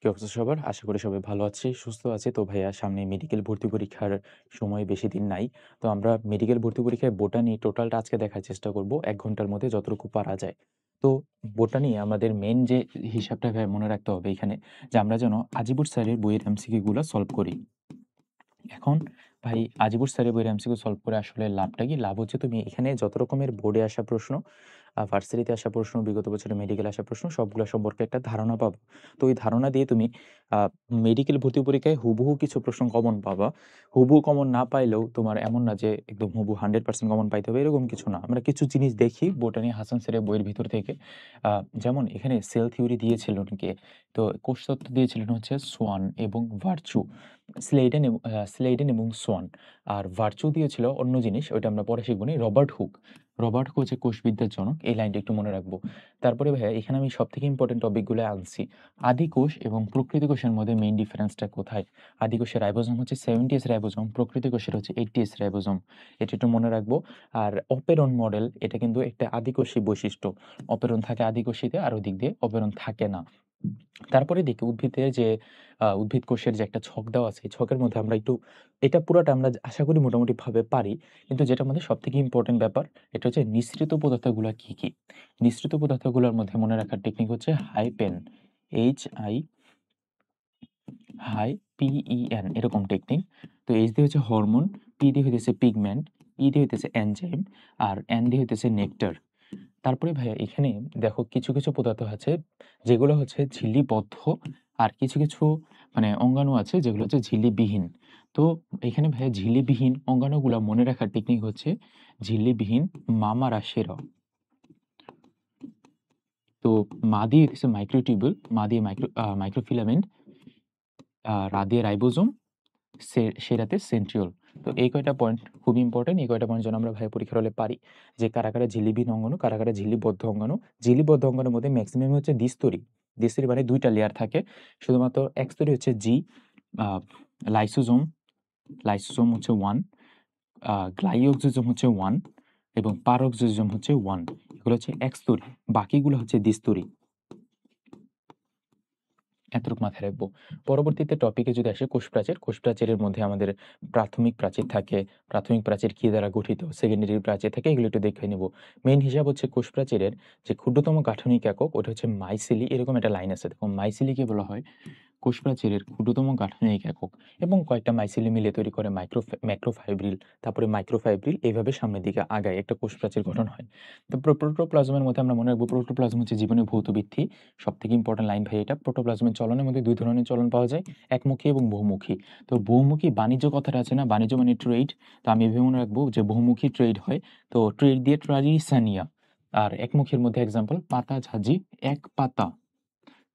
কি অবস্থা সবার? আশা করি সবাই ভালো আছি, সুস্থ আছি। তো ভাইয়া সামনে মেডিকেল ভর্তি পরীক্ষার সময় বেশি দিন নাই। তো আমরা মেডিকেল ভর্তি পরীক্ষায় বোটানি টোটালটা আজকে দেখার চেষ্টা করব ১ ঘন্টার মধ্যে যতটুকু পারা যায়। তো বোটানি আমাদের মেইন যে হিসাবটা ভাইয়া মনে রাখতে হবে এখানে যে আমরা যেন আজিবুর স্যারের বইয়ের এমসিকিউ গুলা সলভ করি। এখন ভাই আজিবুর স্যারের বইয়ের এমসিকিউ সলভ করে আসলে লাভটা কি? লাভ হচ্ছে তুমি এখানে যত রকমের বোর্ডে আসা প্রশ্ন, ভার্সিটিতে আসা প্রশ্ন, বিগত বছরে মেডিকেলে আসা প্রশ্ন সবগুলা সম্পর্কে একটা ধারণা পাবা। তো ওই ধারণা দিয়ে তুমি আ মেডিকেল ভর্তি পরীক্ষায় হুবহু কিছু প্রশ্ন কমন পাবা। হুবহু কমন না পাইলেও তোমার এমন না যে একদম হুবহু 100% কমন পাইতে হবে এরকম কিছু না। আমরা কিছু জিনিস দেখি বোটানি হাসান স্যারের বইয়ের ভিতর থেকে। আ যেমন এখানে সেল থিওরি দিয়েছিলেন কে? তো কোষতত্ত্ব দিয়েছিলেন হচ্ছে সোয়ান এবং ভার্চু। স্লেইডেন এবং সোয়ান। আর ভার্চু দিয়েছিল অন্য জিনিস, ওইটা আমরা পরে শিখবনি। Robert Hooke. রবার্ট হুক হচ্ছে কোষবিদ্যার জনক। এই লাইনটা একটু মনে রাখবো। তারপরে ভাইয়া এখানে আমি সবথেকে ইম্পোর্টেন্ট টপিকগুলো আনছি। আদি কোষ এবং প্রকৃত কোষের মধ্যে মেইন ডিফারেন্সটা কোথায়? আদি কোষের রাইবোজোম হচ্ছে 70s রাইবোজোম, প্রকৃত কোষের হচ্ছে 80s রাইবোজোম। এটা একটু মনে রাখবো। আর অপেরন মডেল এটা কিন্তু একটা আদিকোষী বৈশিষ্ট্য। অপেরন থাকে আদিকোষীতে আর ওদিক দিয়ে অপেরন থাকে না। তারপরে দেখি উদ্ভিদের যে উদ্ভিদ কোষের যে একটা ছক দেওয়া আছে, এই ছকের মধ্যে আমরা একটু এটা পুরাটা আমরা আশা করি মোটামুটিভাবে পারি। কিন্তু যেটার মধ্যে সবথেকে ইম্পোর্টেন্ট ব্যাপার এটা হচ্ছে নিঃসৃত পদার্থগুলা কি, কি? নিঃসৃত পদার্থগুলোর মধ্যে মনে রাখার টেকনিক হচ্ছে হাইপেন, HI হাই PEN এরকম টেকনিক। তো H দিয়ে হচ্ছে হরমোন, P দিয়ে হইতেছে পিগমেন্ট, E দিয়ে হইতেছে এনজাইম আর N দিয়ে হইতেছে নেকটার। তারপরে ভাইয়া এখানে দেখো কিছু, কিছু পদার্থ আছে যেগুলো হচ্ছে ঝিল্লিবদ্ধ আর কিছু, কিছু মানে অঙ্গাণু আছে যেগুলো হচ্ছে ঝিল্লিবিহীন। তো এখানে ভাইয়া ঝিল্লিবিহীন অঙ্গাণুগুলা মনে রাখার টেকনিক হচ্ছে ঝিল্লিবিহীন মামারাশের। তো মা দিয়ে হইতেছে মাইক্রোটিউবুল, মা দিয়ে মাইক্রোফিলামেন্ট, রা দিয়ে রাইবোজোম, সেরাতে সেন্ট্রিওল। তো এই কয়টা পয়েন্ট খুব ইম্পোর্টেন্ট। এই কয়টা পয়েন্ট যেন আমরা ভাইয়া পরীক্ষার হলে পারি যে কারা, কারা ঝিল্লিবিহীন অঙ্গাণু, কারা, কারা ঝিল্লিবদ্ধ অঙ্গাণু। ঝিল্লিবদ্ধ অঙ্গাণুর মধ্যে মেক্সিমাম হচ্ছে দ্বিস্তরী। দ্বিস্তরী মানে ২ টা লেয়ার থাকে। শুধুমাত্র একস্তরী হচ্ছে আ লাইসোজোম, লাইসোজোম হচ্ছে 1, গ্লাইওক্সিজোম হচ্ছে 1 এবং পারক্সিজোম হচ্ছে 1। এগুলো হচ্ছে একস্তরী। বাকিগুলো হচ্ছে দ্বিস্তরী। এতটুকু মাথায় রাখবো। পরবর্তীতে টপিকে যদি আসি কোষপ্রাচীর। কোষপ্রাচীরের মধ্যে আমাদের প্রাথমিক প্রাচীর থাকে। প্রাথমিক প্রাচীর কি দ্বারা গঠিত? সেকেন্ডারি প্রাচীর থাকে। এগুলো একটু দেখে নিব। মেইন হিসাব হচ্ছে কোষপ্রাচীরের যে ক্ষুদ্রতম গাঠনিক একক ওটা হচ্ছে মাইসিলি। এরকম একটা লাইন আছে। দেখো মাইসিলিকে বলা হয় কোষপ্রাচীরের ক্ষুদ্রতম গাঠনিক একক এবং কয়েকটা মাইসিলি মিলে তৈরি করে ম্যাক্রোফাইব্রিল, তারপরে মাইক্রোফাইব্রিল এভাবে সামনের দিকে আগায় একটা কোষপ্রাচীর গঠন হয়। তো প্রোটোপ্লাজমের মধ্যে আমরা মনে রাখবো প্রোটোপ্লাজম হচ্ছে জীবনের ভৌত ভিত্তি। সবথেকে ইম্পোর্টেন্ট লাইন ভাই এটা। প্রোটোপ্লাজমের চলনের মধ্যে ২ ধরনের চলন পাওয়া যায়, একমুখী এবং বহুমুখী। তো বহুমুখী বাণিজ্য কথাটা আছে না? বাণিজ্য মানে ট্রেড। তো আমি এভাবে মনে রাখবো যে বহুমুখী ট্রেড হয়। তো ট্রেড দিয়ে ট্রাডিশানিয়া। আর একমুখীর মধ্যে এক্সাম্পল পাতা ঝাঁঝি, এক পাতা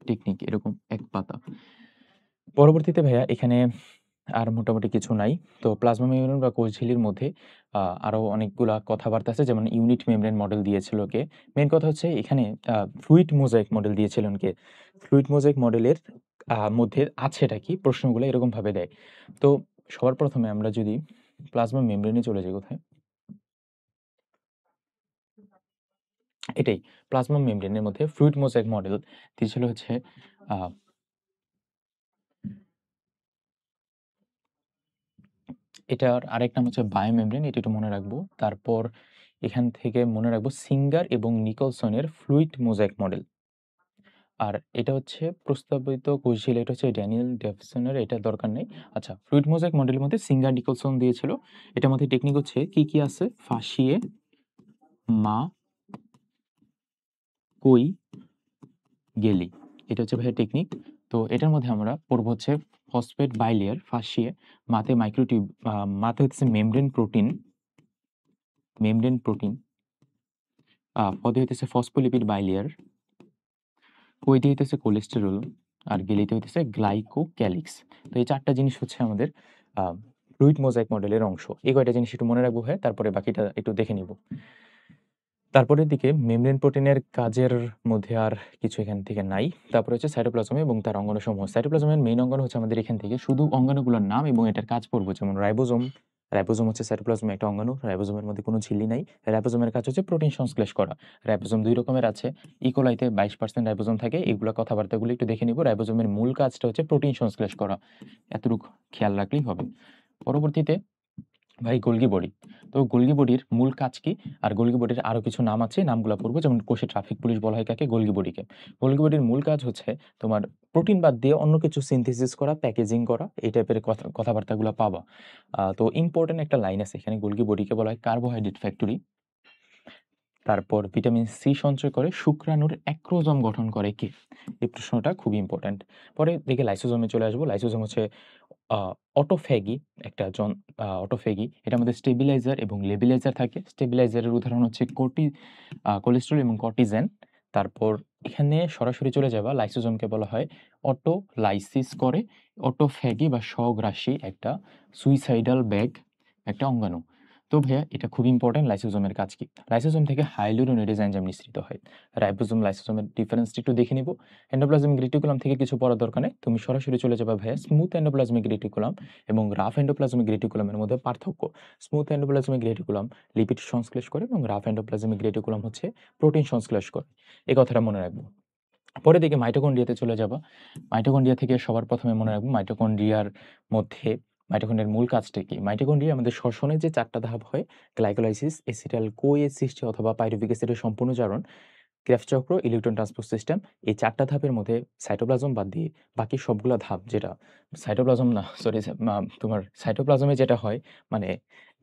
টেকনিক এরকম এক পাতা। পরবর্তীতে ভাইয়া এখানে আর মোটামুটি কিছু নাই। তো প্লাজমা মেমব্রেন বা কোষঝিল্লির মধ্যে আরো অনেকগুলা কথাবার্তা আছে যেমন ইউনিট মেমব্রেন মডেল দিয়েছিল কে? মেইন কথা হচ্ছে এখানে ফ্লুইড মোজাইক মডেল দিয়েছিলেন কে? ফ্লুইড মোজাইক মডেলের মধ্যে আছেটা কি? প্রশ্নগুলো এরকমভাবে দেয়। তো সবার ১ম এ আমরা যদি প্লাজমা মেমব্রেন এ চলে যাই কোথায়? এটাই। প্লাজমা মেমব্রেন এর মধ্যে ফ্লুইড মোজাইক মডেল দিয়েছিল হচ্ছে আ এটার আরেক নাম হচ্ছে বায়োমেমব্রেন, এটা একটু মনে রাখবো। তারপর এখান থেকে মনে রাখবো সিঙ্গার এবং নিকলসনের ফ্লুইড মোজাইক মডেল। আর এটা হচ্ছে প্রস্তাবিত কৌশল, এটা হচ্ছে ড্যানিয়েল ডেভসনের, এটা দরকার নেই। আচ্ছা, ফ্লুইড মোজাইক মডেলের মধ্যে সিঙ্গার নিকলসন দিয়েছিল। এটার মধ্যে টেকনিক হচ্ছে কি, কি আছে? ফাঁসিয়ে, মা, কই, গেলি। এটা হচ্ছে ভাইয়া টেকনিক। তো এটার মধ্যে আমরা পড়বো হচ্ছে ফসফেট বাইলেয়ার, ফাঁসিয়ে, মাতে মাইক্রোটিউব, মাতে হচ্ছে মেমব্রেন প্রোটিন, পদে হইতেছে ফসফোলিপিড বাইলেয়ার, কইতে হইতেছে কোলেস্টেরল, আর গেলিতে হইতেছে গ্লাইকোক্যালিক্স। তো এই ৪ টা জিনিস হচ্ছে আমাদের আ ফ্লুইড মোজাইক মডেলের অংশ। এই কয়টা জিনিস একটু মনে রাখবো ভাইয়া, তারপরে বাকিটা একটু দেখে নিব। তারপরের দিকে মেমব্রেন প্রোটিনের কাজের মধ্যে আর কিছু এখান থেকে নাই। তারপরে হচ্ছে সাইটোপ্লাজম এবং তার অঙ্গাণুসমূহ। সাইটোপ্লাজমের মেইন অঙ্গাণু হচ্ছে আমাদের এখান থেকে শুধু অঙ্গাণুগুলোর নাম এবং এটার কাজ পড়ব যেমন রাইবোজোম, রাইবোজোম হচ্ছে সাইটোপ্লাজমের একটা অঙ্গাণু। রাইবোজোমের মধ্যে কোনো ঝিল্লি নাই। রাইবোজোমের কাজ হচ্ছে প্রোটিন সংশ্লেষ করা। রাইবোজোম ২ রকমের আছে। ইকোলাইতে ২২% রাইবোজোম থাকে। এগুলা কথাবার্তাগুলো একটু দেখে নিব। রাইবোজোমের মূল কাজটা হচ্ছে প্রোটিন সংশ্লেষ করা। এতটুকু খেয়াল রাখলেই হবে। পরবর্তীতে ভাই গোলগি বডি। তো গোলগি বডির মূল কাজ কি? আর গোলগি বডির আরো কিছু নাম আছে, নামগুলা পড়বো। যেমন কোষে ট্রাফিক পুলিশ বলা হয় কাকে? গোলগি বডিকে। গোলগি বডির মূল কাজ হচ্ছে তোমার প্রোটিন বাদ দিয়ে অন্য কিছু সিনথেসিস করা, প্যাকেজিং করা, এই টাইপের কথাবার্তাগুলা পাবা। তো ইম্পোর্টেন্ট একটা লাইন আছে এখানে, গোলগি বডিকে বলা হয় কার্বোহাইড্রেট ফ্যাক্টরি। তারপর ভিটামিন সি সঞ্চয় করে শুক্রাণুর অ্যাক্রোজোম গঠন করে কে? এই প্রশ্নটা খুবই ইম্পোর্টেন্ট। পরে দেখে লাইসোজোমে চলে আসবো। লাইসোজোম হচ্ছে আ অটোফ্যাগি একটা অটোফ্যাগি। এটার মধ্যে স্টেবিলাইজার এবং লেবিলাইজার থাকে। স্টেবিলাইজারের উদাহরণ হচ্ছে কোলেস্টেরল এবং কর্টিজেন। তারপর এখানে সরাসরি চলে যাবা, লাইসোজোমকে বলা হয় অটোলাইসিস করে অটোফ্যাগি বা স্বগ্রাসী একটা সুইসাইডাল ব্যাগ একটা অঙ্গাণু। তো ভাইয়া এটা খুব ইম্পোর্টেন্ট, লাইসোজোমের কাজ কি? লাইসোজোম থেকে হাইলুরোনিডেজ এনজাইম নিঃসৃত হয়। রাইবোজোম, লাইসোজোমের ডিফারেন্সটা একটু দেখে নিব। এন্ডোপ্লাজমিক রেটিকুলাম থেকে কিছু পড়ার দরকার নেই। তুমি সরাসরি চলে যাবা ভাইয়া স্মুথ এন্ডোপ্লাজমিক রেটিকুলাম এবং রাফ এন্ডোপ্লাজমিক রেটিকুলামের মধ্যে পার্থক্য। স্মুথ এন্ডোপ্লাজমিক রেটিকুলাম লিপিড সংশ্লেষ করে এবং রাফ এন্ডোপ্লাজমিক রেটিকুলাম হচ্ছে প্রোটিন সংশ্লেষ করে। এই কথাটা মনে রাখবো। পরে দিকে মাইটোকন্ড্রিয়াতে চলে যাবা। মাইটোকন্ড্রিয়া থেকে সবার ১ম এ মনে রাখবো মাইটোকন্ড্রিয়ার মধ্যে মাইটোকন্ড্রিয়ার মূল কাজটা কি? মাইটোকন্ড্রিয়া আমাদের শ্বসনের যে ৪ টা ধাপ হয়, গ্লাইকোলাইসিস, এসিটাইল কোএ সৃষ্টি অথবা পাইরুভিক অ্যাসিডের সম্পূর্ণ জারণ, ক্রেবস চক্র, ইলেকট্রন ট্রান্সপোর্ট সিস্টেম, এই ৪ টা ধাপের মধ্যে সাইটোপ্লাজম বাদ দিয়ে বাকি সবগুলা ধাপ যেটা সাইটোপ্লাজম না সরি তোমার সাইটোপ্লাজমে যেটা হয় মানে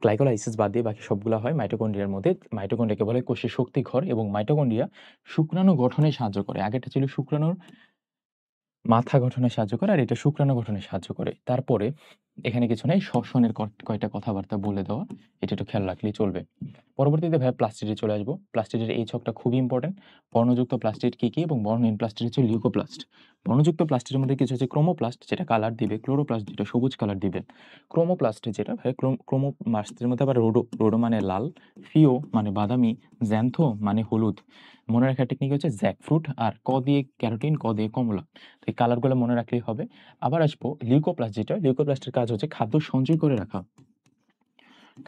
গ্লাইকোলাইসিস বাদ দিয়ে বাকি সবগুলা হয় মাইটোকন্ড্রিয়ার মধ্যে। মাইটোকন্ড্রিয়াকে বলে কোষের শক্তিঘর এবং মাইটোকন্ড্রিয়া শুক্রাণু গঠনে সাহায্য করে। আগেরটা ছিল শুক্রাণুর মাথা গঠনে সাহায্য করে আর এটা শুক্রাণু গঠনে সাহায্য করে। তারপরে এখানে কিছু নাই, শ্বসনের কয়টা কথাবার্তা বলে দেওয়া, এটা একটু খেয়াল রাখলেই চলবে। পরবর্তীতে ভাইয়া প্লাস্টিডে চলে আসবো। প্লাস্টিডের এই ছকটা খুবই ইম্পোর্টেন্ট। বর্ণযুক্ত প্লাস্টিড কি, কি এবং বর্ণহীন প্লাস্টিড হচ্ছে লিউকোপ্লাস্ট। বর্ণযুক্ত প্লাস্টিডের মধ্যে কিছু হচ্ছে ক্রোমোপ্লাস্ট যেটা কালার দিবে, ক্লোরোপ্লাস্ট যেটা সবুজ কালার দিবে। ক্রোমোপ্লাস্ট যেটা ভাই ক্রোমোপ্লাস্টের মধ্যে আবার রোডো মানে লাল, ফিও মানে বাদামি, জ্যান্থো মানে হলুদ। মনে রাখার টেকনিক হচ্ছে জ্যাকফ্রুট আর ক দিয়ে ক্যারোটিন, ক দিয়ে কমলা। তো এই কালারগুলো মনে রাখলেই হবে। আবার আসবো লিউকোপ্লাস্ট যেটা, লিউকোপ্লাস্টের কাজ হচ্ছে খাদ্য সঞ্চয় করে রাখা।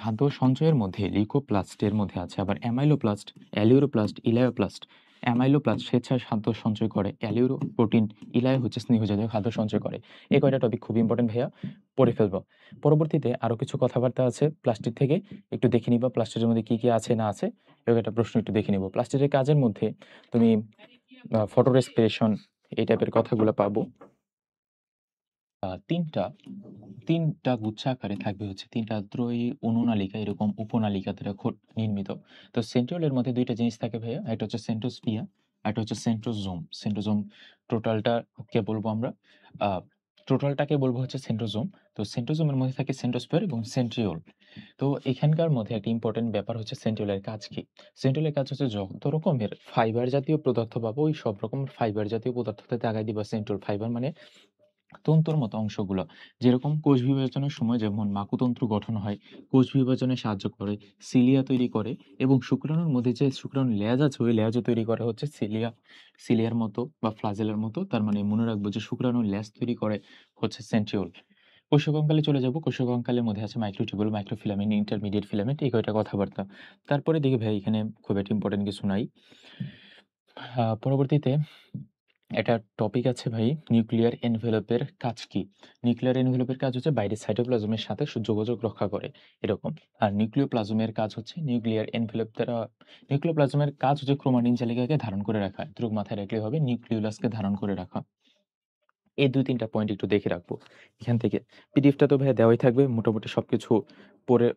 খাদ্য সঞ্চয়ের মধ্যে লিউকোপ্লাস্টের মধ্যে আছে আবার অ্যামাইলোপ্লাস্ট, অ্যালিউরোপ্লাস্ট, ইলায়োপ্লাস্ট। অ্যামাইলোপ্লাস্ট স্বেচ্ছায় খাদ্য সঞ্চয় করে, অ্যালিউরো প্রোটিন, ইলায়ো হচ্ছে স্নেহজাতীয় খাদ্য সঞ্চয় করে। এই কয়টা টপিক খুব ইম্পর্টেন্ট ভাইয়া, পড়ে ফেলবো। পরবর্তীতে আরো কিছু কথাবার্তা আছে প্লাস্টিক থেকে, একটু দেখে নিবা প্লাস্টিকের মধ্যে কি, কি আছে না আছে। এরকম একটা প্রশ্ন একটু দেখে নিব। প্লাস্টিকের কাজের মধ্যে তুমি ফটো রেসপিরেশন এই টাইপের কথাগুলো পাবো। ৩টা গুচ্ছ আকারে থাকবে হচ্ছে ৩টা ত্রয়ী অনুনালিকা এরকম উপনালিকা দ্বারা নির্মিত। তো সেন্ট্রিওলের মধ্যে ২ টা জিনিস থাকে ভাইয়া। একটা হচ্ছে সেন্ট্রোস্পিয়া, আরেকটা হচ্ছে সেন্ট্রোজোম। সেন্ট্রোজোম টোটালটাকে বলবো আমরা আ টোটালটাকে বলবো হচ্ছে সেন্ট্রোজোম। তো সেন্ট্রোজোমের মধ্যে থাকে সেন্ট্রোস্ফিয়ার এবং সেন্ট্রিওল। তো এখানকার মধ্যে একটা ইম্পোর্টেন্ট ব্যাপার হচ্ছে সেন্ট্রিওলের কাজ কি? সেন্ট্রিওলের কাজ হচ্ছে যত রকমের ফাইবার জাতীয় পদার্থ পাবো, ওই সব রকমের ফাইবার জাতীয় পদার্থতে দাগায় দিবা সেন্ট্রিওল। ফাইবার মানে তন্তুর মতো অংশগুলো। যেরকম কোষ বিভাজনের সময় যেমন মাকুতন্ত্র গঠন হয়, কোষ বিভাজনে সাহায্য করে, সিলিয়া তৈরি করে এবং শুক্রাণুর মধ্যে যে শুক্রাণুর লেজ আছে ওই লেজও তৈরি করে হচ্ছে সিলিয়ার মতো বা ফ্লাজেলার মতো। তার মানে মনে রাখবো যে শুক্রাণুর লেজ তৈরি করে হচ্ছে সেন্ট্রিওল। কোষকঙ্কালে চলে যাব। কোষকঙ্কালের মধ্যে আছে মাইক্রোটিউবুল, মাইক্রোফিলামেন্ট, ইন্টারমিডিয়েট ফিলামেন্ট, এই কয়টা কথাবার্তা। তারপরে দেখি ভাই এখানে খুব একটা ইম্পোর্টেন্ট কিছু নাই। পরবর্তীতে একটা টপিক আছে ভাই, নিউক্লিয়ার এনভেলপের কাজ কি? নিউক্লিয়ার এনভেলপের কাজ হচ্ছে বাইরের সাইটোপ্লাজমের সাথে যোগাযোগ রক্ষা করে এরকম। আর নিউক্লিওপ্লাজমের কাজ হচ্ছে নিউক্লিয়ার এনভেলপ দ্বারা নিউক্লিওপ্লাজমের কাজ হচ্ছে ক্রোমাটিন জালিকাকে ধারণ করে রাখা। এটুকু মাথায় রাখলেই হবে, নিউক্লিওলাসকে ধারণ করে রাখা। এই ২-৩ টা পয়েন্ট একটু দেখে রাখবো এখান থেকে। পিডিএফটা তো ভাইয়া দেওয়াই থাকবে। মোটামুটি সবকিছু পড়ে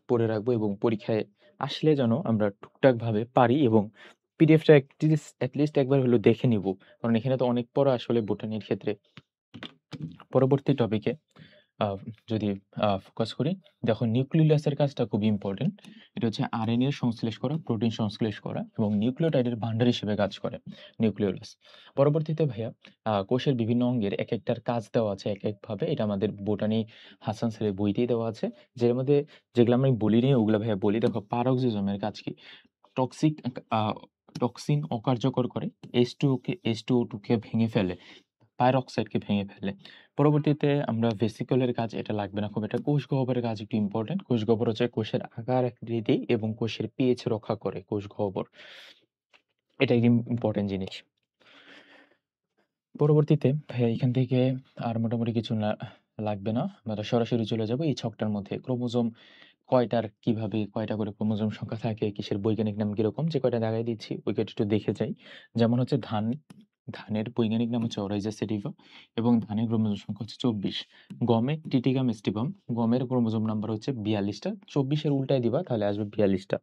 পড়ে রাখবো এবং পরীক্ষায় আসলে যেন আমরা টুকটাকভাবে পারি এবং পিডিএফটা এটলিস্ট একবার হলেও দেখে নিবো। কারণ এখানে তো অনেক পড়া আসলে বোটানির ক্ষেত্রে। পরবর্তী টপিকে আ যদি ফোকাস করি, দেখো নিউক্লিওলাসের কাজটা খুবই ইম্পোর্টেন্ট। এটা হচ্ছে আরএনএ সংশ্লেষ করা, প্রোটিন সংশ্লেষ করা এবং নিউক্লিওটাইডের ভান্ডার হিসেবে কাজ করে নিউক্লিওলাস। পরবর্তীতে ভাইয়া কোষের বিভিন্ন অঙ্গের একেকটার কাজ দেওয়া আছে একেকভাবে। এটা আমাদের বোটানি হাসান স্যারের বইতেই দেওয়া আছে। যের মধ্যে যেগুলো আমি বলিনি ওগুলা ভাইয়া বলি। দেখো পারক্সিজমের কাজ কি? টক্সিক আ টক্সিন অকার্যকর করে, H2O কে ভেঙে ফেলে। পাইরক্সাইডকে ভেঙে ফেলে। পরবর্তীতে আমরা ভেসিকলের কাজ এটা লাগবে না খুব একটা। কোষ গহ্বরের কাজ একটু ইম্পোর্টেন্ট। কোষ গহ্বর হচ্ছে কোষের আকার আকৃতি এবং কোষের পিএইচ রক্ষা করে কোষ গহ্বর। এটা একটি ইম্পোর্টেন্ট জিনিস। পরবর্তীতে ভাইয়া এখান থেকে আর মোটামুটি কিছু লাগবে না। আমরা সরাসরি চলে যাব এই ছকটার মধ্যে। ক্রোমোজোম কয়টার কিভাবে কয়টা করে ক্রোমোজোম সংখ্যা থাকে, কিসের বৈজ্ঞানিক নাম কিরকম, যে কয়টা দাগায় দিচ্ছি ওই কয়টা একটু দেখে যাই। যেমন হচ্ছে ধানের বৈজ্ঞানিক নাম হচ্ছে অরাইজা সেটিভা এবং ধানের ক্রোমোজোম সংখ্যা হচ্ছে ২৪। গমে টিটিগাম স্টিবাম, গমের ক্রোমোজোম নাম্বার হচ্ছে ৪২ টা। ২৪ এর উল্টায় দিবা তাহলে আসবে ৪২ টা।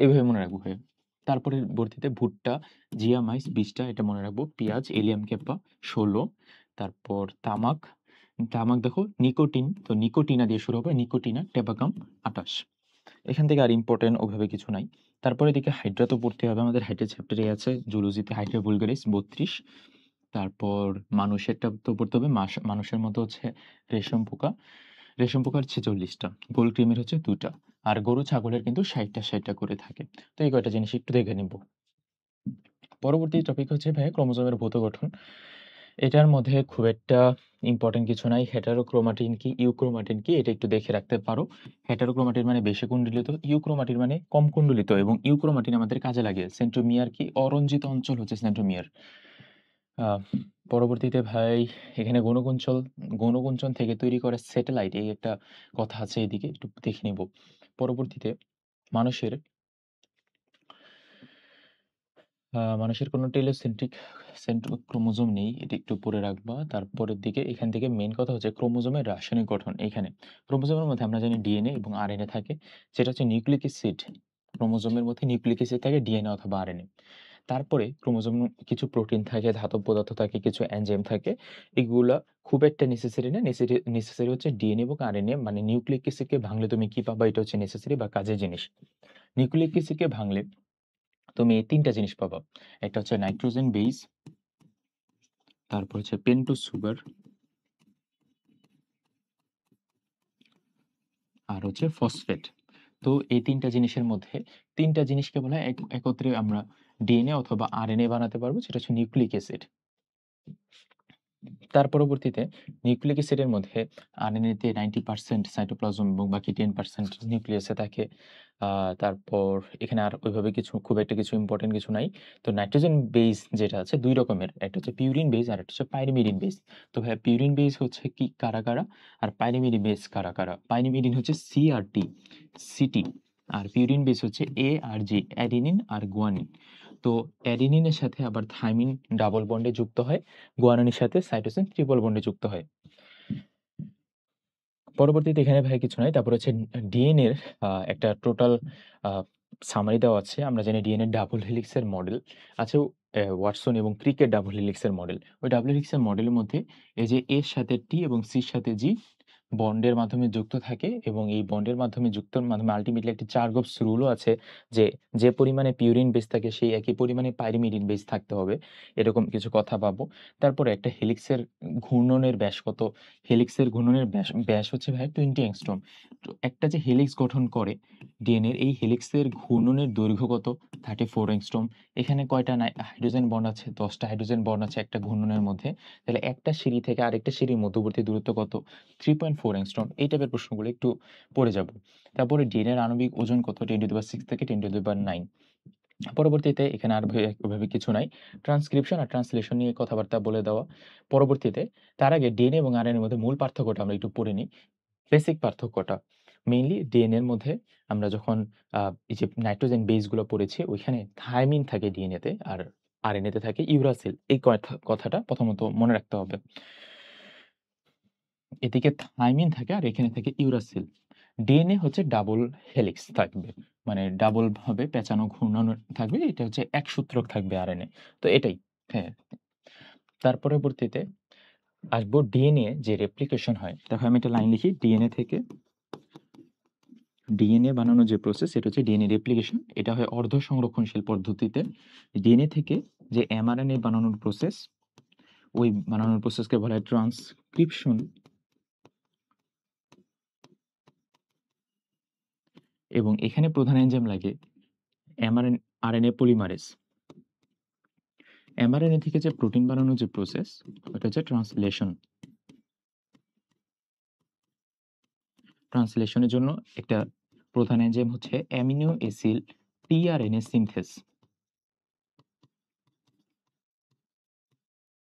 এভাবে মনে রাখবো ভাইয়া। তারপরে বর্তীতে ভুট্টা, জিয়া মাইস ২০ টা এটা মনে রাখবো। পেঁয়াজ, এলিয়াম ক্যাপা ১৬। তারপর তামাক, তামাক দেখো নিকোটিন, তো নিকোটিনা দিয়ে শুরু হবে, নিকোটিনা টেবাকাম ২৮। এখান থেকে আর ইম্পোর্টেন্ট ওভাবে কিছু নাই। তারপরে এদিকে হাইড্রা তো পড়তে হবে আমাদের, হাইড্রা চ্যাপ্টারে আছে জুলজিতে হাইড্রা ভুলগারিস ৩২। তারপর মানুষেরটা তো পড়তে হবে, মানুষের মতো হচ্ছে রেশম পোকা, রেশম পোকার ৪৬ টা, গোল কৃমির হচ্ছে ২ টা, আর গরু ছাগলের কিন্তু ৬০ টা করে থাকে। তো এই কয়টা জিনিস একটু দেখে নিব। পরবর্তী টপিক হচ্ছে ভাই ক্রোমোজোমের ভৌত গঠন। এটার মধ্যে খুব একটা ইম্পোর্টেন্ট কিছু নাই। হেটারোক্রোমাটিন কি, ইউক্রোমাটিন কি এটা একটু দেখে রাখতে পারো। হেটারোক্রোমাটিন মানে বেশি কুণ্ডলিত, ইউক্রোমাটিন মানে কম কুণ্ডলিত, এবং ইউক্রোমাটিন আমাদের কাজে লাগে। সেন্ট্রোমিয়ার কি, অরঞ্জিত অঞ্চল হচ্ছে সেন্ট্রোমিয়ার। আহ, পরবর্তীতে ভাই এখানে গণকুঞ্চন থেকে তৈরি করা স্যাটেলাইট, এই একটা কথা আছে, এদিকে একটু দেখে নিব। পরবর্তীতে মানুষের মানুষের কোনো টেলোসেন্ট্রিক ক্রোমোজোম নেই, এটা একটু পরে রাখবা। তারপরের দিকে এখান থেকে মেইন কথা হচ্ছে ক্রোমোজোমের রাসায়নিক গঠন। এখানে ক্রোমোজোমের মধ্যে আমরা জানি ডিএনএ এবং আরএনএ থাকে, যেটা হচ্ছে নিউক্লিক অ্যাসিড। ক্রোমোজোমের মধ্যে নিউক্লিক অ্যাসিড থাকে, ডিএনএ অথবা আরএনএ। তারপরে ক্রোমোজোম কিছু প্রোটিন থাকে, ধাতব পদার্থ থাকে, কিছু এনজাইম থাকে। এগুলা খুব একটা নেসেসারি না। নেসেসারি হচ্ছে ডিএনএ এবং আরএনএ, মানে নিউক্লিক অ্যাসিডকে ভাঙলে তুমি কি পাবা, এটা হচ্ছে নেসেসারি বা কাজের জিনিস। নিউক্লিক অ্যাসিডকে ভাঙলে তুমি এই ৩ টা জিনিস পাবা। একটা হচ্ছে নাইট্রোজেন বেস, তারপর হচ্ছে পেন্টোজ সুগার, আর হচ্ছে ফসফেট। তো এই ৩ টা জিনিসের মধ্যে ৩ টা জিনিসকে বলা হয় একত্রে আমরা ডিএনএ অথবা আরএনএ বানাতে পারবো, যেটা হচ্ছে নিউক্লিক অ্যাসিড। তার পরবর্তীতে নিউক্লিক অ্যাসিডের মধ্যে আরএনএতে 90% সাইটোপ্লাজম এবং বাকি 10% নিউক্লিয়াসে থাকে। তারপর এখানে আর ওইভাবে খুব একটা কিছু ইম্পোর্টেন্ট কিছু নাই। তো নাইট্রোজেন বেস যেটা আছে ২ রকমের। একটা হচ্ছে পিউরিন বেস আর একটা হচ্ছে পাইরিমিডিন বেস। তো ভাইয়া পিউরিন বেস হচ্ছে কি কারা? আর পাইরিমিডিন বেস কারা? পাইরিমিডিন হচ্ছে সি আর টি, সিটি। আর পিউরিন বেস হচ্ছে এ আর জি, অ্যাডিনিন আর গুয়ানিন। তো অ্যাডিনিনের সাথে আবার থাইমিন ডাবল বন্ডে যুক্ত হয়। গুয়ানিনের সাথে সাইটোসিন ট্রিপল বন্ডে যুক্ত হয়। পরবর্তীতে এখানে ভাই কিছু নাই। তারপর হচ্ছে ডিএনএ এর একটা টোটাল আ সামারি দেওয়া আছে। আমরা জানি ডিএনএ ডাবল হেলিক্সের মডেল আছে, ওয়াটসন এবং ক্রিকের ডাবল হেলিক্সের মডেল। ওই ডাবল হেলিক্সের মডেলের মধ্যে এই যে এর সাথে টি এবং সির সাথে জি বন্ডের মাধ্যমে যুক্ত থাকে, এবং এই বন্ডের মাধ্যমে যুক্তর মাধ্যমে আল্টিমেটলি একটা চার-গ্রুপস রুলও আছে যে, যে পরিমাণে পিউরিন বেস থাকে সেই একই পরিমাণে পাইরিমিডিন বেস থাকতে হবে। এরকম কিছু কথা পাবো। তারপরে একটা হেলিক্সের ঘূর্ণনের ব্যাস কত? হেলিক্সের ঘূর্ণনের ব্যাস হচ্ছে ভাই 20 অ্যাংস্ট্রম। তো একটা যে হেলিক্স গঠন করে ডিএনএ এর, এই হেলিক্সের ঘূর্ণনের দৈর্ঘ্য কত? 34 অ্যাংস্ট্রম। এখানে কয়টা হাইড্রোজেন বন্ড আছে? 10 টা হাইড্রোজেন বন্ড আছে একটা ঘূর্ণনের মধ্যে। তাহলে একটা সিঁড়ি থেকে আরেকটা সিঁড়ির মধ্যবর্তী দূরত্ব কত? 3.4 অ্যাংস্ট্রম। এই টাইপের প্রশ্নগুলো একটু পড়ে যাব। তারপরে ডিএনএ এর আণবিক ওজন কত? 10^6 থেকে 10^9। পরবর্তীতে এখানে আর ওইভাবে কিছু নাই। ট্রান্সক্রিপশন আর ট্রান্সলেশন নিয়ে কথাবার্তা বলে দেওয়া। পরবর্তীতে তার আগে ডিএনএ এবং আরএনএ এর মধ্যে মূল পার্থক্যটা আমরা একটু পড়ে নিই। বেসিক পার্থক্যটা। মেইনলি ডিএনএ এর মধ্যে আমরা যখন আ এই যে নাইট্রোজেন বেস গুলো পড়েছি ওইখানে থাইমিন থাকে ডিএনএ তে, আর আরএনএ তে থাকে ইউরাসিল। এই কথাটা প্রথমত মনে রাখতে হবে। এদিকে থাইমিন থাকে আর এখানে থাকে ইউরাসিল। ডিএনএ হচ্ছে ডাবল হেলিক্স থাকবে। মানে ডাবল ভাবে পেঁচানো ঘূর্ণানো থাকবে। এটা হচ্ছে এক সূত্রক থাকবে আরএনএ। তো এটাই। হ্যাঁ। তার পরবর্তীতে আসবো ডিএনএ যে রেপ্লিকেশন হয়। দেখো আমি একটা লাইন লিখি, ডিএনএ থেকে ডিএনএ বানানোর যে প্রসেস সেটা হচ্ছে ডিএনএ রেপ্লিকেশন। এটা হয় অর্ধ সংরক্ষণশীল পদ্ধতিতে। ডিএনএ থেকে যে এমআরএনএ বানানোর প্রসেস, ওই বানানোর প্রসেসকে বলা হয় ট্রান্সক্রিপশন। এবং এখানে প্রধান এনজাইম লাগে আরএনএ পলিমারেজ। mRNA থেকে যে প্রোটিন বানানোর যে প্রসেস, ওটা হচ্ছে ট্রান্সলেশন। ট্রান্সলেশনের জন্য একটা প্রধান এনজাইম হচ্ছে অ্যামিনো অ্যাসিড টিআরএনএ সিনথেস।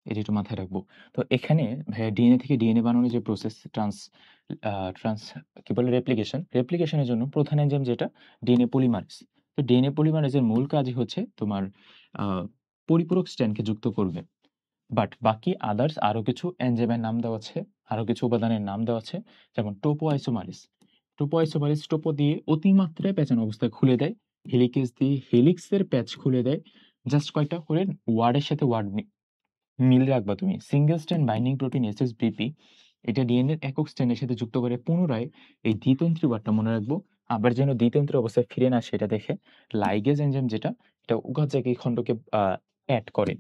এটা একটু মাথায় রাখবো। তো এখানে ভাইয়া ডিএনএ থেকে ডিএনএ বানানোর যে প্রসেস আ ট্রান্স কি বলে রেপ্লিকেশন। রেপ্লিকেশনের জন্য প্রধান এনজাইম যেটা ডিএনএ পলিমারেজ। তো ডিএনএ পলিমারেজের মূল কাজই হচ্ছে তোমার আ পরিপূরক স্ট্র্যান্ডকে যুক্ত করবে। বাট বাকি আদার্স আরো কিছু এনজাইমের নাম দেওয়া আছে, আরো কিছু উপাদানের নাম দেওয়া আছে। যেমন টোপোআইসোমারেজ। টোপোআইসোমারেজ টোপো দিয়ে অতিমাত্রায় পেঁচানো অবস্থায় খুলে দেয়। হেলিকেজ দিয়ে হেলিক্সের প্যাচ খুলে দেয়। জাস্ট কয়েকটা করে ওয়ার্ডের সাথে ওয়ার্ড মিল রাখবা তুমি। সিঙ্গেল স্ট্র্যান্ড বাইন্ডিং প্রোটিন এসএসবিপি এটা ডিএনএর একক স্ট্র্যান্ডের সাথে যুক্ত করে পুনরায় এই দ্বিতন্ত্রী ওয়ার্ডটা মনে রাখবো। আবার যেন দ্বিতন্ত্রী অবস্থায় ফিরে না সেটা দেখে লাইগেজ এনজাইম যেটা এটা ওকাজাকি খণ্ডকে অ্যাড করে।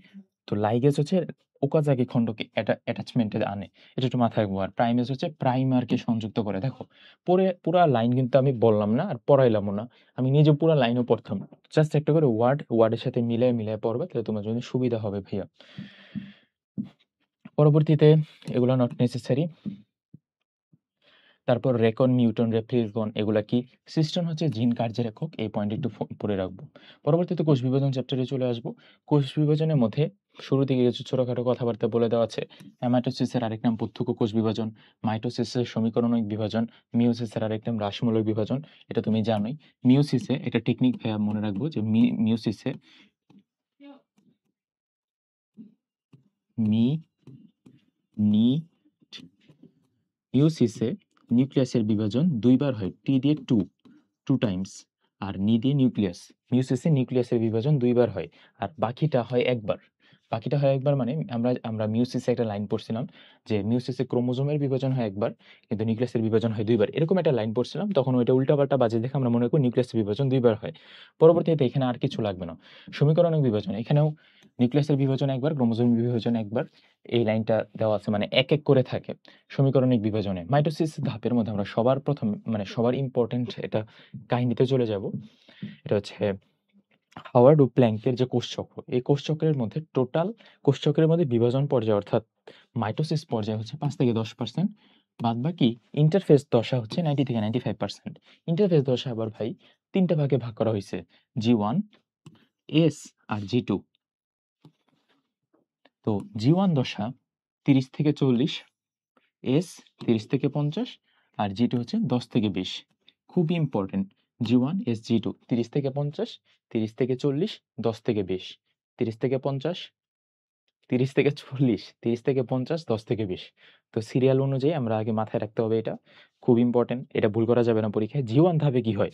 তো লাইগেজ হচ্ছে ওকাজাকি খণ্ডকে অ্যাটাচমেন্টে আনে। এটা একটু মাথায় রাখবো। আর প্রাইমেজ হচ্ছে প্রাইমারকে সংযুক্ত করে। দেখো পুরা লাইন কিন্তু আমি বললাম না আর পড়াইলামও না। আমি নিজে পুরা লাইনও পড়তাম না। জাস্ট একটা করে ওয়ার্ডের সাথে মিলায়ে পড়বা তাহলে তোমার জন্য সুবিধা হবে ভাইয়া। পরবর্তীতে এগুলা নট নেসেসারি। তারপর রেকন, মিউটন, রেপ্লিকন এগুলা কি? সিস্টেম হচ্ছে জিন কার্যের একক। এই পয়েন্ট একটু পড়ে রাখবো। পরবর্তীতে কোষ বিভাজন চ্যাপ্টারে চলে আসবো। কোষ বিভাজনের মধ্যে শুরু থেকে কিছু ছোটখাটো কথাবার্তা বলে দেওয়া আছে। হেমাটোসিসের আরেক নাম প্রত্যক্ষ কোষ বিভাজন, মাইটোসিসের সমীকরণিক বিভাজন, মিওসিসের আরেক নাম রাশিমূলক বিভাজন। এটা তুমি জানোই। মিওসিসে এটা টেকনিক মনে রাখবো যে মিওসিসে মি নি মিওসিসে নিউক্লিয়াসের বিভাজন ২ বার হয়। টি দিয়ে 2 টাইমস। আর নি দিয়ে নিউক্লিয়াস। মিওসিসে নিউক্লিয়াসের বিভাজন ২ বার হয়। আর বাকিটা হয় ১ বার। বাকিটা হয় ১ বার মানে আমরা মিওসিসে একটা লাইন পড়ছিলাম যে মিওসিসে ক্রোমোজোমের বিভাজন হয় ১ বার, কিন্তু নিউক্লিয়াসের বিভাজন হয় ২ বার। এরকম একটা লাইন পড়ছিলাম। তখন ওইটা উল্টাপাল্টা বাজে দেখে আমরা মনে করি নিউক্লিয়াসের বিভাজন ২ বার হয়। পরবর্তীতে এখানে আর কিছু লাগবে না। সমীকরণিক বিভাজন এখানেও নিউক্লিয়াসের বিভাজন ১ বার, ক্রোমোজোমের বিভাজন ১ বার। এই লাইনটা দেওয়া আছে মানে এক করে থাকে। সমীকরণিক বিভাজনে মাইটোসিস ধাপের মধ্যে আমরা সবার প্রথম মানে সবার ইম্পোর্টেন্ট এটা কাহিনীতে চলে যাব। এটা হচ্ছে হাওয়ার্ড ও প্ল্যাঙ্কের যে কোষচক্র, এই কোষচক্রের মধ্যে টোটাল কোষচক্রের মধ্যে বিভাজন পর্যায় অর্থাৎ মাইটোসিস পর্যায় হচ্ছে ৫ থেকে ১০%। বাদবাকি ইন্টারফেজ দশা হচ্ছে ৯০ থেকে ৯৫%। ইন্টারফেজ দশা আবার ভাই ৩ টা ভাগে ভাগ করা হইছে। G1, S আর G2। তো G1 দশা ৩০ থেকে ৪০, S ৩০ থেকে ৫০ আর G2 হচ্ছে ১০ থেকে ২০। খুবই ইম্পোর্টেন্ট। G1, S, G2 ৩০ থেকে ৫০, ৩০ থেকে ৪০, ১০ থেকে ২০। ৩০ থেকে ৫০, ৩০ থেকে ৪০, ৩০ থেকে ৫০, ১০ থেকে ২০। তো সিরিয়াল অনুযায়ী আমরা আগে মাথায় রাখতে হবে এটা। খুব ইম্পোর্টেন্ট। এটা ভুল করা যাবে না পরীক্ষায়। G1 ধাপে কি হয়?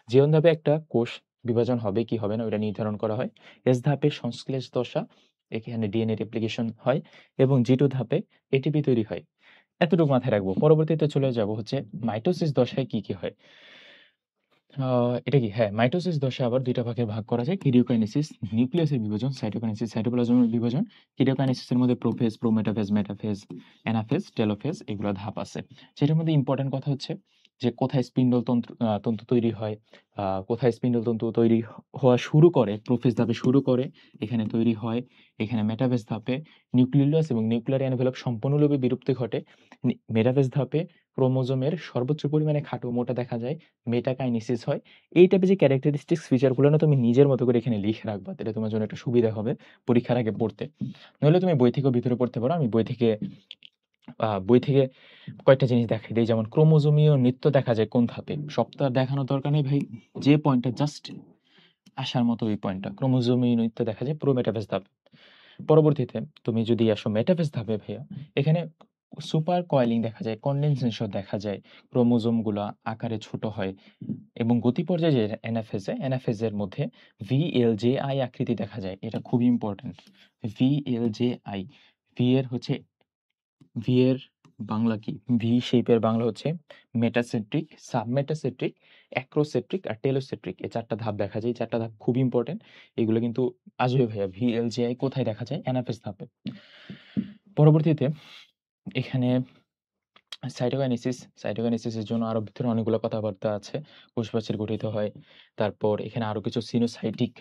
G1 ধাপে একটা কোষ বিভাজন হবে কি হবে না ওটা নির্ধারণ করা হয়। S ধাপে সংশ্লেষ দশা, এখানে ডিএনএ রেপ্লিকেশন হয় এবং G2 ধাপে এটিপি তৈরি হয়। এতটুকু মাথায় রাখবো। পরবর্তীতে চলে যাব হচ্ছে মাইটোসিস দশায় কি, কি হয়? আ এটা কি? হ্যাঁ, মাইটোসিস দশায় আবার ২ টা ভাগে ভাগ করা যায়। কিরিওকাইনেসিস, নিউক্লিয়াসের বিভাজন, সাইটোকাইনেসিস, সাইটোপ্লাজমের বিভাজন। কিরিওকাইনেসিসের মধ্যে prophase, prometaphase, metaphase, anaphase, telophase এগুলো ধাপ আছে। সেটার মধ্যে ইম্পোর্টেন্ট কথা হচ্ছে যে কোথায় স্পিন্ডল তন্তু তৈরি হয়, কোথায় স্পিন্ডল তন্তু তৈরি হওয়া শুরু করে, প্রোফেজ ধাপে শুরু করে, এখানে তৈরি হয়, এখানে মেটাফেজ ধাপে নিউক্লিয়াস এবং নিউক্লিয়ার এনভেলপ সম্পূর্ণরূপে বিলুপ্তি ঘটে। মেটাফেজ ধাপে ক্রোমোজোমের সর্বোচ্চ পরিমাণে খাটো মোটা দেখা যায়, মেটাকাইনেসিস হয়। এই টাইপের যে ক্যারেক্টারিস্টিক্স ফিচার গুলো না তুমি নিজের মতো করে এখানে লিখে রাখবা। তাহলে তোমার জন্য একটা সুবিধা হবে পরীক্ষার আগে পড়তে। নইলে তুমি বই থেকেও ভিতরে পড়তে পারো। আমি বই থেকে কয়েকটা জিনিস দেখাই দেই। যেমন ক্রোমোজোমীয় নৃত্য দেখা যায় কোন ধাপে? সব তো আর দেখানোর দরকার নেই ভাই। যে পয়েন্টটা জাস্ট আসার মতো ওই পয়েন্টটা। ক্রোমোজোমীয় নৃত্য দেখা যায় পুরো মেটাফেজ ধাপে। পরবর্তীতে তুমি যদি আসো মেটাফেজ ধাপে ভাইয়া, এখানে সুপার কয়েলিং দেখা যায়, কনডেনসেশন দেখা যায়, ক্রোমোজোম গুলা আকারে ছোট হয় এবং গতি পর্যায়ে যে অ্যানাফেজের মধ্যে VLJI আকৃতি দেখা যায়। এটা খুবই ইম্পোর্টেন্ট। VLJI, ভি এর হচ্ছে ভি এর বাংলা কি? ভি শেপের বাংলা হচ্ছে মেটাসেন্ট্রিক, সাবমেটাসেন্ট্রিক, অ্যাক্রোসেন্ট্রিক আর টেলোসেন্ট্রিক। এই ৪ টা ধাপ দেখা যায়। এই ৪ টা ধাপ খুবই ইম্পোর্টেন্ট। এগুলো কিন্তু আসবে ভাইয়া। VLJI কোথায় দেখা যায়? অ্যানাফেজ ধাপে। পরবর্তীতে এখানে সাইটোকাইনেসিসের জন্য আরো ভিতরে অনেকগুলো কথাবার্তা আছে। কোষপ্রাচীর গঠিত হয়। তারপর এখানে আরো কিছু সিনোসাইটিক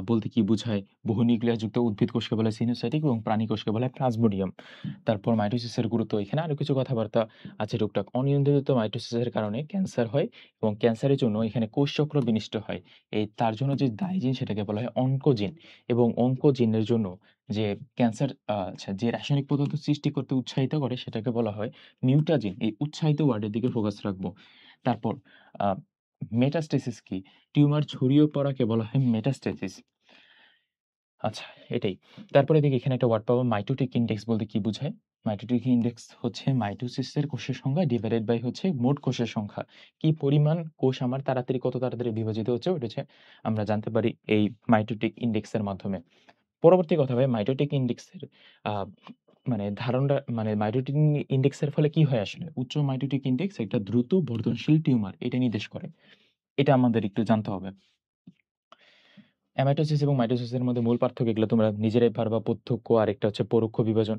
বলতে কি বুঝায়? বহু নিউক্লিয়াসযুক্ত উদ্ভিদ কোষকে বলে সিনোসাইটিক এবং প্রাণী কোষকে বলা হয় প্লাজমোডিয়াম। তারপর মাইটোসিসের গুরুত্ব। এখানে আরো কিছু কথাবার্তা আছে টুকটাক। অনিয়ন্ত্রিত মাইটোসিসের কারণে ক্যান্সার হয় এবং ক্যান্সারের জন্য এখানে কোষচক্র বিনষ্ট হয়। তার জন্য যে দায়ী জিন সেটাকে বলা হয় অনকোজিন এবং অনকোজিনের জন্য যে ক্যান্সার যে রাসায়নিক পদার্থ সৃষ্টি করতে উৎসাহিত করে সেটাকে বলা হয় মিউটাজিন। এই উৎসাহিত ওয়ার্ডের দিকে ফোকাস রাখবো। তারপর আ মেটাস্টেসিস কি? টিউমার ছড়িয়ে পড়াকে বলা হয় মেটাস্টেসিস। আচ্ছা, এটাই। তারপরে দেখি এখানে একটা ওয়ার্ড পাবো মাইটোটিক ইনডেক্স বলতে কি বুঝায়? মাইটোটিক ইনডেক্স হচ্ছে মাইটোসিসের কোষের সংখ্যা ডিভাইডেড বাই হচ্ছে মোট কোষের সংখ্যা। কি পরিমাণ কোষ আমার কত তাড়াতাড়ি বিভাজিত হচ্ছে ওটা হচ্ছে আমরা জানতে পারি এই মাইটোটিক ইনডেক্সের মাধ্যমে। পরবর্তী কথা ভাই মাইটোটিক ইনডেক্সের আ মানে ধারণটা মানে মাইটোটিক ইনডেক্সের ফলে কি হয় আসলে? উচ্চ মাইটোটিক ইনডেক্স একটা দ্রুত বর্ধনশীল টিউমার এটা নির্দেশ করে। এটা আমাদের একটু জানতে হবে। অ্যামাইটোসিস এবং মাইটোসিসের মধ্যে মূল পার্থক্য এগুলো তোমরা নিজেরাই পারবা প্রত্যক্ষ আরেকটা হচ্ছে পরোক্ষ বিভাজন।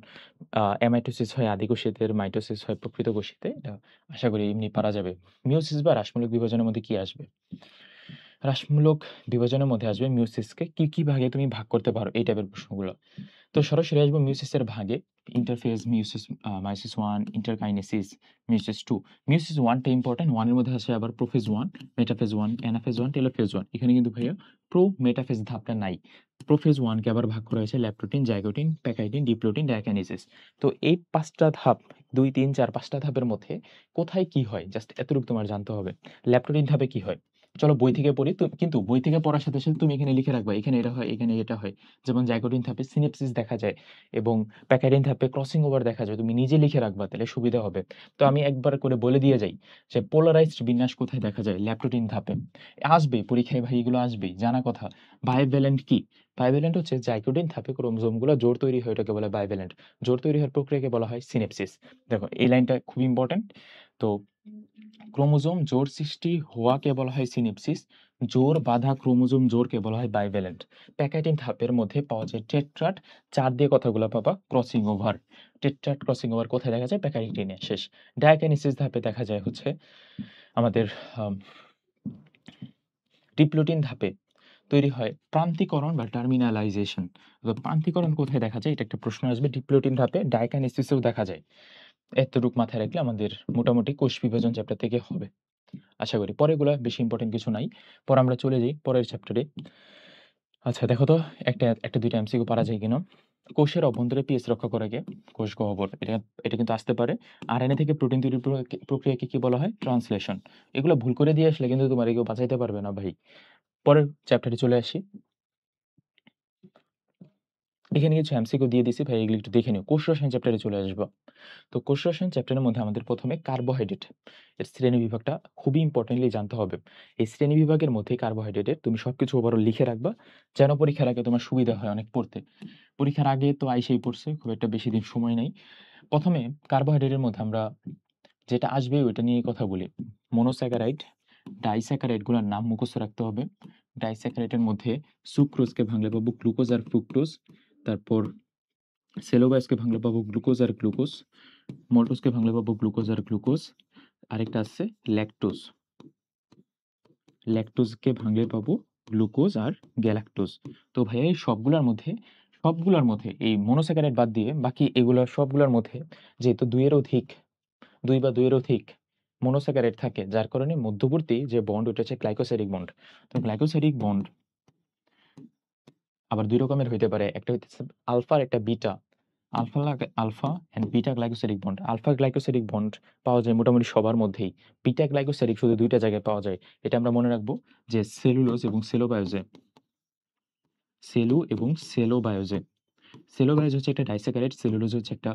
অ্যামাইটোসিস হয় আদিকোষিতের, মাইটোসিস হয় প্রকৃত কোষিতে। এটা আশা করি এমনি পারা যাবে। মিয়োসিস বা রাসমূলক বিভাজনের মধ্যে কি আসবে? রাসমূলক বিভাজনের মধ্যে আসবে মিয়োসিসকে কি ভাগে তুমি ভাগ করতে পারো? এই টাইপের প্রশ্নগুলো। তো সরাসরি আসবো মিয়োসিসের ভাগে। Interphase, meiosis 1, interkinesis, meiosis 2। Meiosis 1 টা ইম্পোর্টেন্ট। 1 এর মধ্যে আছে আবার প্রোফেজ 1, মেটাফেজ 1, অ্যানাফেজ 1, টেলোফেজ 1। এখানে কিন্তু ভাইয়া মেটাফেজ ধাপটা নাই। প্রোফেজ 1 কে আবার ভাগ করা হয়েছে ল্যাপ্টোটিন, জাইগোটিন, প্যাকাইটিন, ডিপ্লোটিন, ডায়াকাইনেসিস। তো এই ৫ টা ধাপ ২, ৩, ৪ ৫ টা ধাপের মধ্যে কোথায় কি হয়? জাস্ট এতটুকু তোমার জানতে হবে। ল্যাপ্টোটিন ধাপে কি হয়? চলো বই থেকে পড়ি। কিন্তু বই থেকে পড়ার সাথে তুমি এখানে লিখে রাখবা। এখানে এটা হয়, এখানে এটা হয়। যেমন জাইগোটিন ধাপে সিনেপসিস দেখা যায় এবং প্যাকাইডিন ধাপে ক্রসিং ওভার দেখা যায়। তুমি নিজে লিখে রাখবা তাহলে সুবিধা হবে। তো আমি একবার করে বলে দিয়ে যাই যে পোলারাইজড বিন্যাস কোথায় দেখা যায়? ল্যাপ্টোটিন ধাপে। আসবেই পরীক্ষায় ভাই এগুলো আসবেই। জানা কথা। বাইভ্যালেন্ট কি? বাইভ্যালেন্ট হচ্ছে জাইগোটিন ধাপে ক্রোমোজোমগুলো জোড় তৈরি হয় এটাকে বলা হয় বাইভ্যালেন্ট। জোড় তৈরি হওয়ার প্রক্রিয়াকে বলা হয় সিনেপসিস। দেখো এই লাইনটা খুব ইম্পোর্টেন্ট। তো ক্রোমোজোম জোড় সৃষ্টি হওয়াকে বলা হয় সিনেপসিস। জোড় বাঁধা ক্রোমোজোম জোড়কে বলা হয় বাইভ্যালেন্ট। প্যাকেটিন ধাপের মধ্যে পাওয়া যায় টেট্রাড। ৪ দিয়ে কথাগুলো পাবা crossing over. Tetrad crossing over কোথায় দেখা যায়? প্যাকেটিনে শেষ। ডায়াকাইনেসিস ধাপে দেখা যায় হচ্ছে আমাদের আম ডিপ্লোটিন ধাপে তৈরি হয় প্রান্তিকরণ বা টার্মিনালাইজেশন। তো প্রান্তিকরণ কোথায় দেখা যায়? এটা একটা প্রশ্ন আসবে। ডিপ্লোটিন ধাপে ডায়াকাইনেসিসেও দেখা যায়। এতটুক মাথায় রাখলে আমাদের মোটামুটি কোষ বিভাজন চ্যাপ্টার থেকে হবে। আশা করি। পরেরগুলা বেশি ইম্পোর্টেন্ট কিছু নাই। পরে আমরা চলে যাই পরের চ্যাপ্টারে। আচ্ছা দেখো তো ১টা ২টা এমসিকিউ পারা যায় কিনা? কোষের অভ্যন্তরে পিএইচ রক্ষা করে কে? কোষ গহ্বর। এটা কিন্তু আসতে পারে। আরএনএ থেকে প্রোটিন তৈরির প্রক্রিয়াকে কি বলা হয়? ট্রান্সলেশন। এগুলো ভুল করে দিয়ে আসলে কিন্তু তোমারে কেউ বাঁচাইতে পারবে না ভাই। পরের চ্যাপ্টারে চলে আসি। এখানে কিছু এমসিকিউ দিয়ে দিছি ভাই এগুলো একটু দেখে নিও। কোষ রসায়ন চ্যাপ্টারে চলে আসবা। তো কোষ রসায়ন চ্যাপ্টারের মধ্যে আমাদের ১ম এ কার্বোহাইড্রেট এর শ্রেণীবিভাগটা খুবই ইম্পোর্টেন্টলি জানতে হবে। এই শ্রেণীবিভাগের মধ্যে কার্বোহাইড্রেটের তুমি সবকিছু ওভারঅল লিখে রাখবা। যেন পরীক্ষার আগে তোমার সুবিধা হয় অনেক পড়তে। পরীক্ষার আগে তো আইসেই পড়ছে, খুব একটা বেশি দিন সময় নাই। ১ম এ কার্বোহাইড্রেটের মধ্যে আমরা যেটা আসবে ওইটা নিয়ে কথা বলি। মনোস্যাকারাইড, ডাইস্যাকারাইড গুলার নাম মুখস্থ রাখতে হবে। ডাইস্যাকারাইডের মধ্যে সুক্রোজকে ভাঙলে পাবো গ্লুকোজ আর ফ্রুক্টোজ। তারপর সেলোবায়াসকে ভাঙলে পাবো গ্লুকোজ আর গ্লুকোজ। মল্টোজকে ভাঙলে পাবো গ্লুকোজ আর গ্লুকোজ। আরেকটা আছে ল্যাকটোজ। ল্যাকটোজকে ভাঙলে পাবো গ্লুকোজ আর গ্যালাক্টোজ। তো ভাইয়া এই সবগুলার মধ্যে এই মনোস্যাকারাইড বাদ দিয়ে বাকি এগুলা সবগুলার মধ্যে যেহেতু ২ বা ২ এর অধিক মনোস্যাকারাইড থাকে যার কারণে মধ্যবর্তী যে বন্ড ওটা হচ্ছে গ্লাইকোসাইডিক বন্ড। তো গ্লাইকোসাইডিক বন্ড আবার ২ রকমের হইতে পারে। একটা হইতেছে আলফা আর একটা beta. Alpha and beta glycosidic bond. Alpha glycosidic bond পাওয়া যায় মোটামুটি সবার মধ্যেই। বিটা গ্লাইকোসিডিক শুধু ২ টা জায়গায় পাওয়া যায়। এটা আমরা মনে রাখবো যে সেলুলোজ এবং সেলোবায়োজে। সেলু এবং সেলোবায়োজে। সেলোবায়োজ হচ্ছে একটা ডাইস্যাকারাইড, সেলুলোজ হচ্ছে একটা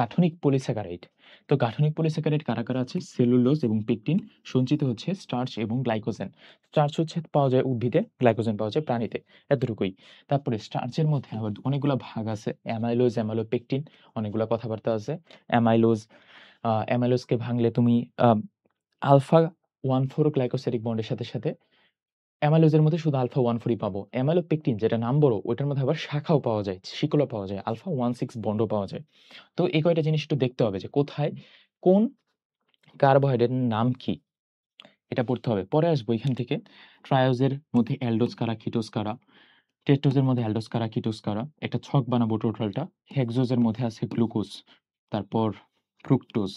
গাঠনিক পলিস্যাকারাইড। তো গাঠনিক পলিস্যাকারাইড কারা আছে? সেলুলোজ এবং পেকটিন। সঞ্চিত হচ্ছে স্টার্চ এবং গ্লাইকোজেন। স্টার্চ হচ্ছে পাওয়া যায় উদ্ভিদে, গ্লাইকোজেন পাওয়া যায় প্রাণীতে। এতটুকুই। তারপরে স্টার্চের মধ্যে আবার অনেকগুলা ভাগ আছে। অ্যামাইলোজ, অ্যামাইলোপেকটিন অনেকগুলা কথাবার্তা আছে। অ্যামাইলোজ, অ্যামাইলোজকে ভাঙলে তুমি আ আলফা 1,4 গ্লাইকোসিডিক বন্ডের সাথে অ্যামাইলোজের মধ্যে শুধু আলফা 1,4 ই পাবো। অ্যামাইলোপেকটিন যেটা নাম বড় ওইটার মধ্যে আবার শাখাও পাওয়া যায়, শিকলও পাওয়া যায়। আলফা 1,6 বন্ডও পাওয়া যায়। তো এই কয়টা জিনিস একটু দেখতে হবে যে কোথায় কোন কার্বোহাইড্রেটের নাম কি? এটা পড়তে হবে। পরে আসবো এখান থেকে ট্রায়োজের মধ্যে অ্যালডোজ কারা, কিটোজ কারা, টেট্টোজের মধ্যে অ্যালডোজ কারা, কিটোজ কারা। একটা ছক বানাবো টোটালটা। হেক্সোজের মধ্যে আছে গ্লুকোজ, তারপর ফ্রুক্টোজ,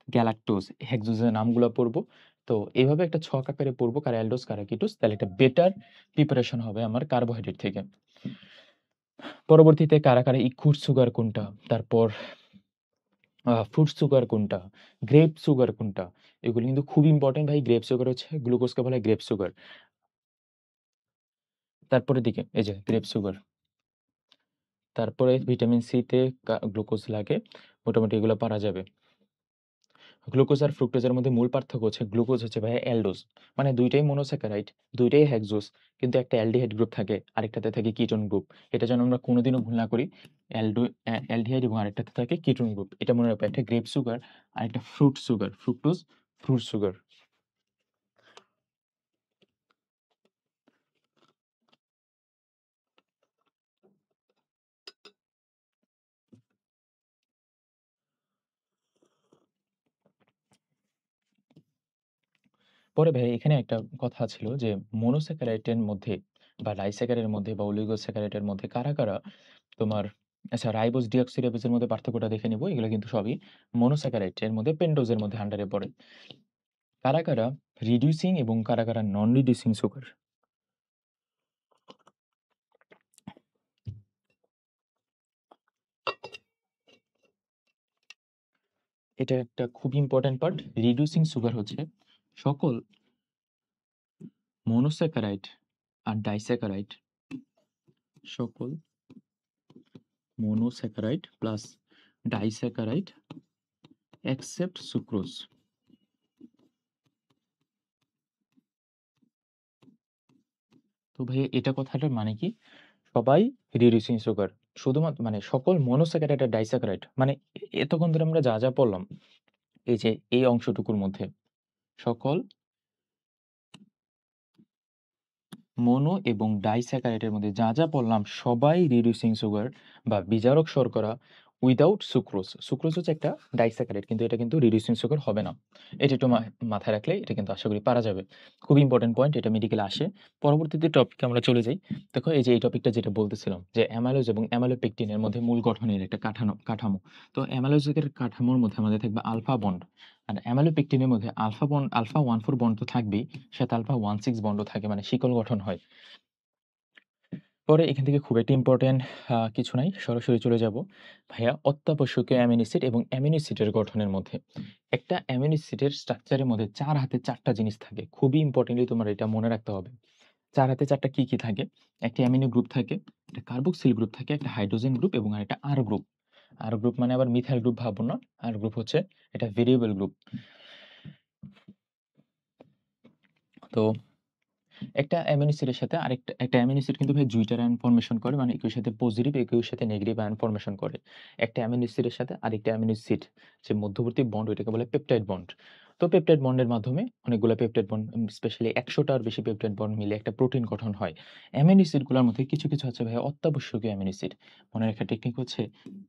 গ্যালাক্টোজ, হেক্সোজের নামগুলো পড়বো। তো এইভাবে একটা ছক আকারে পড়বো কারা অ্যালডোজ, কারা কিটোজ। তাহলে একটা বেটার প্রিপারেশন হবে আমার কার্বোহাইড্রেট থেকে। পরবর্তীতে কারা, কারা ইকুর সুগার কোনটা, তারপর ফ্রুট সুগার কোনটা, গ্রেপ সুগার কোনটা, এগুলো কিন্তু খুব ইম্পর্টেন্ট ভাই। গ্রেপ সুগার হচ্ছে গ্লুকোজকে বলা হয় গ্রেপ সুগার। তারপরে দিকে এই যে গ্রেপ সুগার, তারপরে ভিটামিন সি তে গ্লুকোজ লাগে, মোটামুটি এগুলো পারা যাবে। গ্লুকোজ আর ফ্রুক্টোজের মধ্যে মূল পার্থক্য হচ্ছে গ্লুকোজ হচ্ছে ভাই অ্যালডোজ, মানে দুইটাই মনোস্যাকারাইড, দুইটাই হেক্সোজ, কিন্তু একটা অ্যালডিহাইড গ্রুপ থাকে, আরেকটাতে থাকে কিটোন গ্রুপ। এটা যেন আমরা কোনোদিনও ভুল না করি। অ্যালডিহাইড এবং আরেকটাতে থাকে কিটোন গ্রুপ, এটা মনে রাখবে। একটা গ্রেপ সুগার আর একটা fruit sugar, fructose, fruit sugar. পরে ভাই এখানে একটা কথা ছিল যে মনোস্যাকারাইডের মধ্যে বা ডাইস্যাকারাইডের মধ্যে বা অলিগোস্যাকারাইডের মধ্যে কারা, কারা তোমার, আচ্ছা রাইবোজ ডিঅক্সিরাইবোজের মধ্যে পার্থক্যটা দেখে নিব। এগুলো কিন্তু সবই মনোস্যাকারাইড, এর মধ্যে পেন্টোজের মধ্যে আন্ডারে পড়ে। কারা, কারা রিডিউসিং এবং কারা, কারা নন রিডিউসিং সুগার। এটা একটা খুব ইম্পর্টেন্ট পার্ট। রিডিউসিং সুগার হচ্ছে সকল মনোস্যাকারাইড আর ডাইস্যাকারাইড, সকল monosaccharide plus disaccharide except sucrose. তো ভাই এটা কথাটার মানে কি? সবাই রিডিউসিং সুগার, শুধুমাত্র মানে সকল মনোস্যাকারাইড আর ডাইস্যাকারাইড, মানে এতক্ষণ ধরে আমরা যা যা পড়লাম এই যে এই অংশটুকুর মধ্যে সকল মোনো এবং ডাইস্যাকারাইডের মধ্যে যা যা পড়লাম সবাই রিডিউসিং সুগার বা বিজারক শর্করা উইদাউট সুক্রোজ। সুক্রোজ হচ্ছে একটা ডাইস্যাকারাইড, কিন্তু এটা কিন্তু রিডিউসিং সুগার হবে না। এটা একটু মাথায় রাখলে এটা কিন্তু আশা করি পারা যাবে। খুব ইম্পর্টেন্ট পয়েন্ট, এটা মেডিকেলে আসে। পরবর্তীতে টপিকে আমরা চলে যাই। দেখো এই যে এই টপিকটা যেটা বলতেছিলাম যে অ্যামাইলোজ এবং অ্যামাইলোপেকটিনের মধ্যে মূল গঠনের একটা কাঠামো। তো অ্যামাইলোজের কাঠামোর মধ্যে আমাদের থাকবে আলফা বন্ড, আর অ্যামাইলোপেকটিনের মধ্যে আলফা বন্ড, আলফা 1,4 বন্ড তো থাকবেই, সাথে আলফা 1,6 বন্ডও থাকে, মানে শিকল গঠন হয়। পরে এখান থেকে খুব একটা ইম্পর্টেন্ট কিছু নাই, সরাসরি চলে যাব ভাইয়া অত্যাবশ্যকীয় অ্যামিনো অ্যাসিড এবং অ্যামিনো অ্যাসিডের গঠনের মধ্যে। একটা অ্যামিনো অ্যাসিডের স্ট্রাকচারের মধ্যে ৪ হাতে ৪ টা জিনিস থাকে। খুবই ইম্পর্টেন্টলি তোমার এটা মনে রাখতে হবে। ৪ হাতে ৪ টা কি, কি থাকে? একটা অ্যামিনো গ্রুপ থাকে, একটা কার্বক্সিল গ্রুপ থাকে, একটা হাইড্রোজেন গ্রুপ এবং আরেকটা আর গ্রুপ। আর গ্রুপ মানে আবার মিথাইল গ্রুপ ভাববো না। আর গ্রুপ হচ্ছে এটা ভেরিয়েবল গ্রুপ। তো একটা অ্যামিনো অ্যাসিডের সাথে একটা অ্যামিনো অ্যাসিড কিন্তু ভাই ২ টা আয়ন ফরমেশন করে, মানে একই সাথে পজিটিভ, একই সাথে নেগেটিভ আয়ন ফরমেশন করে। একটা অ্যামিনো অ্যাসিডের সাথে আরেকটা অ্যামিনো অ্যাসিড যে মধ্যবর্তী বন্ড, ওইটাকে বলে পেপটাইড বন্ড। তো পেপটাইড বন্ডের মাধ্যমে অনেকগুলো পেপটাইড বন্ড, স্পেশালি ১০০ টার বেশি পেপটাইড বন্ড মিলে একটা প্রোটিন গঠন হয়। অ্যামিনো অ্যাসিডগুলোর মধ্যে কিছু, কিছু আছে ভাই অত্যাবশ্যকীয় অ্যামিনো অ্যাসিড। মনে রাখার টেকনিক হচ্ছে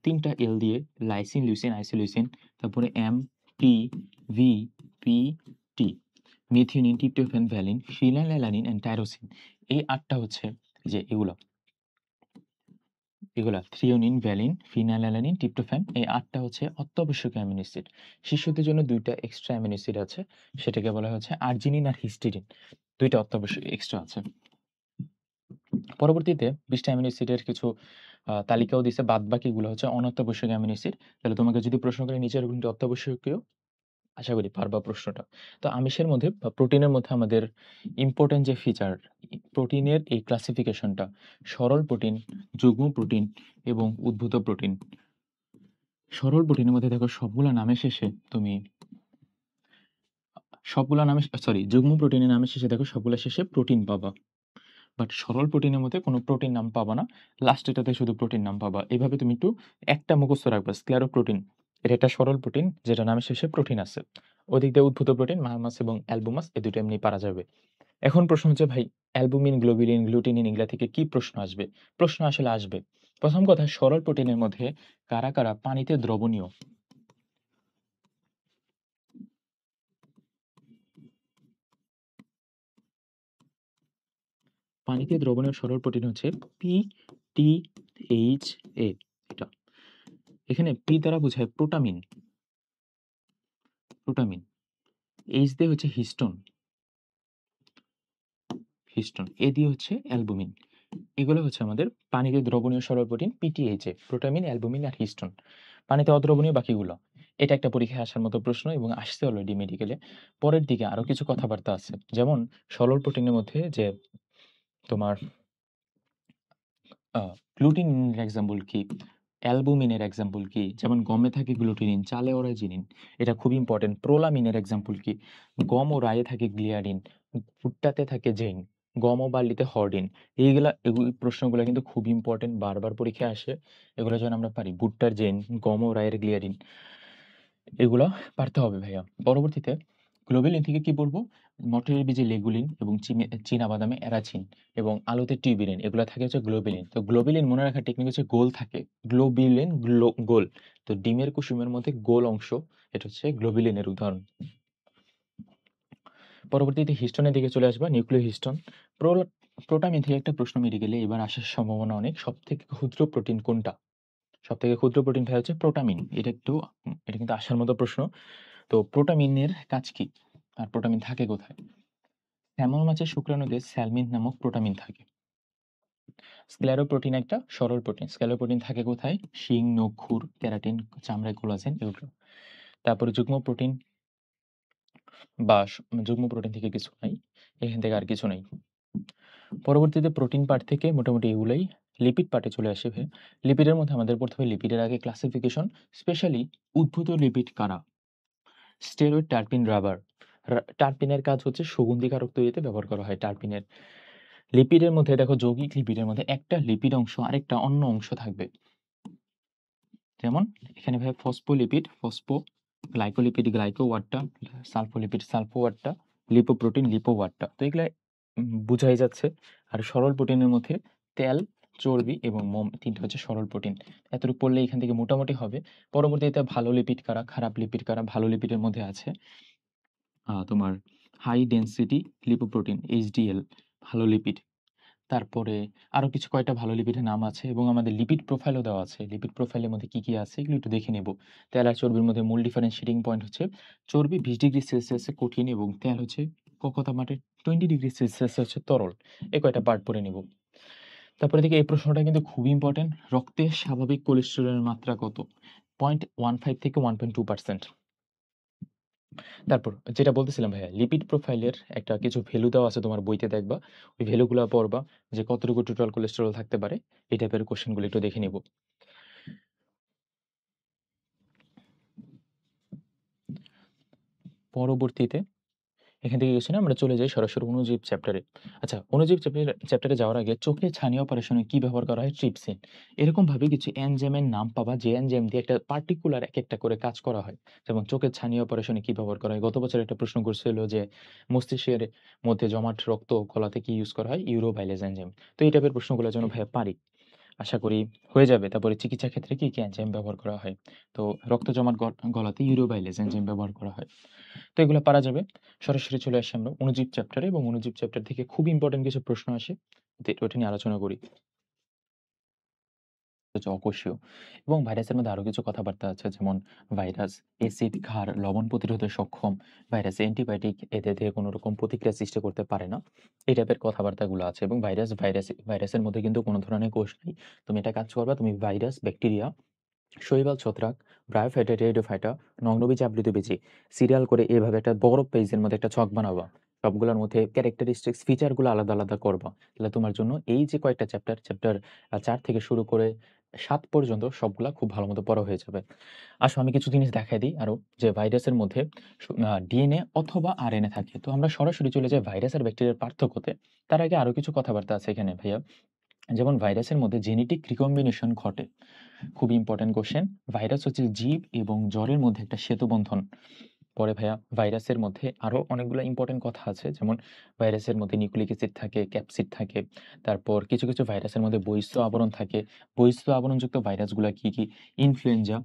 ৩ টা এল দিয়ে লাইসিন, লিউসিন, আইসোলিউসিন, তারপরে M, T, V, P, T. Methionine, tryptophan, valine, phenylalanine and tyrosine. এই ৮ টা হচ্ছে যে এগুলা থ্রিওনিন, ভ্যালিন, ফিনাইলঅ্যালানিন, ট্রিপ্টোফ্যান, এই ৮ টা হচ্ছে অত্যাবশ্যকীয় অ্যামিনো অ্যাসিড। শিশুদের জন্য ২ টা এক্সট্রা অ্যামিনো অ্যাসিড আছে। সেটাকে বলা হচ্ছে আর্জিনিন আর হিস্টিডিন। ২ টা অত্যাবশ্যক এক্সট্রা আছে। পরবর্তীতে ২০ টা অ্যামিনো অ্যাসিডের কিছু তালিকাও দিছে। বাদবাকিগুলো হচ্ছে অনত্যাবশ্যকীয় অ্যামিনো অ্যাসিড। তাহলে তোমাকে যদি প্রশ্ন করে নিচের কোনটি অত্যাবশ্যকীয়, আশা করি পারবা প্রশ্নটা। তো আমিষের মধ্যে বা প্রোটিনের মধ্যে আমাদের ইম্পোর্টেন্ট যে ফিচার, প্রোটিনের এই ক্লাসিফিকেশনটা সরল প্রোটিন, যুগ্ম প্রোটিন এবং উদ্ভূত প্রোটিন। সরল প্রোটিনের মধ্যে দেখো সবগুলা নামের শেষে তুমি সবগুলা নামে সরি যুগ্ম প্রোটিনের নামের শেষে দেখো সবগুলা শেষে প্রোটিন পাবা। বাট সরল প্রোটিনের মধ্যে কোনো প্রোটিন নাম পাবা না, লাস্টেটাতে শুধু প্রোটিন নাম পাবা। এভাবে তুমি একটু একটা মুখস্থ রাখবা, স্ক্লেরোপ্রোটিন এটা একটা সরল প্রোটিন যেটা নামের শেষে প্রোটিন আছে। ওদিক দিয়ে উদ্ভূত প্রোটিন মায়ামাস এবং অ্যালবুমাস, এই দুটো এমনি পারা যাবে। এখন প্রশ্ন হচ্ছে ভাই অ্যালবুমিন, গ্লোবিউলিন, গ্লুটিনিন এগুলা থেকে কি প্রশ্ন আসবে? প্রশ্ন আসলে আসবে। প্রথম কথা, সরল প্রোটিনের মধ্যে কারা, কারা পানিতে দ্রবণীয়? পানিতে দ্রবণীয় সরল প্রোটিন হচ্ছে PTHA। এটা এখানে পি দ্বারা বোঝায় প্রোটামিন, প্রোটামিন। এইচ দিয়ে হচ্ছে হিস্টোন, হিস্টোন। এ দিয়ে হচ্ছে অ্যালবুমিন। এগুলো হচ্ছে আমাদের পানিতে দ্রবণীয় সরল প্রোটিন PTHA, প্রোটামিন, অ্যালবুমিন আর হিস্টোন। পানিতে অদ্রবণীয় বাকিগুলো। এটা একটা পরীক্ষায় আসার মতো প্রশ্ন এবং আসছে অলরেডি মেডিকেলে। পরের দিকে আরো কিছু কথাবার্তা আছে, যেমন সরল প্রোটিনের মধ্যে যে তোমার গ্লুটিনের এক্সাম্পল কি, অ্যালবুমিনের এক্সাম্পল কি, যেমন গমে থাকে গ্লুটিনিন, চালে অরাজিনিন, এটা খুব ইম্পর্টেন্ট। প্রোলামিনের এক্সাম্পল কি, গম ও রায়ে থাকে গ্লিয়ারিন, ভুট্টাতে থাকে জেইন, গম ও বার্লিতে হর্ডিন। এগুলো প্রশ্নগুলো কিন্তু খুব ইম্পর্টেন্ট, বারবার পরীক্ষায় আসে। এগুলো যেন আমরা পারি, ভুট্টার জেইন, গম ও রায়ের গ্লিয়ারিন, এগুলো পারতে হবে ভাইয়া। পরবর্তীতে গ্লোবেলিন থেকে কি পড়বো, মটরের বীজে লেগুলিন এবং চীনা বাদামে অ্যারাচিন এবং আলুতে টিউবিলিন, এগুলো থাকে হচ্ছে গ্লোবেলিন। তো গ্লোবেলিন মনে রাখার টেকনিক হচ্ছে গোল থাকে, গ্লোবিলিন গোল। তো ডিমের কুসুমের মধ্যে গোল অংশ, এটা হচ্ছে গ্লোবিলিনের উদাহরণ। পরবর্তীতে হিস্টোনের দিকে চলে আসবা, নিউক্লিয় হিস্টোন। প্রোটামিন থেকে একটা প্রশ্ন মেডিকেলে এবার আসার সম্ভাবনা অনেক। সব থেকে ক্ষুদ্র প্রোটিন কোনটা? সব থেকে ক্ষুদ্র প্রোটিনটা হচ্ছে প্রোটামিন। এটা কিন্তু আসার মতো প্রশ্ন। তো প্রোটামিনের কাজ কি আর প্রোটামিন থাকে কোথায়? স্যামন মাছের শুক্রাণুতে স্যালমিন নামক প্রোটামিন থাকে। স্ক্লেরোপ্রোটিন একটা সরল প্রোটিন। স্ক্লেরোপ্রোটিন থাকে কোথায়? শিং, নখ, খুর, কেরাটিন, চামড়ায় কোলাজেন, এগুলো। তারপরে যুগ্ম প্রোটিন বা যুগ্ম প্রোটিন থেকে কিছু নাই, এখান থেকে আর কিছু নেই। পরবর্তীতে প্রোটিন পার্ট থেকে মোটামুটি এগুলোই। লিপিড পার্টে চলে আসে। লিপিডের মধ্যে আমাদের পড়তে হবে লিপিডের আগে ক্লাসিফিকেশন, স্পেশালি উদ্ভূত লিপিড কারা? Steroid, terpene, rubber. টার্পিনের কাজ হচ্ছে সুগন্ধিকারক তৈরিতে ব্যবহার করা হয় টার্পিনের। লিপিডের মধ্যে দেখো, যৌগিক লিপিডের মধ্যে একটা লিপিড অংশ আরেকটা অন্য অংশ থাকবে। যেমন এখানে ভাই ফসফোলিপিড, ফসফো, গ্লাইকোলিপিড, গ্লাইকো ওয়াটটা, সালফোলিপিড, সালফো ওয়াটটা, লিপোপ্রোটিন, লিপো ওয়াটটা। তো এগুলা বুঝাই যাচ্ছে। আর সরল প্রোটিনের মধ্যে তেল, চর্বি এবং মোম, তিনটা হচ্ছে সরল প্রোটিন। এতটুকু পড়লে এখান থেকে মোটামুটি হবে। পরবর্তীতে ভালো লিপিড কারা, খারাপ লিপিড কারা? ভালো লিপিডের মধ্যে আছে তোমার হাই ডেনসিটি লিপোপ্রোটিন, HDL, ভালো লিপিড। তারপরে আরো কিছু কয়টা ভালো লিপিডের নাম আছে এবং আমাদের লিপিড প্রোফাইলও দেওয়া আছে। লিপিড প্রোফাইলের মধ্যে কি কি আছে এগুলো একটু দেখে নেব। তেল আর চর্বির মধ্যে মূল ডিফারেন্সিয়েটিং পয়েন্ট হচ্ছে চর্বি 20 ডিগ্রি সেলসিয়াসে কঠিন এবং তেল হচ্ছে কতামাটে 20 ডিগ্রি সেলসিয়াসে হচ্ছে তরল। এই কয়টা পার্ট পড়ে নেব। তারপরে দেখি এই প্রশ্নটা কিন্তু খুবই ইম্পর্টেন্ট। রক্তে স্বাভাবিক কোলেস্টেরলের মাত্রা কত? 0.15 থেকে 1.2%। তারপর যেটা বলতেছিলাম ভাইয়া, লিপিড প্রোফাইলের একটা কিছু ভ্যালু দেওয়া আছে, তোমার বইতে দেখবা। ওই ভ্যালুগুলো পড়বা, যে কতটুকু টোটাল কোলেস্টেরল থাকতে পারে। এই টাইপের কোশ্চেনগুলো একটু দেখে নিব। পরবর্তীতে এখান থেকে গেছি না, আমরা চলে যাই সরাসরি অণুজীব চ্যাপ্টারে। আচ্ছা, অণুজীব চ্যাপ্টারে যাওয়ার আগে চোখে ছানি অপারেশনে কি ব্যবহার করা হয়? ট্রিপসিন। এরকম ভাবে কিছু এনজাইমের নাম পাবা, যে এনজাইম দিয়ে একটা পার্টিকুলার এক একটা করে কাজ করা হয়। যেমন চোখের ছানি অপারেশনে কি ব্যবহার করা হয়? গত বছর একটা প্রশ্ন করছিল যে মস্তিষ্কের মধ্যে জমাট রক্ত গলাতে কি ইউজ করা হয়? ইউরোবাইলেজ এনজাইম। তো এই টাইপের প্রশ্নগুলো যেন ভাইয়া পারি, আশা করি হয়ে যাবে। তারপরে চিকিৎসা ক্ষেত্রে কি কি এনজাইম ব্যবহার করা হয়? তো রক্ত জমাট গলাতে ইউরোবাইলেজ এনজাইম ব্যবহার করা হয়। তো এগুলো পারা যাবে। সরাসরি চলে আসি আমরা অণুজীব চ্যাপ্টারে এবং অণুজীব চ্যাপ্টার থেকে খুব ইম্পর্টেন্ট কিছু প্রশ্ন আসে। ওটা নিয়ে আলোচনা করি। হচ্ছে অকোষীয় এবং ভাইরাসের মধ্যে আরো কিছু কথাবার্তা আছে, যেমন ভাইরাস এসিড, ক্ষার, লবণ প্রতিরোধে সক্ষম, ভাইরাস অ্যান্টিবায়োটিক এদের থেকে কোনো রকম প্রতিক্রিয়া সৃষ্টি করতে পারে না। এই টাইপের কথাবার্তাগুলো আছে। এবং ভাইরাসের মধ্যে কিন্তু কোনো ধরনের কোষ নেই। তুমি এটা কাজ করবা, তুমি ভাইরাস, ব্যাকটেরিয়া, শৈবাল, ছত্রাক, ব্রায়োফাইটা, টেরিডোফাইটা, নগ্নবীজ, আবৃত বীজি সিরিয়াল করে এভাবে একটা বড় পেজের মধ্যে একটা ছক বানাবা। সবগুলোর মধ্যে ক্যারেক্টারিস্টিক্স ফিচারগুলো আলাদা আলাদা করবা। তাহলে তোমার জন্য এই যে কয়েকটা চ্যাপ্টার 4 থেকে শুরু করে 7 পর্যন্ত সবগুলা খুব ভালো মতো পড়া হয়ে যাবে। আসো আমি কিছু জিনিস দেখাই দিই আরো, যে ভাইরাসের মধ্যে ডিএনএ অথবা আরএনএ থাকে। তো আমরা সরাসরি চলে যাই ভাইরাস আর ব্যাকটেরিয়ার পার্থক্যতে। তার আগে আরো কিছু কথাবার্তা আছে এখানে ভাইয়া। যেমন ভাইরাসের মধ্যে জেনেটিক রিকম্বিনেশন ঘটে। খুব ইম্পর্টেন্ট কোশ্চেন। ভাইরাস হচ্ছে জীব এবং জ্বরের মধ্যে একটা সেতুবন্ধন। পরে ভাইয়া ভাইরাসের মধ্যে আরো অনেকগুলো ইম্পর্টেন্ট কথা আছে, যেমন ভাইরাসের মধ্যে নিউক্লিক অ্যাসিড থাকে, ক্যাপসিড থাকে। তারপর কিছু কিছু ভাইরাসের মধ্যে বহিঃস্থ আবরণ থাকে। বহিঃস্থ আবরণযুক্ত ভাইরাসগুলো কি কি? ইনফ্লুয়েঞ্জা,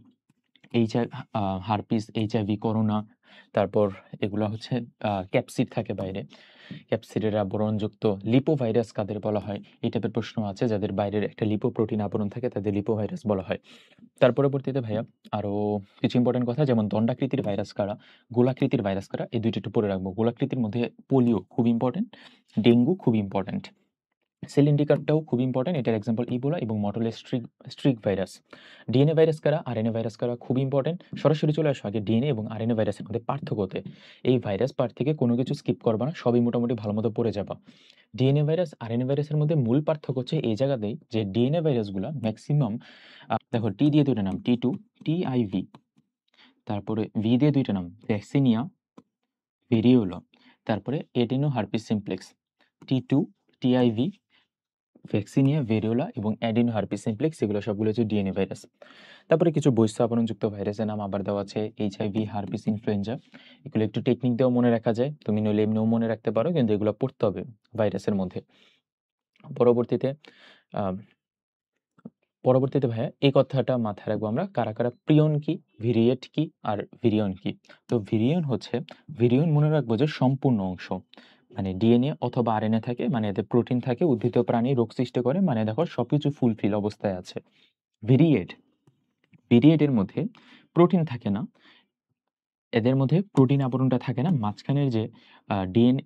হারপিস, এইচআইভি, করোনা, তারপর এগুলা হচ্ছে ক্যাপসিড থাকে বাইরে। ক্যাপসিডের আবরণযুক্ত লিপোভাইরাস কাদের বলা হয়? এই টাইপের প্রশ্ন আছে। যাদের বাইরের একটা লিপোপ্রোটিন আবরণ থাকে তাদের লিপোভাইরাস বলা হয়। তার পরবর্তীতে ভাইয়া আরো কিছু ইম্পোর্টেন্ট কথা, যেমন দণ্ডাকৃতির ভাইরাস কারা, গোলাকৃতির ভাইরাস কারা, এই ২ টা একটু পড়ে রাখবো। গোলাকৃতির মধ্যে পোলিও খুব ইম্পোর্টেন্ট, ডেঙ্গু খুব ইম্পোর্টেন্ট। সিলিন্ডিকারটাও খুব ইম্পোর্টেন্ট। এটার এক্সাম্পল ইবোলা এবং মটোলে স্ট্রিক ভাইরাস। ডিএনএ ভাইরাস কারা, আরএনএ ভাইরাস কারা, খুব ইম্পোর্টেন্ট। সরাসরি চলে আসো আগে ডিএনএ এবং আরএনএ ভাইরাসের মধ্যে পার্থক্যতে। এই ভাইরাস পার্ট থেকে কোনো কিছু স্কিপ করবা না, সবই মোটামুটি ভালোমতো পড়ে যাবা। ডিএনএ ভাইরাস আরএনএ ভাইরাসের মধ্যে মূল পার্থক্য হচ্ছে এই জায়গাতেই যে ডিএনএ ভাইরাসগুলা ম্যাক্সিমাম দেখো টি দিয়ে ২টা নাম, টি2, টিআইভি, তারপরে ভি দিয়ে ২টা নাম, ভ্যাক্সিনিয়া, ভেরিওলা, তারপরে adeno herpes simplex. T two, TIV, vaccinia, variola এবং অ্যাডিনো হার্পিস সিমপ্লেক্স, এগুলো সবগুলো হচ্ছে ডিএনএ ভাইরাস। তারপরে কিছু বৈশ্য আবরণযুক্ত ভাইরাসের নাম আবার দেওয়া আছে, এইচআইভি, হার্পিস, ইনফ্লুয়েঞ্জা। এগুলো একটু টেকনিক দিয়েও মনে রাখা যায়, তুমি নইলে এমনিও মনে রাখতে পারো, কিন্তু এগুলো পড়তে হবে ভাইরাসের মধ্যে। পরবর্তীতে আহ, পরবর্তীতে ভাইয়া এই কথাটা মাথায় রাখবো আমরা, কারা কারা প্রিয়ন কি, ভিরিয়েট কি আর ভিরিয়ন কি। তো ভিরিয়ন মনে রাখবো যে সম্পূর্ণ অংশ, মানে ডিএনএ অথবা আরএনএ থাকে, মানে এতে প্রোটিন থাকে, উদ্ভিদ প্রাণী রোগ সৃষ্টি করে, মানে দেখো সবকিছু ফুলফিল অবস্থায় আছে। ভিরিয়েট, ভিরিয়েটের মধ্যে প্রোটিন থাকে না, এদের মধ্যে প্রোটিন আবরণটা থাকে না, মাঝখানের যে ডিএনএ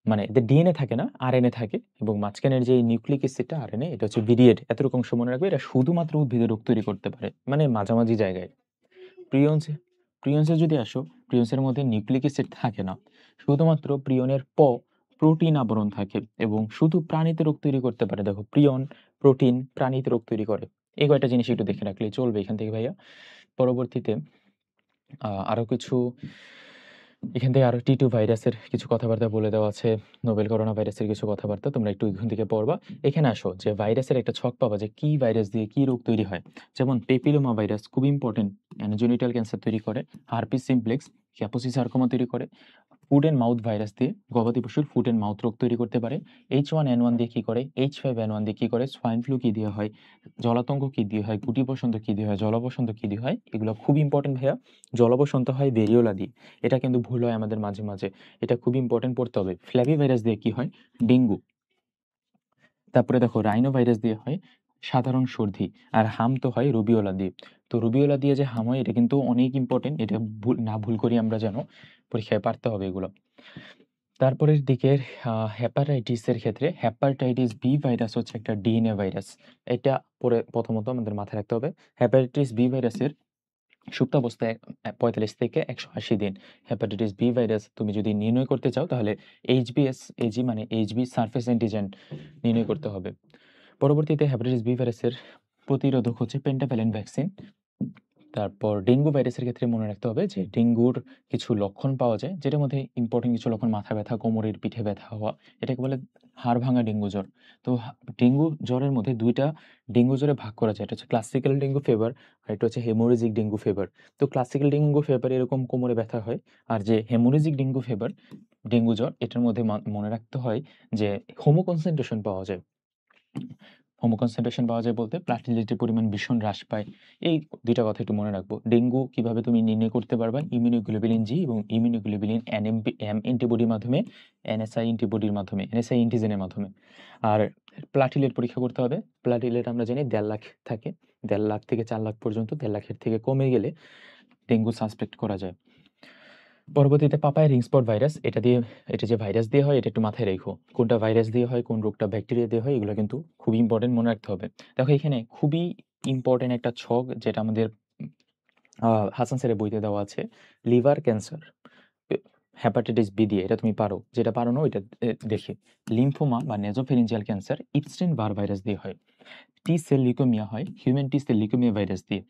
মানে এদের ডিএনএ থাকে না, আরএনএ থাকে, এবং মাঝখানের যে নিউক্লিক অ্যাসিডটা আরএনএ, এটা হচ্ছে ভিরিয়েট। এতটুকু অংশ মনে রাখবে, এটা শুধুমাত্র উদ্ভিদের রোগ তৈরি করতে পারে, মানে মাঝামাঝি জায়গায়। প্রিয়ন্সে প্রিয়ন্সে যদি আসো, প্রিয়ন্সের মধ্যে নিউক্লিক অ্যাসিড থাকে না, শুধুমাত্র প্রিয়নের প্রোটিন আবরণ থাকে এবং শুধু প্রাণীতে রোগ তৈরি করতে পারে। দেখো প্রিয়ন, প্রোটিন, প্রাণীতে রোগ তৈরি করে, এই কয়টা জিনিস একটু দেখে রাখলেই চলবে এখান থেকে ভাইয়া। পরবর্তীতে আরো কিছু এখান থেকে আরো টি2 ভাইরাসের কিছু কথাবার্তা বলে দেওয়া আছে, নোবেল করোনা ভাইরাসের কিছু কথাবার্তা তোমরা একটু এখান থেকে পড়বা। এখানে আসো যে ভাইরাসের একটা ছক পাবা যে কি ভাইরাস দিয়ে কি রোগ তৈরি হয়। যেমন পেপিলোমা ভাইরাস খুব ইম্পর্টেন্ট, অ্যানোজেনিটাল ক্যান্সার তৈরি করে। হার্পিস সিমপ্লেক্স ক্যাপোসি সার্কোমা তৈরি করে। ফুড অ্যান্ড মাউথ ভাইরাস দিয়ে গবাদি পশুর ফুড অ্যান্ড মাউথ রোগ তৈরি করতে পারে। H1N1 দিয়ে কি করে, H5N1 দিয়ে কি করে, সোয়াইন ফ্লু কি দিয়ে হয়, জলাতঙ্ক কি দিয়ে হয়, গুটি বসন্ত কি দিয়ে হয়, জলবসন্ত কি দিয়ে হয়, এগুলো খুব ইম্পর্টেন্ট ভাইয়া। জলবসন্ত হয় ভেরিওলা দিয়ে, এটা কিন্তু ভুল হয় আমাদের মাঝে মাঝে, এটা খুব ইম্পর্টেন্ট পড়তে হবে। ফ্ল্যাভি ভাইরাস দিয়ে কি হয়, ডেঙ্গু। তারপরে দেখো রাইনো ভাইরাস দিয়ে হয় সাধারণ সর্দি, আর হাম তো হয় রুবিওলা দিয়ে। তো রুবিওলা দিয়ে যে হাম হয় এটা কিন্তু অনেক ইম্পর্টেন্ট, এটা ভুল করি আমরা যেন, পরীক্ষায় পারতে হবে এগুলো। তারপরের দিকের হেপাটাইটিসের ক্ষেত্রে হেপাটাইটিস বি ভাইরাস হচ্ছে একটা ডিএনএ ভাইরাস। এটা পরে প্রথমত আমাদের মাথায় রাখতে হবে। হেপাটাইটিস বি ভাইরাসের সুপ্তাবস্থায় ৪৫ থেকে ১৮০ দিন। হেপাটাইটিস বি ভাইরাস তুমি যদি নির্ণয় করতে চাও তাহলে এজি মানে এইচবি সারফেস অ্যান্টিজেন নির্ণয় করতে হবে। পরবর্তীতে হেপাটাইটিস বি ভাইরাসের প্রতিরোধক হচ্ছে পেন্টাভ্যালেন্ট ভ্যাকসিন। তারপর ডেঙ্গু ভাইরাসের ক্ষেত্রে মনে রাখতে হবে যে ডেঙ্গুর কিছু লক্ষণ পাওয়া যায়, যেটার মধ্যে ইম্পর্টেন্ট কিছু লক্ষণ মাথা ব্যথা, কোমরের পিঠে ব্যথা হওয়া, এটাকে বলে হাড় ভাঙা ডেঙ্গু জ্বর। তো ডেঙ্গু জ্বরের মধ্যে ২টা ডেঙ্গু জ্বরে ভাগ করা যায়, এটা হচ্ছে ক্লাসিক্যাল ডেঙ্গু ফিভার আর এটা হচ্ছে হেমোরেজিক ডেঙ্গু ফিভার। তো ক্লাসিক্যাল ডেঙ্গু ফিভার এরকম কোমরে ব্যথা হয়, আর যে হেমোরেজিক ডেঙ্গু ফিভার ডেঙ্গু জ্বর, এটার মধ্যে মনে রাখতে হয় যে হোমো কনসেন্ট্রেশন পাওয়া যায়। হোমো কনসেন্ট্রেশন পাওয়া যায় বলতে প্লাটিলেটের পরিমাণ ভীষণ হ্রাস পায়। এই ২টা কথা একটু মনে রাখবো। ডেঙ্গু কিভাবে তুমি নির্ণয় করতে পারবা, ইমিউনোগ্লোবুলিন জি এবং ইমিউনোগ্লোবুলিন এম অ্যান্টিবডির মাধ্যমে, এনএসআই অ্যান্টিবডির মাধ্যমে, এনএসআই অ্যান্টিজেনের মাধ্যমে। আর প্লাটিলেট পরীক্ষা করতে হবে। প্লাটিলেট আমরা জানি ১.৫ লাখ থাকে, ১.৫ লাখ থেকে ৪ লাখ পর্যন্ত, ১.৫ লাখের থেকে কমে গেলে ডেঙ্গু সাসপেক্ট করা যায়। পরবর্তীতে পাপায়া রিং স্পট ভাইরাস, এটা যে ভাইরাস দিয়ে হয় এটা একটু মাথায় রেখো। কোনটা ভাইরাস দিয়ে হয়, কোন রোগটা ব্যাকটেরিয়া দিয়ে হয়, এগুলো কিন্তু খুবই ইম্পর্টেন্ট, মনে রাখতে হবে। দেখো এখানে খুবই ইম্পর্টেন্ট একটা ছক যেটা আমাদের হাসান স্যারের বইতে দেওয়া আছে, লিভার ক্যান্সার হেপাটাইটিস বি দিয়ে, এটা তুমি পারো, যেটা পারো না ওইটা দেখে। লিম্ফোমা বা নেজোফেরিঞ্জিয়াল ক্যান্সার ইপস্টেন বার ভাইরাস দিয়ে হয়। টি সেল লিউকেমিয়া হয় human T cell leukaemia virus দিয়ে।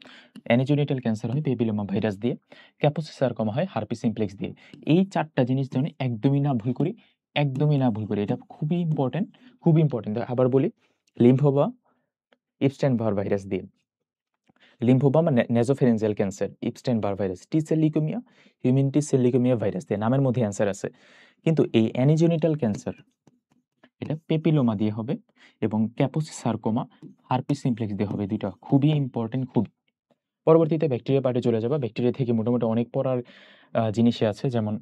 অ্যানিজোনিটাল ক্যান্সার হয় পেপিলোমা ভাইরাস দিয়ে। ক্যাপোসি সার্কোমা হয় হার্পিস সিমপ্লেক্স দিয়ে। এই 4টা জিনিস যেন একদমই না ভুল করি, একদমই না ভুল করি, এটা খুবই ইম্পর্টেন্ট, খুব ইম্পর্টেন্ট। আবার বলি, লিম্ফোমা ইপস্টেন বার ভাইরাস দিয়ে, লিম্ফোমা বা nasopharyngeal cancer Epstein Barr virus, T cell leukaemia human T cell leukaemia virus দিয়ে, নামের মধ্যে অ্যান্সার আছে। কিন্তু এই অ্যানিজোনিটাল ক্যান্সার এটা পেপিলোমা দিয়ে হবে এবং ক্যাপোসি সার্কোমা হার্পিস সিমপ্লেক্স দিয়ে হবে। দুইটা খুবই ইম্পর্টেন্ট, খুব। পরবর্তীতে ব্যাকটেরিয়া পার্টে চলে যাবা। ব্যাকটেরিয়া থেকে মোটামুটি অনেক পড়ার জিনিসই আছে, যেমন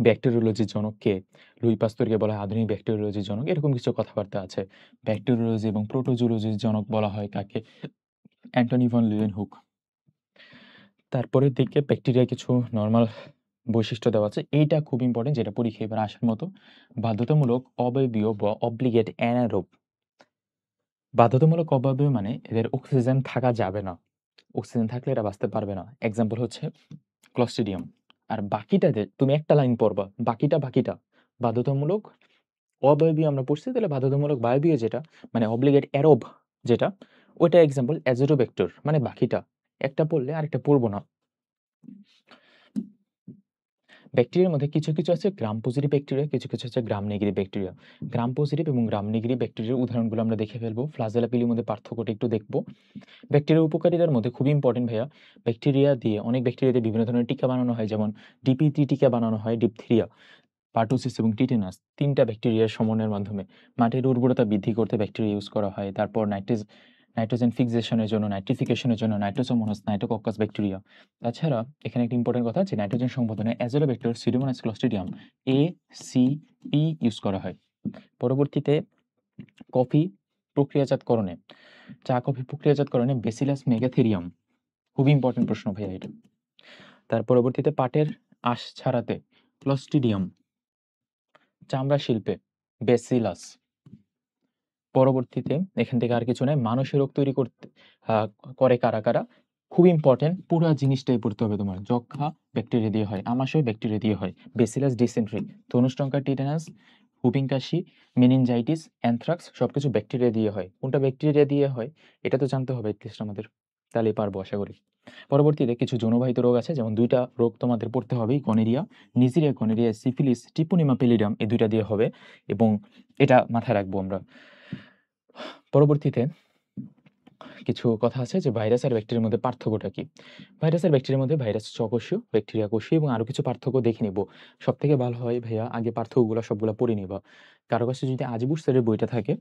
ব্যাকটেরিওলজির জনক কে? লুই পাস্তুরকে বলা হয় আধুনিক ব্যাকটেরিওলজির জনক। এরকম কিছু কথাবার্তা আছে। ব্যাকটেরিওলজি এবং প্রোটোজুলজির জনক বলা হয় কাকে? Antonie van Leeuwenhoek. তারপরের দিকে ব্যাকটেরিয়ার কিছু নরমাল বৈশিষ্ট্য দেওয়া আছে। এইটা খুব ইম্পোর্টেন্ট, যেটা পরীক্ষায় এবার আসার মতো। বাধ্যতামূলক অবয়বীয় বা অব্লিগেট অ্যানারোব। বাধ্যতামূলক অবয়বীয় মানে এদের অক্সিজেন থাকা যাবে না। অক্সিজেন থাকলে এরা বাঁচতে পারবে না। এক্সাম্পল হচ্ছে ক্লস্ট্রিডিয়াম। আর বাকিটাতে তুমি একটা লাইন পড়বা, বাকিটা বাধ্যতামূলক অবায়বীয় আমরা পড়ছি, তাহলে বাধ্যতামূলক বায়বীয় যেটা মানে অব্লিগেট অ্যারোব যেটা, ওইটা এক্সাম্পল অ্যাজোটোব্যাক্টর, মানে বাকিটা। একটা পড়লে আরেকটা পড়বো না। ব্যাকটেরিয়ার মধ্যে কিছু আছে গ্রাম পজিটিভ ব্যাকটেরিয়া, কিছু আছে gram negative bacteria. Gram positive এবং গ্রাম নেগেটিভ ব্যাকটেরিয়ার উদাহরণগুলো আমরা দেখে ফেলবো। ফ্লাজেলা পিলির মধ্যে পার্থক্যটা একটু দেখবো। ব্যাকটেরিয়ার উপকারিতার মধ্যে খুবই ইম্পর্টেন্ট ভাইয়া, অনেক ব্যাকটেরিয়া দিয়ে বিভিন্ন ধরনের টিকা বানানো হয়, যেমন ডিপিটি টিকা বানানো হয়, ডিপথেরিয়া, পার্টুসিস এবং টিটেনাস, ৩টা ব্যাকটেরিয়ার সমন্বয়ের মাধ্যমে। মাটির উর্বরতা বৃদ্ধি করতে ব্যাকটেরিয়া ইউজ করা হয়। তারপর নাইট্রোজেন ফিক্সেশনের জন্য, নাইট্রিফিকেশনের জন্য নাইট্রোসোমোনাস, নাইটোকক্কাস ব্যাকটেরিয়া। তাছাড়া এখানে একটা ইম্পর্টেন্ট কথা, যে নাইট্রোজেন সংবধনে Azotobacter, Pseudomonas Clostridium, ACP use করা হয়। পরবর্তীতে কফি প্রক্রিয়াজাতকরণে, চা কফি প্রক্রিয়াজাতকরণে বেসিলাস মেগাথেরিয়াম, খুবই ইম্পর্টেন্ট প্রশ্ন ভাইয়া এটা। তার পরবর্তীতে পাটের আঁশ ছাড়াতে ক্লস্ট্রিডিয়াম, চামড়া শিল্পে বেসিলাস। পরবর্তীতে এখান থেকে আর কিছু নয়, মানুষের রোগ তৈরি করতে করে কারা? খুব ইম্পর্টেন্ট, পুরা জিনিসটাই পড়তে হবে তোমার। যক্ষা ব্যাকটেরিয়া দিয়ে হয়, আমাশয় ব্যাকটেরিয়া দিয়ে হয়, বেসিলাস ডিসেন্ট্রি, ধনুষ্টঙ্কার টিটেনাস, হুপিং কাশি, মেনিনজাইটিস, অ্যানথ্রাক্স সবকিছু ব্যাকটেরিয়া দিয়ে হয়। কোনটা ব্যাকটেরিয়া দিয়ে হয় এটা তো জানতে হবে এটলিস্ট আমাদের, তাহলেই পারবো আশা করি। পরবর্তীতে কিছু যৌনবাহিত রোগ আছে, যেমন ২টা রোগ তোমাদের পড়তে হবেই, গনেরিয়া, নিজিরিয়া গনেরিয়া, সিফিলিস, ট্রিপোনিমা পেলিডিয়াম, এই ২টা দিয়ে হবে এবং এটা মাথায় রাখবো আমরা। পরবর্তীতে কিছু কথা আছে যে ভাইরাস আর ব্যাকটেরিয়ার মধ্যে পার্থক্যটা কি? ভাইরাস আর ব্যাকটেরিয়ার মধ্যে ভাইরাস স্বকোষীয়, ব্যাকটেরিয়া কোষীয় এবং আরো কিছু পার্থক্য দেখে নিব। সবথেকে ভালো হয় ভাইয়া আগে পার্থক্যগুলো সবগুলা পড়ে নিবা। কারো কাছে যদি আজিবুর স্যারের বইটা থাকে,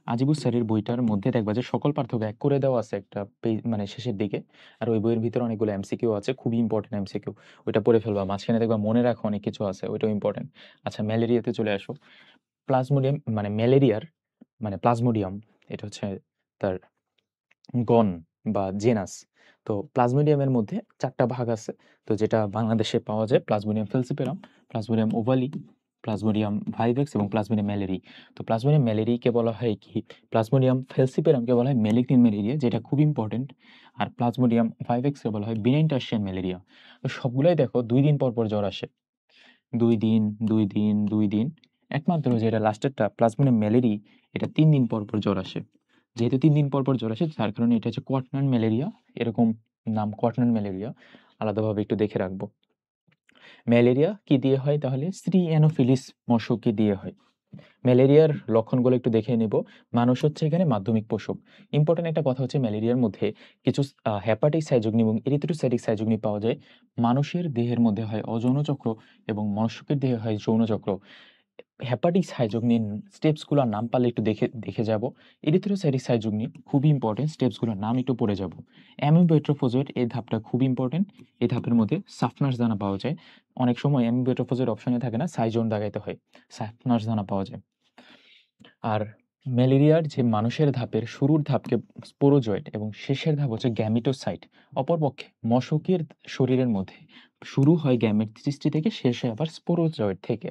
আজিবুর স্যারের বইটার মধ্যে দেখবা যে সকল পার্থক্য এক করে দেওয়া আছে একটা মানে শেষের দিকে। আর ওই বইয়ের ভিতরে অনেকগুলো এমসিকিউ আছে, খুবই ইম্পর্টেন্ট এমসিকিউ। ওইটা পড়ে ফেলবা, মাঝখানে দেখবা মনে রাখা অনেক কিছু আছে, ওইটাও ইম্পর্টেন্ট। আচ্ছা, ম্যালেরিয়াতে চলে আসো। প্লাজমোডিয়াম মানে ম্যালেরিয়ার মানে প্লাজমোডিয়াম, এটা হচ্ছে তার গণ বা জেনাস। তো প্লাজমোডিয়ামের মধ্যে ৪টা ভাগ আছে। তো যেটা বাংলাদেশে পাওয়া যায়, Plasmodium falciparum, Plasmodium ovale, Plasmodium vivax এবং প্লাজমোডিয়াম ম্যালেরি। তো প্লাজমোডিয়াম ম্যালেরিকে বলা হয় কি? প্লাজমোডিয়াম ফেলসিপেরামকে বলা হয় ম্যালিগন্যান্ট ম্যালেরিয়া, যেটা খুব ইম্পর্টেন্ট। আর প্লাজমোডিয়াম ভাইভেক্সকে বলা হয় বিনাইন টার্সিয়ান ম্যালেরিয়া। তো সবগুলাই দেখো ২ দিন পর জ্বর আসে। ২ দিন, ২ দিন, ২ দিন। একমাত্র যেটা লাস্টেরটা প্লাজমোডিয়াম ম্যালেরি, এটা ৩ দিন পর জ্বর আসে। যেহেতু ৩ দিন পর জ্বর আসে, যার কারণে এটা হচ্ছে কোয়াটারনারি ম্যালেরিয়া। এরকম নাম, কোয়াটারনারি ম্যালেরিয়া। আলাদাভাবে একটু দেখে রাখবো। ম্যালেরিয়া কি দিয়ে হয় তাহলে? স্ত্রী অ্যানোফিলিস মশকে দিয়ে হয়। ম্যালেরিয়ার লক্ষণগুলো একটু দেখে নেব। মানুষ হচ্ছে এখানে মাধ্যমিক পোষক। ইম্পর্টেন্ট একটা কথা হচ্ছে, ম্যালেরিয়ার মধ্যে কিছু হেপাটিক সাইজোগনি এবং এরিথ্রোসাইটিক সাইজোগনি পাওয়া যায়। মানুষের দেহের মধ্যে হয় অযৌন চক্র এবং মনুষ্যের দেহে হয় যৌন চক্র। হেপাটিক সাইজোগনির স্টেপসগুলোর নাম পারলে একটু দেখে যাব। এরিথ্রোসাইটিক সাইজোগনি খুবই ইম্পর্টেন্ট, স্টেপসগুলোর নাম একটু পড়ে যাব। অ্যামিবোএট্রোফোজয়েড এই ধাপটা খুব ইম্পর্টেন্ট। এই ধাপের মধ্যে সাফনাস দানা পাওয়া যায়। অনেক সময় অ্যামিবোএট্রোফোজয়েড অপশনে থাকে না, সাইজোন দাগাইতে হয়, সাফনাস দানা পাওয়া যায়। আর ম্যালেরিয়ার যে মানুষের ধাপের শুরুর ধাপকে স্পোরোজয়েড এবং শেষের ধাপ হচ্ছে গ্যামিটোসাইট। অপরপক্ষে মশকের শরীরের মধ্যে শুরু হয় গ্যামেট সৃষ্টি থেকে, শেষ হয় আবার স্পোরোজয়েড থেকে।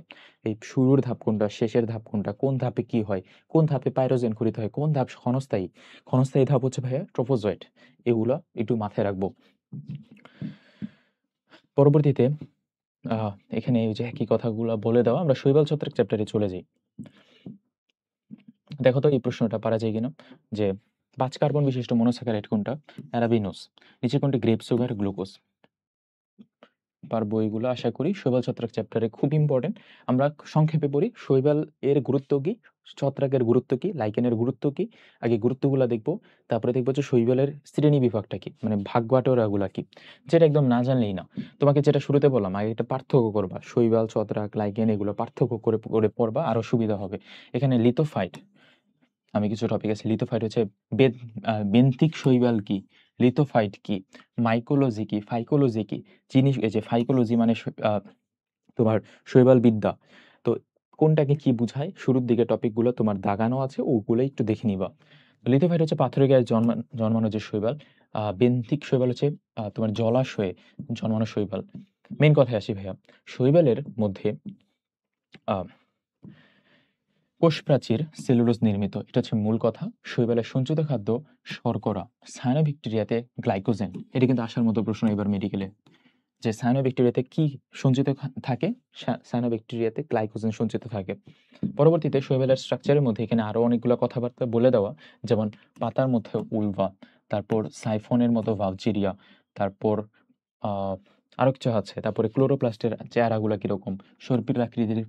এই শুরুর ধাপ কোনটা, শেষের ধাপ কোনটা, কোন ধাপে কি হয়, কোন ধাপে পাইরোজেন খরিত হয়, কোন ধাপ ক্ষণস্থায়ী, ক্ষণস্থায়ী ধাপ হচ্ছে ভাইয়া ট্রোফোজয়েড। এগুলো একটু মাথায় রাখবো। পরবর্তীতে এখানে এই যে একই কথাগুলো বলে দেওয়া, আমরা শৈবাল ছত্রাক চ্যাপ্টারে চলে যাই। দেখো তো এই প্রশ্নটা পারা যায় কিনা, যে ৫ কার্বন বিশিষ্ট মনোস্যাকারাইড কোনটা? অ্যারাবিনোস। নিচে কোনটি গ্রেপ সুগার, গ্লুকোজ? পারবো এগুলো আশা করি। শৈবাল ছত্রাক চ্যাপ্টারে খুব ইম্পর্টেন্ট। আমরা সংক্ষেপে পড়ি। শৈবাল এর গুরুত্ব কি, ছত্রাকের গুরুত্ব কি, লাইকেনের গুরুত্ব কি, আগে গুরুত্বগুলা দেখবো। তারপরে দেখবো যে শৈবালের শ্রেণী বিভাগটা কি, মানে ভাগ বাটোয়ারাগুলা কি, যেটা একদম না জানলেই না। তোমাকে যেটা শুরুতে বললাম, আগে একটা পার্থক্য করবা, শৈবাল, ছত্রাক, লাইকেন এগুলো পার্থক্য করে করে পড়বা, আরো সুবিধা হবে। এখানে লিথোফাইট, আমি কিছু টপিক আছে। লিথোফাইট হচ্ছে বেন্থিক শৈবাল কি, লিথোফাইট কি, মাইকোলজি কি, ফাইকোলজি কি, জিনিস এই যে ফাইকোলজি মানে তোমার শৈবাল বিদ্যা। তো কোনটাকে কি বুঝায় শুরুর দিকে টপিকগুলো তোমার দাগানো আছে, ওগুলো একটু দেখে নিবা। লিথোফাইট হচ্ছে পাথরের গায়ে জন্মানো যে শৈবাল। বেন্থিক শৈবাল হচ্ছে তোমার জলাশয়ে জন্মানো শৈবাল। মেন কথায় আসি ভাইয়া, শৈবালের মধ্যে আহ কোষ প্রাচীর সেলুলোজ নির্মিত, এটা হচ্ছে মূল কথা। শৈবালের সঞ্চিত খাদ্য শর্করা, সায়ানোব্যাকটেরিয়াতে গ্লাইকোজেন। এটা কিন্তু আসার মতো প্রশ্ন এবার মেডিকেলে, যে সায়ানোব্যাকটেরিয়াতে কি সঞ্চিত থাকে। সায়ানোব্যাকটেরিয়াতে গ্লাইকোজেন সঞ্চিত থাকে। পরবর্তীতে শৈবালের স্ট্রাকচারের মধ্যে এখানে আরো অনেকগুলো কথাবার্তা বলে দেওয়া, যেমন পাতার মধ্যে উলভা, তারপর সাইফনের মতো ভালচেরিয়া, তারপর আহ আরো কিছু আছে, তারপরে ক্লোরোপ্লাস্টের চেহারাগুলো কিরকম, সর্পিল আকৃতির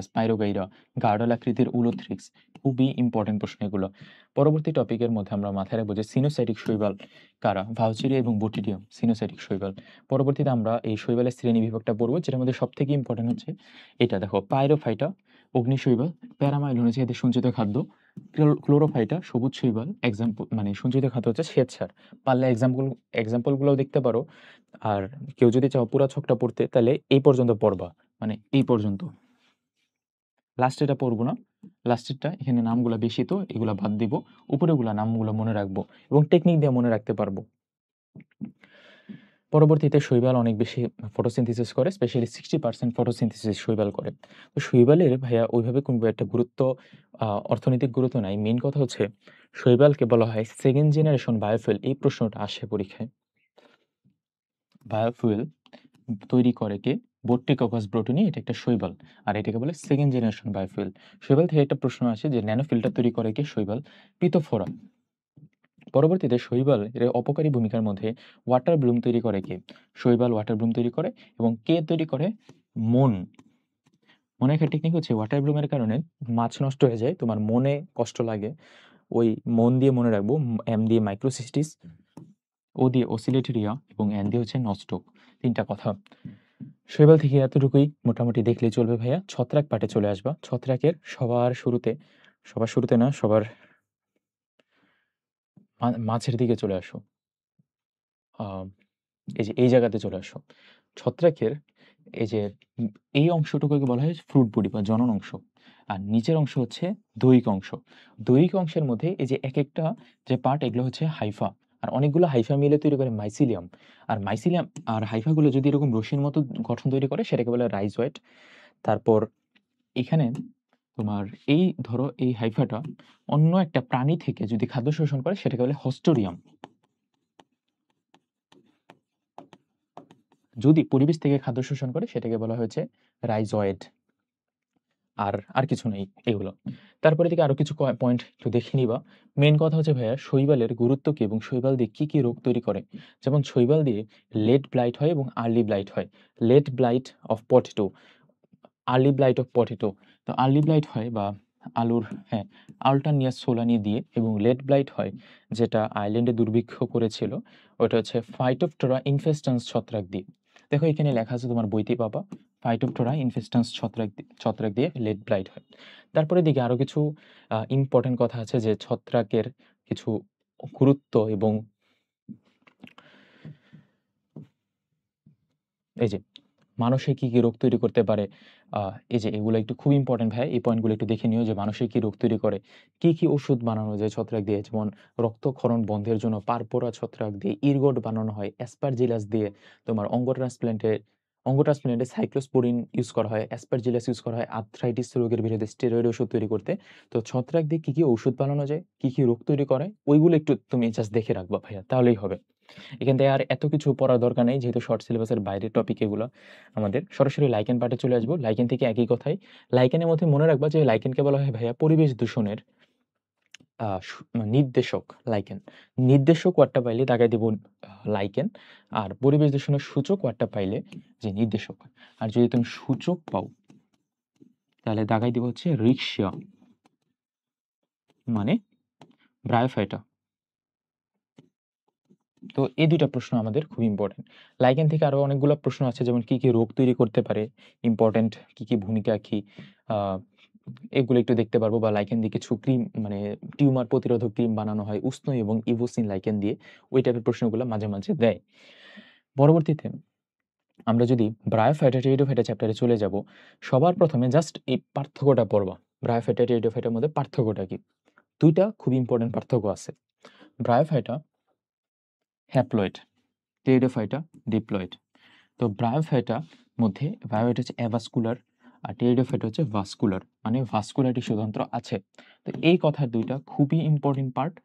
স্পাইরোগাইরা, গার্ডাল আকৃতির উলোথ্রিক্স। খুবই ইম্পর্টেন্ট প্রশ্ন এগুলো। পরবর্তী টপিকের মধ্যে আমরা মাথায় রাখবো যে সিনোসাইটিক শৈবাল কারা, ভাউচেরিয়া এবং বোটিডিয়াম সিনোসাইটিক শৈবাল। পরবর্তীতে আমরা এই শৈবালের শ্রেণী বিভাগটা পড়বো, যেটার মধ্যে সব থেকে ইম্পর্টেন্ট হচ্ছে এটা দেখো, পাইরোফাইটা অগ্নিশৈবাল, প্যারামাইলন হচ্ছে এদের সঞ্চিত খাদ্য, ক্লোরোফাইটা সবুজ শৈবাল, এক্সাম্পল মানে সঞ্চিত খাদ্য হচ্ছে শ্বেতসার। পারলে এক্সাম্পলগুলোও দেখতে পারো। আর কেউ যদি চাও পুরা ছকটা পড়তে, তাহলে এই পর্যন্ত পড়বা, মানে এই পর্যন্ত, লাস্টেরটা পড়বো না। লাস্টেরটা এখানে নামগুলা বেশি, তো এগুলা বাদ দিব, উপরেগুলা নামগুলো মনে রাখবো এবং টেকনিক দিয়ে মনে রাখতে পারবো। পরবর্তীতে শৈবাল অনেক বেশি ফটোসিনথেসিস করে, স্পেশালি 60% ফটোসিনথেসিস শৈবাল করে। তো শৈবালের ভাইয়া ওইভাবে কোনো একটা গুরুত্ব, অর্থনৈতিক গুরুত্ব নাই। মেন কথা হচ্ছে শৈবালকে বলা হয় সেকেন্ড জেনারেশন বায়োফুয়েল। এই প্রশ্নটা আসে পরীক্ষায়। বায়োফুয়েল তৈরি করে কে? বট্রিকোকাস ব্রোটনি, এটা একটা শৈবাল, আর এটাকে বলে সেকেন্ড জেনারেশন বায়োফুয়েল। শৈবাল থেকে একটা প্রশ্ন আসে যে ন্যানো ফিল্টার তৈরি করে কে? শৈবাল। পিতোফোরা। পরবর্তীতে শৈবাল এর অপকারী ভূমিকার মধ্যে ওয়াটার ব্লুম তৈরি করে কে? শৈবাল ওয়াটার ব্লুম তৈরি করে, এবং কে তৈরি করে? মন। মনে একটা টেকনিক হচ্ছে, ওয়াটার ব্লুমের কারণে মাছ নষ্ট হয়ে যায়, তোমার মনে কষ্ট লাগে, ওই মন দিয়ে মনে রাখবো। এম দিয়ে মাইক্রোসিস্টিস, ও দিয়ে ওসিলেটেরিয়া, এবং এন দিয়ে হচ্ছে নস্টক। তিনটা কথা। শৈবাল থেকে এতটুকুই মোটামুটি দেখলেই চলবে ভাইয়া। ছত্রাক পাটে চলে আসবা। ছত্রাকের সবার শুরুতে না, সবার মাঝের দিকে চলে আসো। এই যে এই জায়গাতে চলে আসো। ছত্রাকের এই যে এই অংশটুকুকে বলা হয় ফ্রুট বডি বা জনন অংশ, আর নিচের অংশ হচ্ছে দৈহিক অংশ। দৈহিক অংশের মধ্যে এই যে এক একটা যে পার্ট, এগুলো হচ্ছে হাইফা, আর অনেকগুলো হাইফা মিলে তৈরি করে মাইসিলিয়াম। আর মাইসিলিয়াম আর হাইফাগুলো যদি এরকম রশ্মির মতো গঠন তৈরি করে, সেটাকে বলে রাইজোয়েট। তারপর এখানে তোমার এই ধরো এই হাইফাটা অন্য একটা প্রাণী থেকে যদি খাদ্য শোষণ করে, সেটাকে বলে হস্টোরিয়াম। যদি পরিবেশ থেকে খাদ্য শোষণ করে, সেটাকে বলা হয়েছে রাইজয়েড। আর কিছু নেই এগুলো। তারপরে দিকে আরো কিছু পয়েন্ট একটু দেখে নিবা। মেন কথা হচ্ছে ভাইয়া, শৈবালের গুরুত্ব কি এবং শৈবাল দিয়ে কি কি রোগ তৈরি করে। যেমন শৈবাল দিয়ে লেট ব্লাইট হয় এবং আর্লি ব্লাইট হয়। Late blight of potato, early blight of potato. তো আর্লি ব্লাইট হয় বা আলুর, হ্যাঁ, আল্টারনিয়াস সোলানি দিয়ে, এবং লেট ব্লাইট হয় যেটা আইল্যান্ডে দুর্ভিক্ষ করেছিল, ওটা হচ্ছে ফাইটোপটোরা ইনফেস্টান্স ছত্রাক দিয়ে। দেখো এখানে লেখা আছে, তোমার বইতে পাবা, ফাইটোপটোরা ইনফেস্টান্স ছত্রাক দিয়ে লেট ব্লাইট হয়। তারপরে দিকে আরো কিছু ইম্পর্টেন্ট কথা আছে, যে ছত্রাকের কিছু গুরুত্ব, এবং এই যে মানুষের কি, কি রোগ তৈরি করতে পারে। এই যে এগুলো একটু খুব ইম্পর্টেন্ট ভাই, এই পয়েন্টগুলো একটু দেখে নিও, যে মানুষের কি রোগ তৈরি করে, কি ওষুধ বানানো যায় ছত্রাক দিয়ে। যেমন রক্তক্ষরণ বন্ধের জন্য পারপোরা ছত্রাক দিয়ে ইরগট বানানো হয়, অ্যাসপারজিলাস দিয়ে তোমার অঙ্গ ট্রান্সপ্ল্যান্টে সাইক্লোস্পোরিন ইউজ করা হয়, অ্যাসপারজিলাস ইউজ করা হয় আর্থ্রাইটিস রোগের বিরুদ্ধে স্টেরয়েড ওষুধ তৈরি করতে। তো ছত্রাক দিয়ে কি ওষুধ বানানো যায়, কি রোগ তৈরি করে, ওইগুলো একটু তুমি জাস্ট দেখে রাখবা ভাইয়া, তাহলেই হবে। এখান থেকে আর এত কিছু পড়ার দরকার নেই, যেহেতু শর্ট সিলেবাসের বাইরের টপিক এগুলো। আমাদের সরাসরি লাইকেন পার্টে চলে আসবো। লাইকেন থেকে একই কথাই, লাইকেনের মধ্যে মনে রাখবা যে লাইকেনকে বলা হয় ভাইয়া পরিবেশ দূষণের নির্দেশক। লাইকেন নির্দেশক ওয়ার্ডটা পাইলে দাগাই দিব লাইকেন, আর পরিবেশ দূষণের সূচক ওয়ার্ডটা পাইলে যে নির্দেশক। আর যদি তুমি সূচক পাও, তাহলে দাগাই দিব হচ্ছে রিক্সা, মানে ব্রায়োফাইটা। তো এই দুইটা প্রশ্ন আমাদের খুব ইম্পর্টেন্ট। লাইকেন থেকে আরো অনেকগুলো প্রশ্ন আছে, যেমন কি রোগ তৈরি করতে পারে, ইম্পর্টেন্ট কি ভূমিকা কি, এগুলো একটু দেখতে পারবো, বা লাইকেন দিয়ে কিছু ক্রিম মানে টিউমার প্রতিরোধক ক্রিম বানানো হয় উষ্ণ এবং ইভোসিন লাইকেন দিয়ে। ওই টাইপের প্রশ্নগুলো মাঝে, মাঝে দেয়। পরবর্তীতে আমরা যদি ব্রায়োফাইটা, টেরিডোফাইটা চ্যাপ্টারে চলে যাব, সবার ১ম এ জাস্ট এই পার্থক্যটা পড়বা। ব্রায়োফাইটা, টেরিডোফাইটার মধ্যে পার্থক্যটা কি? ২ টা খুব ইম্পোর্টেন্ট পার্থক্য আছে। Bryophyta haploid, pteridophyta diploid. তো ব্রায়োফাইটা মধ্যে বায়োফাইটা হচ্ছে অ্যাভাস্কুলার আর টেরিডোফাইটা হচ্ছে ভাস্কুলার, মানে ভাস্কুলার টিস্যু তন্ত্র আছে। তো এই কথার ২ টা খুবই ইম্পোর্টেন্ট পার্ট।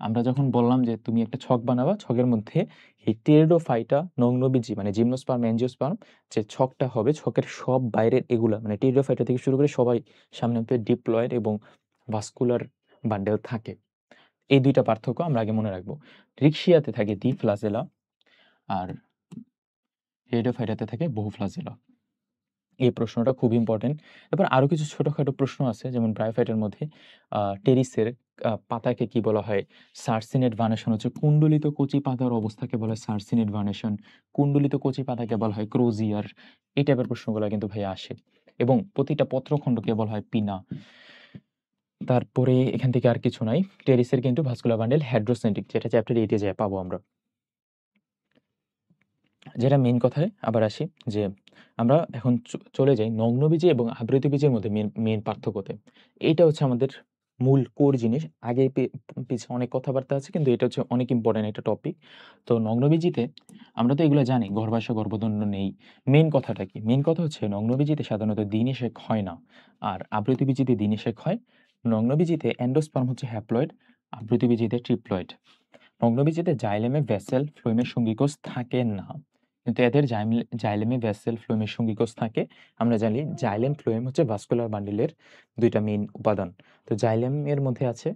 আমরা যখন বললাম যে তুমি একটা ছক বানাবা, ছকের মধ্যে এই টেরিডোফাইটা, নগ্নবীজি মানে জিমনোস্পার্ম, অ্যাঞ্জিওস্পার্ম যে ছকটা হবে, ছকের সব বাইরের এগুলা মানে টেরিডোফাইটা থেকে শুরু করে সবাই সামনে ডিপ্লয়েড এবং ভাস্কুলার বান্ডেল থাকে। এই ২ টা পার্থক্য আমরা আগে মনে রাখবো। রিক্সিয়াতে থাকে দ্বি ফ্লাজেলা আর টেরিডোফাইটাতে থাকে বহু ফ্লাজেলা। এই প্রশ্নটা খুব ইম্পোর্টেন্ট। এরপর আরো কিছু ছোটখাটো প্রশ্ন আছে, যেমন ব্রায়োফাইটার মধ্যে টেরিসের পাতাকে কি বলা হয়? সার্সিনেট ভানেশন হচ্ছে কুণ্ডলিত কচি পাতার অবস্থাকে বলা হয় সার্সিনেট ভানেশন। কুণ্ডলিত কচি পাতাকে বলা হয় ক্রোজিয়ার। এই টাইপের প্রশ্নগুলা কিন্তু ভাইয়া আসে। এবং প্রতিটা পত্রখণ্ডকে বলা হয় পিনা। তারপরে এখান থেকে আর কিছু নাই। টেরিসের কিন্তু ভাস্কুলার বান্ডেল হেড্রোসেন্ট্রিক, যেটা চ্যাপ্টার 8 এ যেয়ে পাবো আমরা। যেটা মেইন কথায় আবার আসি, যে আমরা এখন চলে যাই নগ্নবীজি এবং আবৃতবীজের মধ্যে মেইন পার্থক্যতে। এইটা হচ্ছে আমাদের মূল কোর জিনিস। আগে পিছে অনেক কথাবার্তা আছে, কিন্তু এটা হচ্ছে অনেক ইম্পর্টেন্ট একটা টপিক। তো নগ্নবীজিতে আমরা তো এগুলো জানি, গর্ভাশয় গর্ভদণ্ড নেই। মেইন কথাটা কি? মেইন কথা হচ্ছে নগ্নবীজিতে সাধারণত দিনিশেক হয় না, আর আবৃতবীজিতে দিনিশেক হয়। নগ্নবীজিতে এন্ডোস্পার্ম হচ্ছে হ্যাপ্লয়েড, আবৃতবীজিতে ট্রিপ্লয়েড। নগ্নবীজিতে জাইলেমে ভেসেল ফ্লোয়েমের সঙ্গীকোষ থাকে না, কিন্তু এদের জাইলেমে ভেসেল ফ্লোয়েমের সঙ্গীকোষ থাকে। আমরা জানি জাইলেম ফ্লোয়েম হচ্ছে ভাস্কুলার বান্ডিলের ২ টা মেইন উপাদান। তো জাইলেমের মধ্যে আছে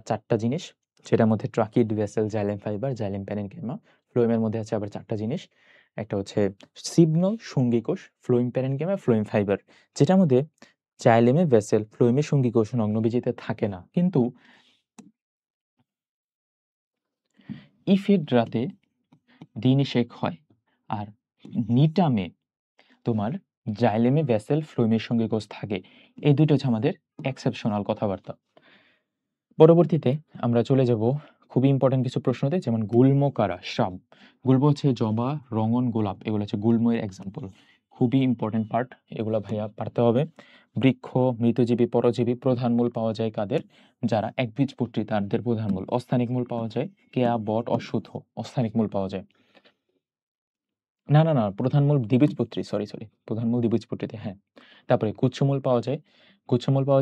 ৪ টা জিনিস, যেটার মধ্যে tracheid, vessel, xylem fibre, xylem parenchyma. ফ্লোয়েমের মধ্যে আছে আবার ৪ টা জিনিস। একটা হচ্ছে সিগনাল সঙ্গীকোষ, ফ্লোয়েম প্যারেনকাইমা, ফ্লোয়েম ফাইবার, যেটার মধ্যে জাইলেমে ভেসেল ফ্লোয়েমের সঙ্গীকোষ নগ্নবীজিতে থাকে না। কিন্তু ইফিডরাতে দিনিশেক হয়, আর নিটামে তোমার জাইলেমে ভেসেল ফ্লোয়েমের সঙ্গীকোষ থাকে। এই ২টো হচ্ছে আমাদের এক্সেপশনাল কথাবার্তা। পরবর্তীতে আমরা চলে যাব খুবই ইম্পর্টেন্ট কিছু প্রশ্নতে, যেমন গুল্ম কারা শ্রাব। গুল্ম হচ্ছে জবা, রঙন, গোলাপ, এগুলো হচ্ছে গুল্মের এক্সাম্পল। খুবই ইম্পর্টেন্ট পার্ট, এগুলো ভাইয়া পারতে হবে। বৃক্ষ, মৃতজীবী, পরজীবী, প্রধান মূল পাওয়া যায় কাদের? যারা একবীজপত্রী তাদের প্রধান মূল। অস্থানিক মূল পাওয়া যায় কেয়া, বট, অশ্বত্থ, অস্থানিক মূল পাওয়া যায়। না, না, না, প্রধান মূল দ্বিবীজপত্রী, সরি। প্রধান মূল দ্বিবীজপত্রীতে, হ্যাঁ। তারপরে গুচ্ছমূল পাওয়া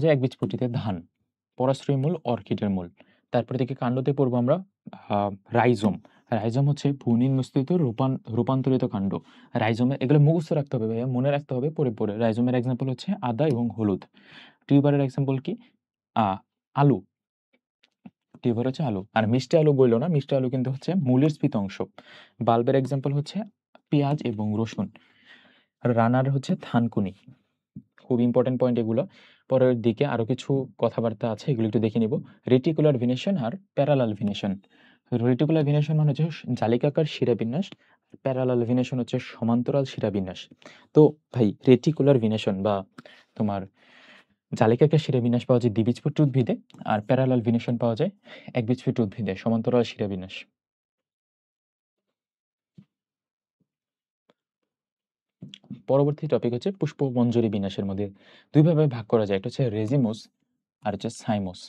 যায়, একবীজপত্রীতে ধান। পরাশ্রয়ী মূল অর্কিডের মূল। তারপরে থেকে কাণ্ডতে পড়বো আমরা রাইজোম। রাইজোম হচ্ছে ভূনির্মিত রূপান্তরিত কাণ্ড। রাইজোমে এগুলো মুখস্থ রাখতে হবে ভাইয়া, মনে রাখতে হবে পড়ে। রাইজোমের এক্সাম্পল হচ্ছে আদা এবং হলুদ। টিউবারের এক্সাম্পল কি? আলু। টিউবার হচ্ছে আলু। আর মিষ্টি আলু বললো না, মিষ্টি আলু কিন্তু হচ্ছে মূলের স্ফীত অংশ। বাল্বের এক্সাম্পল হচ্ছে পেঁয়াজ এবং রসুন। আর রানার হচ্ছে থানকুনি। খুব ইম্পর্টেন্ট পয়েন্ট এগুলো। পরের দিকে আরো কিছু কথাবার্তা আছে, এগুলো একটু দেখে নিব। Reticular venation are parallel venation. Reticular venation মানে হচ্ছে জালিকাকার শিরাবিন্যাস, প্যারালাল ভিনেশন হচ্ছে সমান্তরাল শিরাবিন্যাস। তো ভাই রেটিকুলার ভিনেশন বা তোমার জালিকাকার শিরাবিন্যাস পাওয়া যায় দ্বিবীজপত্রী উদ্ভিদে, আর প্যারালাল ভিনেশন পাওয়া যায় একবীজপত্রী উদ্ভিদে, সমান্তরাল শিরাবিন্যাস। পরবর্তী টপিক হচ্ছে পুষ্পমঞ্জরি বিন্যাসের মধ্যে ২ ভাবে ভাগ করা যায়, একটা হচ্ছে রেজিমোস আর হচ্ছে সাইমোস।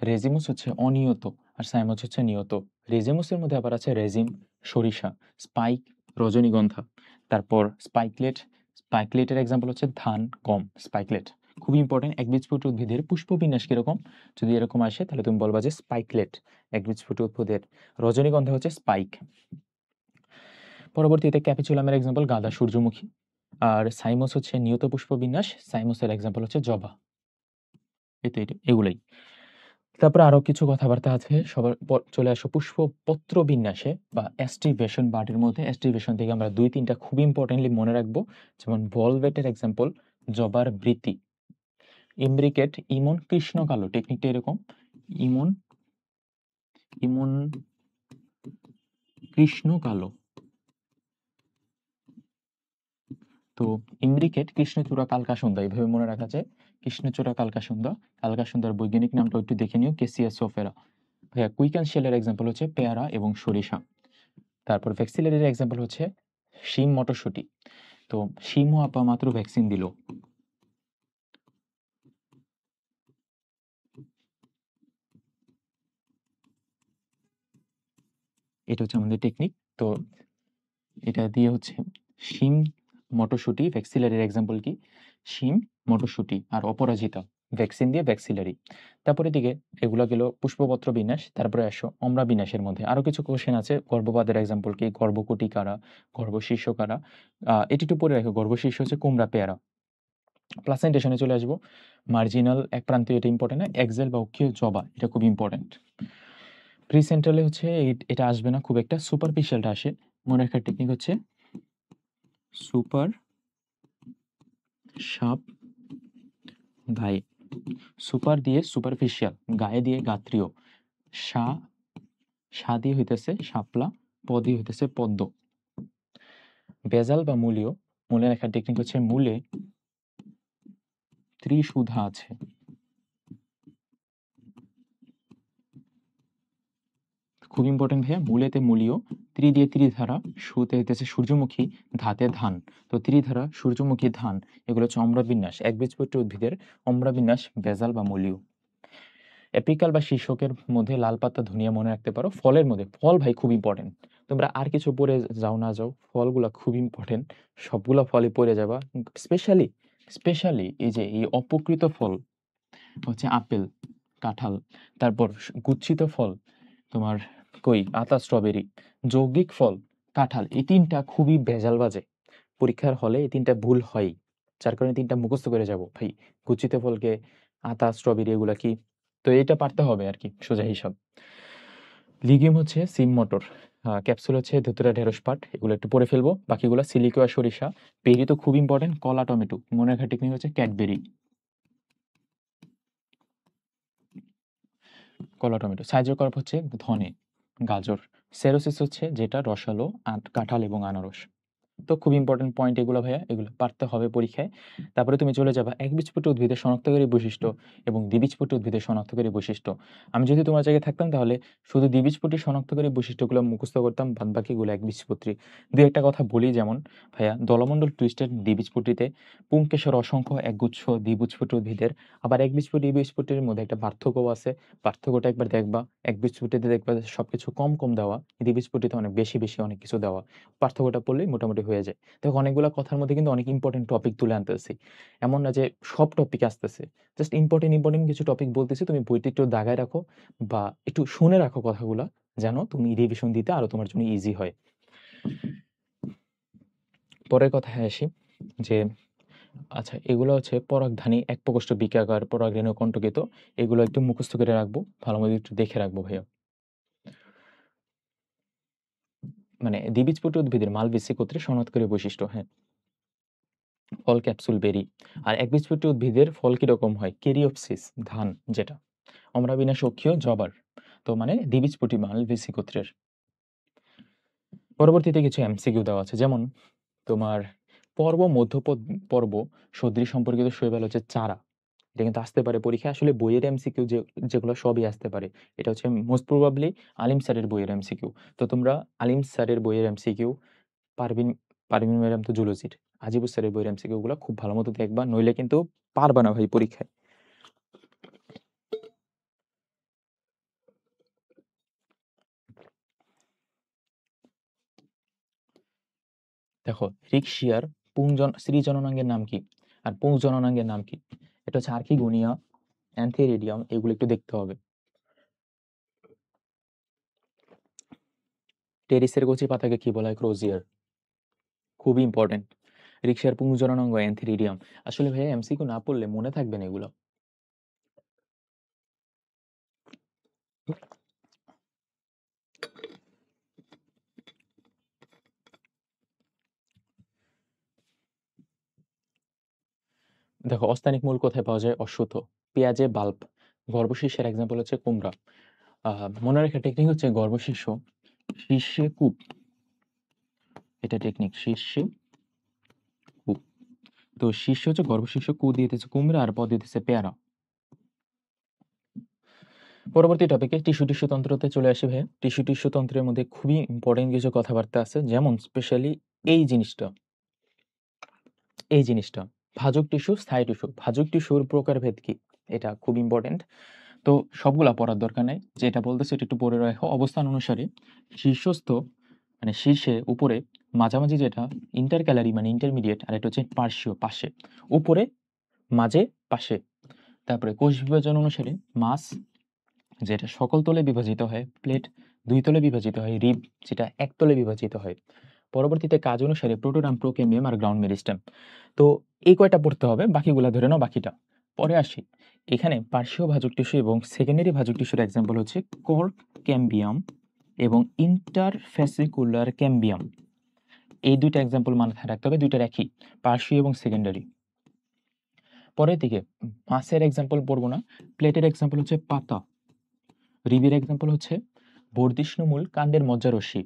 রেজিমোস হচ্ছে অনিয়ত আর সাইমোস হচ্ছে নিয়ত। রেজিমোসের মধ্যে আবার আছে রেজিম, সরিষা, স্পাইক, রজনীগন্ধা। তারপর স্পাইকলেটের এক্সাম্পল হচ্ছে ধান, গম। স্পাইকলেট খুবই ইম্পর্টেন্ট। একবীজপত্রী উদ্ভিদের পুষ্পবিন্যাস কিরকম? যদি এরকম আসে তাহলে তুমি বলবা যে স্পাইকলেট। একবীজপত্রী উদ্ভিদের রজনীগন্ধা হচ্ছে স্পাইক। পরবর্তীতে ক্যাপিচুলামের এক্সাম্পল গাঁদা, সূর্যমুখী। আর সাইমোস হচ্ছে নিয়ত পুষ্পবিন্যাস, সাইমোসের এক্সাম্পল হচ্ছে জবা। এগুলাই। তারপরে আরো কিছু কথাবার্তা আছে, সবার চলে আসো পুষ্পপত্র বিন্যাসে বা এস্টিভেশন পার্টের মধ্যে। এস্টিভেশন থেকে আমরা ২-৩টা খুব ইম্পর্টেন্টলি মনে রাখবো, যেমন ভলভেটের এক্সাম্পল জবার বৃতি, ইমব্রিকেট, ইমন, কৃষ্ণ কালো। টেকনিকটা এরকম, ইমন, ইমন, কৃষ্ণ কালো। তো ইমব্রিকেট, কৃষ্ণচূড়া, কালকা সন্ধ্যা, এইভাবে মনে রাখা যায়। কৃষ্ণচূড়া কালকাসুন্দা। কালকাসুন্দার বৈজ্ঞানিক নামটা একটু দেখে নিও, কেসিয়া সোফেরা। ভাইয়া কুইক অ্যান্ড শেলের এক্সাম্পল হচ্ছে পেয়ারা এবং সরিষা। তারপর ভ্যাক্সিলারির এক্সাম্পল হচ্ছে শিম, মটরশুঁটি। তো শিমও আপা মাত্র ভ্যাকসিন দিল। এটা হচ্ছে আমাদের টেকনিক। তো এটা দিয়ে হচ্ছে শিম, মটরশুঁটি, ভ্যাক্সিলারির এক্সাম্পল কি? শিম, মটরশুঁটি আর অপরাজিতা, ভ্যাকসিন দিয়ে ভ্যাক্সিলারি। তারপরে দিকে এগুলো গেল পুষ্পপত্র বিন্যাস। তারপরে আসো অম্রা বিন্যাসের মধ্যে আরো কিছু কোশ্চেন আছে। গর্ভপাতের এক্সাম্পল কি? গর্ভকুটি কারা, গর্ভশীর্ষ কারা। এটি একটু পরে রাখো, গর্ভশীর্ষ হচ্ছে কুমড়া, পেয়ারা। প্লাসেন্টেশনে চলে আসবো। মার্জিনাল এক প্রান্তীয়, এটা ইম্পর্টেন্ট না। এক্সেল বা অক্ষীয় জবা, এটা খুব ইম্পর্টেন্ট। প্রি সেন্ট্রালে হচ্ছে এটা আসবে না খুব একটা, সুপারফিশিয়ালটা আসে। মনে রাখার টেকনিক হচ্ছে সুপার সাপ গায়ে, সুপার দিয়ে সুপারফিশিয়াল, গায়ে দিয়ে গাত্রীয়, সা সা দিয়ে হইতেছে শাপলা, প দিয়ে হইতেছে পদ্ম। বেজাল বা মূলীয়, মূলে রাখার টেকনিক হচ্ছে মূলে ত্রিসুধা আছে। খুব ইম্পর্টেন্ট ভাইয়া, মূলেতে মূলীয়, ত্রি দিয়ে ত্রিধারা, সুতে হইতেছে সূর্যমুখী, ধাতে ধান। তো ত্রিধারা, সূর্যমুখী, ধান, এগুলো হচ্ছে অম্রবিন্যাস, একবীজপত্রী উদ্ভিদের অম্রবিন্যাস, বেজাল বা মূলীয়। এপিকাল বা শীর্ষকের মধ্যে লাল পাতা, ধনিয়া মনে রাখতে পারো। ফলের মধ্যে ফল ভাই খুব ইম্পর্টেন্ট, তোমরা আর কিছু পড়ে যাও না যাও, ফলগুলা খুব ইম্পর্টেন্ট, সবগুলা ফলই পড়ে যাবা। স্পেশালি স্পেশালি এই যে এই অপকৃত ফল হচ্ছে আপেল, কাঁঠাল। তারপর গুচ্ছিত ফল তোমার কই আতা, স্ট্রবেরি। যৌগিক ফল কাঁঠাল, এই তিনটা খুবই ভেজাল বাজে। পরীক্ষার হলে এই তিনটা ভুল হয়, যার কারণে তিনটা মুখস্থ করে যাব ভাই। গুচ্ছিত ফলকে আতা, স্ট্রবেরি, এগুলা কি? তো এটা পারতে হবে আর কি, সোজা হিসাব। লিগিউম হচ্ছে সিম, মটর। ক্যাপসুল হচ্ছে ধুতুরা, ঢেঁড়স, পাট। এগুলো একটু পরে ফেলবো, বাকিগুলো সিলিকোয়া, সরিষা। বেরি তো খুব ইম্পর্টেন্ট, কলা, টমেটো। মনে রাখার টেকনিক হচ্ছে ক্যাডবেরি, কলা, টমেটো। সাইজোকার্প হচ্ছে ধনে, গাজর। সেরোসিস হচ্ছে যেটা রসালো, কাঁঠাল এবং আনারস। তো খুব ইম্পর্টেন্ট পয়েন্ট এগুলো ভাইয়া, এগুলো পারতে হবে পরীক্ষায়। তারপরে তুমি চলে যাবা একবীজপত্রী উদ্ভিদের শনাক্তকারী বৈশিষ্ট্য এবং দ্বিবীজপত্রী উদ্ভিদের শনাক্তকারী বৈশিষ্ট্য। আমি যদি তোমার জায়গায় থাকতাম তাহলে শুধু দ্বিবীজপত্রী শনাক্তকারী বৈশিষ্ট্যগুলো মুখস্থ করতাম, বাদ বাকিগুলো একবীজপত্রী। দুই একটা কথা বলি, যেমন ভাইয়া দলমণ্ডল টুইস্টেড দ্বিবীজপত্রীতে, পুংকেশর অসংখ্য একগুচ্ছ দ্বিবীজপত্রী উদ্ভিদের। আবার একবীজপত্রী দ্বিবীজপত্রীর মধ্যে একটা পার্থক্য আছে, পার্থক্যটা একবার দেখবা। একবীজপত্রীতে দেখবা যে সবকিছু কম কম দেওয়া, দ্বিবীজপত্রীতে অনেক বেশি বেশি অনেক কিছু দেওয়া। পার্থক্যটা পড়লেই মোটামুটি হয়ে যায়। দেখো অনেকগুলা কথার মধ্যে কিন্তু অনেক ইম্পর্টেন্ট টপিক তুলে আনতেছি, এমন না যে সব টপিক আসতেছে। জাস্ট ইম্পর্টেন্ট ইম্পর্টেন্ট কিছু টপিক বলতেছি, তুমি বইটি একটু দাগায় রাখো বা একটু শুনে রাখো কথাগুলা, যেন তুমি রিভিশন দিতে আরো তোমার জন্য ইজি হয়। পরের কথায় আসি যে আচ্ছা, এগুলো হচ্ছে পরাগধানী, এক প্রকোষ্ঠ বিকাকার, পরাগরেণু কণ্টকিত। এগুলো একটু মুখস্থ করে রাখবো, ভালো মতো একটু দেখে রাখবো ভাইয়া। মানে দ্বিবীজপত্রী উদ্ভিদের মালবেসি গোত্রে শনাক্তকারী বৈশিষ্ট্য, হ্যাঁ। ফল ক্যাপসুল, বেরি। আর একবীজপত্রী উদ্ভিদের ফল কিরকম হয়? কেরিওপসিস, ধান যেটা। অম্রাবিনা সক্ষীয়, জবার। তো মানে দ্বিবীজপত্রী মালবেসি গোত্রের। পরবর্তীতে কিছু এমসিকিউ দেওয়া আছে, যেমন তোমার পর্ব, মধ্যপদ, পর্ব সদৃশ সম্পর্কিত শৈবাল হচ্ছে চারা। এটা কিন্তু আসতে পারে পরীক্ষায়, আসলে বইয়ের এমসিকিউ যেগুলো সবই আসতে পারে। এটা হচ্ছে মোস্ট প্রবাবলি আলিম স্যারের বইয়ের এমসিকিউ। তো তোমরা আলিম স্যারের বইয়ের এমসিকিউ, পারভিন পারভিন ম্যাডাম তো জুলজির, আজিবুর স্যারের বইয়ের এমসিকিউ গুলো খুব ভালো মতো দেখবা, নইলে কিন্তু পারবা না ভাই পরীক্ষায়। দেখো রিকশিয়ার স্ত্রী জননাঙ্গের নাম কি আর পুং জননাঙ্গের নাম কি? এটা হচ্ছে আর্কিগোনিয়া, অ্যান্থেরিডিয়াম, এগুলো একটু দেখতে হবে। টেরিসের কচি পাতাকে কি বলা হয়? ক্রোজিয়ার। খুব ইম্পর্টেন্ট। রিকশিয়ার পুং জননাঙ্গ অ্যান্থেরিডিয়াম। আসলে ভাইয়া এমসিকিউ না পড়লে মনে থাকবে না এগুলো। দেখো অস্থানিক মূল কোথায় পাওয়া যায়? অশ্বত্থ। পেঁয়াজে বাল্ব। গর্ভশীর্ষের এক্সাম্পল হচ্ছে কুমড়া। মনে রাখা টেকনিক হচ্ছে গর্ভশীর্ষ, শীর্ষে কূপ, এটা টেকনিক, শীর্ষে কূপ। তো শীর্ষ হচ্ছে গর্ভশীর্ষ, কু দিয়ে দিতেছে কুমড়া আর প দিয়ে দিতেছে পেয়ারা। পরবর্তী টপিকে টিস্যু তন্ত্রতে চলে আসি ভাইয়া। টিস্যু তন্ত্রের মধ্যে খুবই ইম্পর্টেন্ট কিছু কথাবার্তা আছে, যেমন স্পেশালি এই জিনিসটা, এই জিনিসটা ভাজক টিস্যু, স্থায়ী টিস্যু। ভাজক টিস্যুর প্রকারভেদ কি, এটা খুব ইম্পর্টেন্ট। তো সবগুলা পড়ার দরকার নেই, যেটা বলতেছে এটা একটু পড়ে রাখো। অবস্থান অনুসারে শীর্ষস্থ মানে শীর্ষে উপরে, মাঝামাঝি যেটা ইন্টারক্যালারি মানে ইন্টারমিডিয়েট, আর এটা হচ্ছে পার্শ্বীয় পাশে, উপরে মাঝে পাশে। তারপরে কোষ বিভাজন অনুসারে মাস যেটা সকল তলে বিভাজিত হয়, প্লেট 2 তলে বিভাজিত হয়, রিব যেটা 1 তলে বিভাজিত হয়। পরবর্তীতে কাজ অনুসারে প্রোটোরাম, প্রোকেমিয়াম আর গ্রাউন্ড মেরিস্টেম। তো এই কয়টা পড়তে হবে, বাকিগুলা ধরে নাও বাকিটা। পরে আসি, এখানে পার্শ্বীয় ভাজক টিস্যু এবং সেকেন্ডারি ভাজক টিস্যুর এক্সাম্পল হচ্ছে কর্ক ক্যাম্বিয়াম এবং ইন্টারফেসিকুলার ক্যাম্বিয়াম। এই দুইটা এক্সাম্পল মাথায় রাখতে হবে, দুইটার একই, পার্শ্বীয় এবং সেকেন্ডারি। পরের দিকে মাসের এক্সাম্পল পড়বো না, প্লেটের এক্সাম্পল হচ্ছে পাতা, রিবের এক্সাম্পল হচ্ছে বর্ধিষ্ণুমূল কাণ্ডের মজ্জারশ্মি।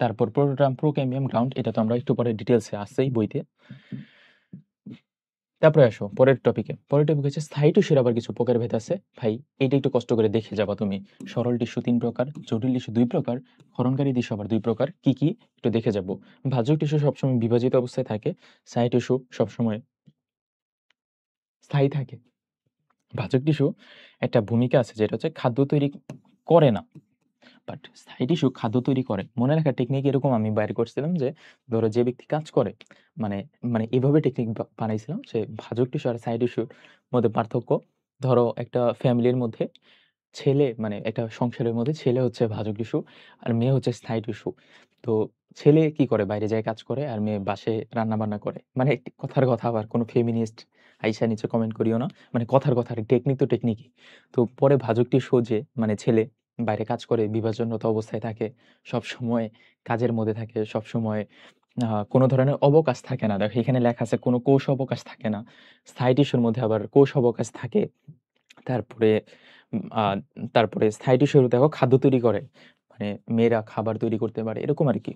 তারপর প্রোটোটাম, প্রোক্যাম্বিয়াম, গ্রাউন্ড, এটা তো আমরা একটু পরে ডিটেলসে আসছেই বইতে। তারপরে আসো পরের টপিকে। পরের টপিক হচ্ছে স্থায়ী টিস্যুর আবার কিছু প্রকারভেদ আছে ভাই, এটা একটু কষ্ট করে দেখে যাবা তুমি। সরল টিস্যু 3 প্রকার, জটিল টিস্যু 2 প্রকার, ক্ষরণকারী টিস্যু আবার 2 প্রকার, কি কি একটু দেখে যাবো। ভাজক টিস্যু সবসময় বিভাজিত অবস্থায় থাকে, স্থায়ী টিস্যু সবসময় স্থায়ী থাকে। ভাজক টিস্যু একটা ভূমিকা আছে, যেটা হচ্ছে খাদ্য তৈরি করে না, বাট স্থায়ী টিস্যু খাদ্য তৈরি করে। মনে রাখার টেকনিক এরকম আমি বাইর করছিলাম যে, ধরো যে ব্যক্তি কাজ করে, মানে মানে এভাবে টেকনিক বানাইছিলাম যে ভাজক টিস্যু আর স্থায়ী টিস্যুর মধ্যে পার্থক্য। ধরো একটা ফ্যামিলির মধ্যে ছেলে, মানে একটা সংসারের মধ্যে ছেলে হচ্ছে ভাজক টিস্যু আর মেয়ে হচ্ছে স্থায়ী টিস্যু। তো ছেলে কি করে, বাইরে যায় কাজ করে, আর মেয়ে বাসে রান্না বান্না করে। মানে একটি কথার কথা, আবার কোনো ফেমিনিস্ট আইসা নিচে কমেন্ট করিও না, মানে কথার কথা, টেকনিক তো টেকনিকই। তো পরে ভাজক টিস্যু যে মানে ছেলে বাইরে কাজ করে, বিভাজনরত অবস্থায় থাকে, সব সময় কাজের মধ্যে থাকে, সব সময় কোনো ধরনের অবকাশ থাকে না। দেখো এখানে লেখা আছে কোনো কোষ অবকাশ থাকে না। স্থায়ী টিস্যুর মধ্যে আবার কোষ অবকাশ থাকে। তারপরে আ তারপরে স্থায়ী টিস্যুর দেখো খাদ্য তৈরি করে। মানে মেয়েরা খাবার তৈরি করতে পারে, এরকম আরকি।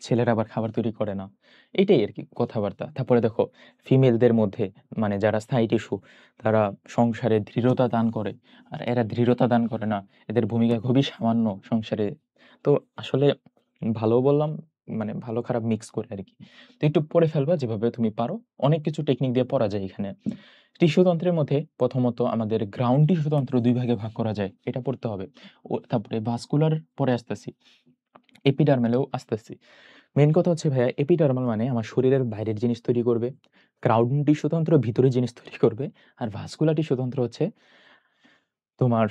ছেলেরা আবার খাবার তৈরি করে না। এইটাই আরকি কথাবার্তা। তারপরে দেখো ফিমেলদের মধ্যে, মানে যারা স্থায়ী টিস্যু, তারা সংসারে দৃঢ়তা দান করে। আর এরা দৃঢ়তা দান করে না। এদের ভূমিকা খুবই সামান্য সংসারে। তো আসলে ভালোও বললাম, মানে ভালো খারাপ মিক্স করে আরকি। তো একটু পড়ে ফেলবা যেভাবে তুমি পারো। অনেক কিছু টেকনিক দিয়ে পড়া যায় এখানে। টিস্যুতন্ত্রের মধ্যে প্রথমত আমাদের গ্রাউন্ড টিস্যুতন্ত্র ২ ভাগে ভাগ করা যায়। এটা পড়তে হবে। তারপরে ভাস্কুলার পরে আসতেছি। এপিডার্মালেও আসতেছি। মেইন কথা হচ্ছে ভাইয়া, এপিডার্মাল মানে আমার শরীরের বাইরের জিনিস তৈরি করবে। গ্রাউন্ড টিস্যুতন্ত্র ভিতরের জিনিস তৈরি করবে। আর ভাস্কুলার টিস্যুতন্ত্র হচ্ছে তোমার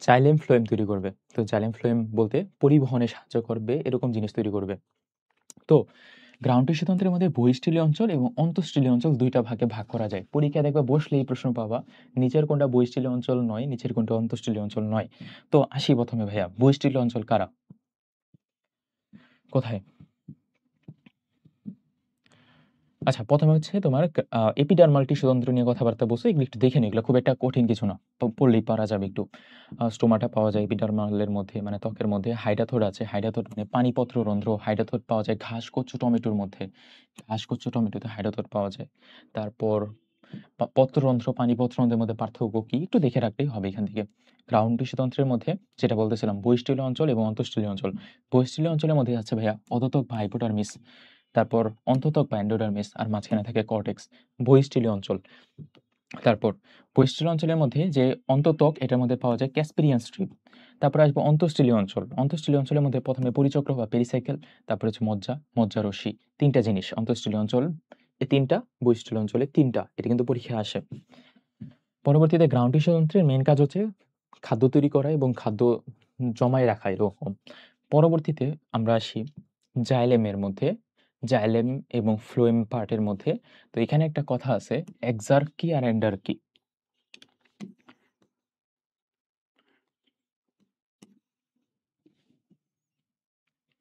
জাইলেম ফ্লোয়েম তৈরি করবে। তো জাইলেম ফ্লোয়েম বলতে পরিবহনে সাহায্য করবে, এরকম জিনিস তৈরি করবে। তো গ্রাউন্ড টিস্যুতন্ত্রের মধ্যে বহিঃস্থলীয় অঞ্চল এবং অন্তঃস্থলীয় অঞ্চল ২ টা ভাগে ভাগ করা যায়। পরীক্ষায় দেখবা বসলে এই প্রশ্ন পাবা, নিচের কোনটা বহিঃস্থলীয় অঞ্চল নয়, নিচের কোনটা অন্তঃস্থলীয় অঞ্চল নয়। তো আসি প্রথমে ভাইয়া, বহিঃস্থলীয় অঞ্চল কারা? কোথায়? আচ্ছা, প্রথমে হচ্ছে তোমার এপিডার্মাল টিস্যুতন্ত্র নিয়ে কথাবার্তা বলছি। এগুলো একটু দেখে নিও, এগুলো খুব একটা কঠিন কিছু না। পড়লেই পারা যাবে একটু। স্টোমাটা পাওয়া যায় এপিডার্মালের মধ্যে, মানে ত্বকের মধ্যে। হাইডাথোড আছে। হাইডাথোড মানে পানিপত্র রন্ধ্র। হাইডাথোড পাওয়া যায় ঘাস, কচু, টমেটোর মধ্যে। ঘাস, কচু, টমেটোতে হাইডাথোড পাওয়া যায়। তারপর পত্ররন্ধ্র, পানিপত্ররন্ধ্রের মধ্যে পার্থক্য কি? একটু দেখে রাখলেই হবে এখান থেকে। গ্রাউন্ড টিস্যুতন্ত্রের মধ্যে যেটা বলতেছিলাম, বহিঃস্থলীয় অঞ্চল এবং অন্তঃস্থলীয় অঞ্চল। বহিঃস্থলীয় অঞ্চলের মধ্যে আছে ভাইয়া অধোত্বক বা হাইপোডার্মিস, তারপর অন্তঃত্বক বা এন্ডোডার্মিস, আর মাঝখানে থাকে কর্টেক্স। বহিঃস্থলীয় অঞ্চল। তারপর বহিঃস্থলীয় অঞ্চলের মধ্যে যে অন্তঃত্বক, এটার মধ্যে পাওয়া যায় ক্যাসপিরিয়ান স্ট্রিপ। তারপরে আসবো অন্তঃস্থলীয় অঞ্চল। অন্তঃস্থলীয় অঞ্চলের মধ্যে প্রথমে পরিচক্র বা পেরিসাইকেল, তারপরে হচ্ছে মজ্জা, মজ্জারশ্মি। ৩ টা জিনিস অন্তঃস্থলীয় অঞ্চল, এই ৩ টা, বহিঃস্থলীয় অঞ্চলে ৩ টা। এটা কিন্তু পরীক্ষায় আসে। পরবর্তীতে গ্রাউন্ড টিস্যুতন্ত্রের মেইন কাজ হচ্ছে খাদ্য তৈরি করা এবং খাদ্য জমায় রাখা, এরকম। পরবর্তীতে আমরা আসি জাইলেমের মধ্যে, জাইলেম এবং ফ্লোয়েম পার্টের মধ্যে। তো এখানে একটা কথা আছে, এক্সার্কি আর এন্ডার্কি।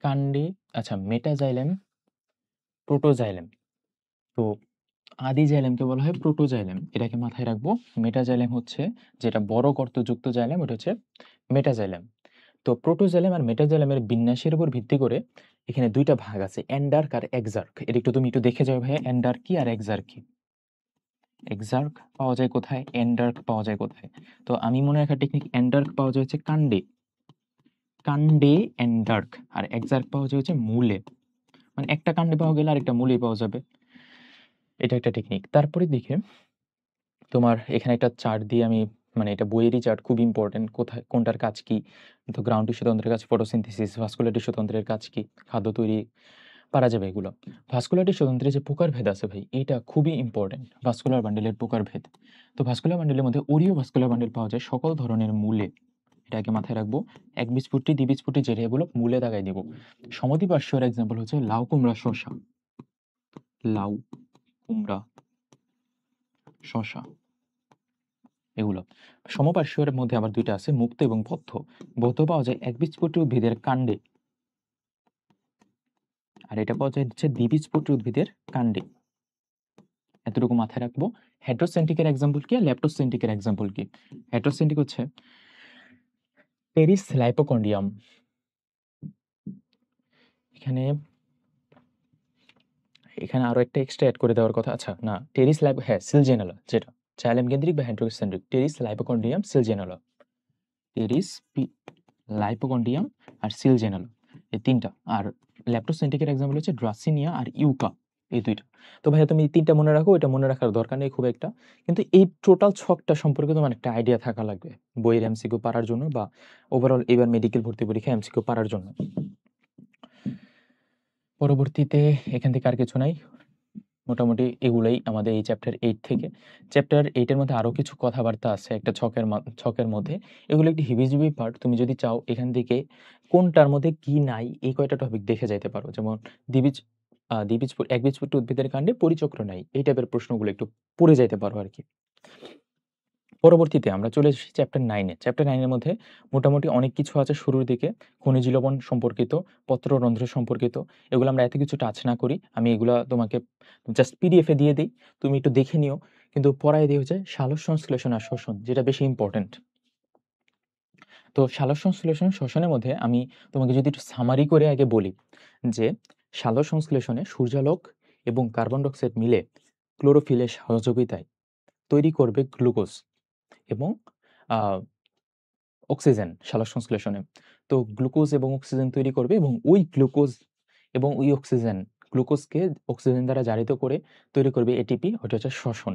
কাণ্ডে, আচ্ছা, মেটাজাইলেম, প্রোটোজাইলেম। তো আদি জাইলেমকে বলা হয় প্রোটোজাইলেম, এটাকে মাথায় রাখবো। মেটাজাইলেম হচ্ছে যেটা বড় গর্তযুক্ত জাইলেম, ওটা হচ্ছে মেটাজাইলেম। তো প্রোটোজাইলেম আর মেটাজাইলেমের বিন্যাসের উপর ভিত্তি করে এখানে ২ টা ভাগ আছে, এন্ডার্ক আর এক্সার্ক। এটা একটু তুমি একটু দেখে যাও ভাইয়া, এন্ডার্কি আর এক্সার্কি। এক্সার্ক পাওয়া যায় কোথায়, এন্ডার্ক পাওয়া যায় কোথায়। তো আমি মনে রাখার টেকনিক, এন্ডার্ক পাওয়া যায় হচ্ছে কাণ্ডে, কাণ্ডে এন্ডার্ক, আর এক্সার্ক পাওয়া যায় হচ্ছে মূলে, মানে একটা কাণ্ডে পাওয়া গেলে আরেকটা মূলে পাওয়া যাবে, এটা একটা টেকনিক। তারপরে দেখে তোমার এখানে একটা চার্ট দিয়ে আমি, মানে এটা বইয়েরই চার্ট, খুব ইম্পর্টেন্ট, কোথায় কোনটার কাজ কি। তো গ্রাউন্ড টিস্যু তন্ত্রের কাজ ফটোসিনথেসিস, ভাস্কুলার টিস্যু তন্ত্রের কাজ কি, খাদ্য তৈরি, পারা যাবে এগুলো। ভাস্কুলার টিস্যু তন্ত্রের যে প্রকারভেদ আছে ভাই, এটা খুবই ইম্পর্টেন্ট, ভাস্কুলার বান্ডেলের প্রকারভেদ। তো ভাস্কুলার বান্ডেলের মধ্যে ওরিও ভাস্কুলার বান্ডেল পাওয়া যায় সকল ধরনের মূলে, এটাকে মাথায় রাখবো। একবীজপত্রী দ্বিবীজপত্রী যেটা, এগুলো মূলে দাগাই দিব। সমদ্বিপার্শ্বীয় এক্সাম্পল হচ্ছে লাউ কুমড়া শসা, লাউ কুমড়া শসা এগুলো। সমপার্শ্বীয়ের মধ্যে আবার দুইটা আছে, মুক্ত এবং বদ্ধ। বদ্ধ পাওয়া যায় একবীজপত্রী উদ্ভিদের কাণ্ডে, আর এটা পাওয়া যায় হচ্ছে দ্বিবীজপত্রী উদ্ভিদের কাণ্ডে। এতটুকু মাথায় রাখবো। হেটারোসেন্ট্রিকের এক্সাম্পল কি, ল্যাপ্টোসেন্ট্রিকের এক্সাম্পল কি। হেটারোসেন্ট্রিক হচ্ছে টেরিস লাইপোকন্ডিয়াম, এখানে এখানে আরো একটা এক্সট্রা অ্যাড করে দেওয়ার কথা। আচ্ছা না, টেরিস লাইপো, হ্যাঁ সিলজেনালা, যেটা চাইলেম কেন্দ্রিক বা হেটারোসেন্ট্রিক, টেরিস লাইপোকন্ডিয়াম সিলজেনালা, টেরিস লাইপোকন্ডিয়াম আর সিলজেনালা, এই তিনটা। আর ল্যাপ্টোসেন্ট্রিকের এক্সাম্পল হচ্ছে ড্রাসিনিয়া আর ইউকা, এই দুইটা। তো ভাইয়া তুমি এই তিনটা মনে রাখো, এটা মনে রাখার দরকার নেই খুব একটা, কিন্তু এই টোটাল ছকটা সম্পর্কে তোমার একটা আইডিয়া থাকা লাগবে বইয়ের এমসিকিউ পারার জন্য, বা ওভারঅল এবার মেডিকেল ভর্তি পরীক্ষা এমসিকিউ পারার জন্য। পরবর্তীতে এখান থেকে আর কিছু নাই, মোটামুটি এগুলাই আমাদের এই চ্যাপ্টার 8 থেকে। চ্যাপ্টার 8 এর মধ্যে আরো কিছু কথাবার্তা আছে একটা ছকের মধ্যে, এগুলো একটি হিবিজিবি পার্ট। তুমি যদি চাও এখান থেকে কোনটার মধ্যে কি নাই এই কয়টা টপিক দেখে যাইতে পারো, যেমন দ্বিবীজ একবীজপত্রী উদ্ভিদের কাণ্ডে পরিচক্র নাই, এই টাইপের প্রশ্নগুলো একটু পড়ে যাইতে পারো আর কি। পরবর্তীতে আমরা চলে এসেছি চ্যাপ্টার 9-এ। চ্যাপ্টার 9-এর মধ্যে মোটামুটি অনেক কিছু আছে শুরুর দিকে, খনিজ লবণ সম্পর্কিত, পত্ররন্ধ্র সম্পর্কিত, এগুলো আমরা এত কিছু টাচ না করি। আমি এগুলা তোমাকে জাস্ট পিডিএফে দিয়ে দিই, তুমি একটু দেখে নিও। কিন্তু পড়ায় দিয়ে হচ্ছে সালোক সংশ্লেষণ আর শ্বসন, যেটা বেশি ইম্পর্টেন্ট। তো সালোক সংশ্লেষণ শ্বসনের মধ্যে আমি তোমাকে যদি একটু সামারি করে আগে বলি, যে সালোক সংশ্লেষণে সূর্যালোক এবং কার্বন ডাই অক্সাইড মিলে ক্লোরোফিলের সহযোগিতায় তৈরি করবে গ্লুকোজ এবং অক্সিজেন সালোক সংশ্লেষণে। তো গ্লুকোজ এবং অক্সিজেন তৈরি করবে, এবং ওই গ্লুকোজ এবং ওই অক্সিজেন, গ্লুকোজকে অক্সিজেন দ্বারা জারিত করে তৈরি করবে এটিপি, ওটা হচ্ছে শ্বসন।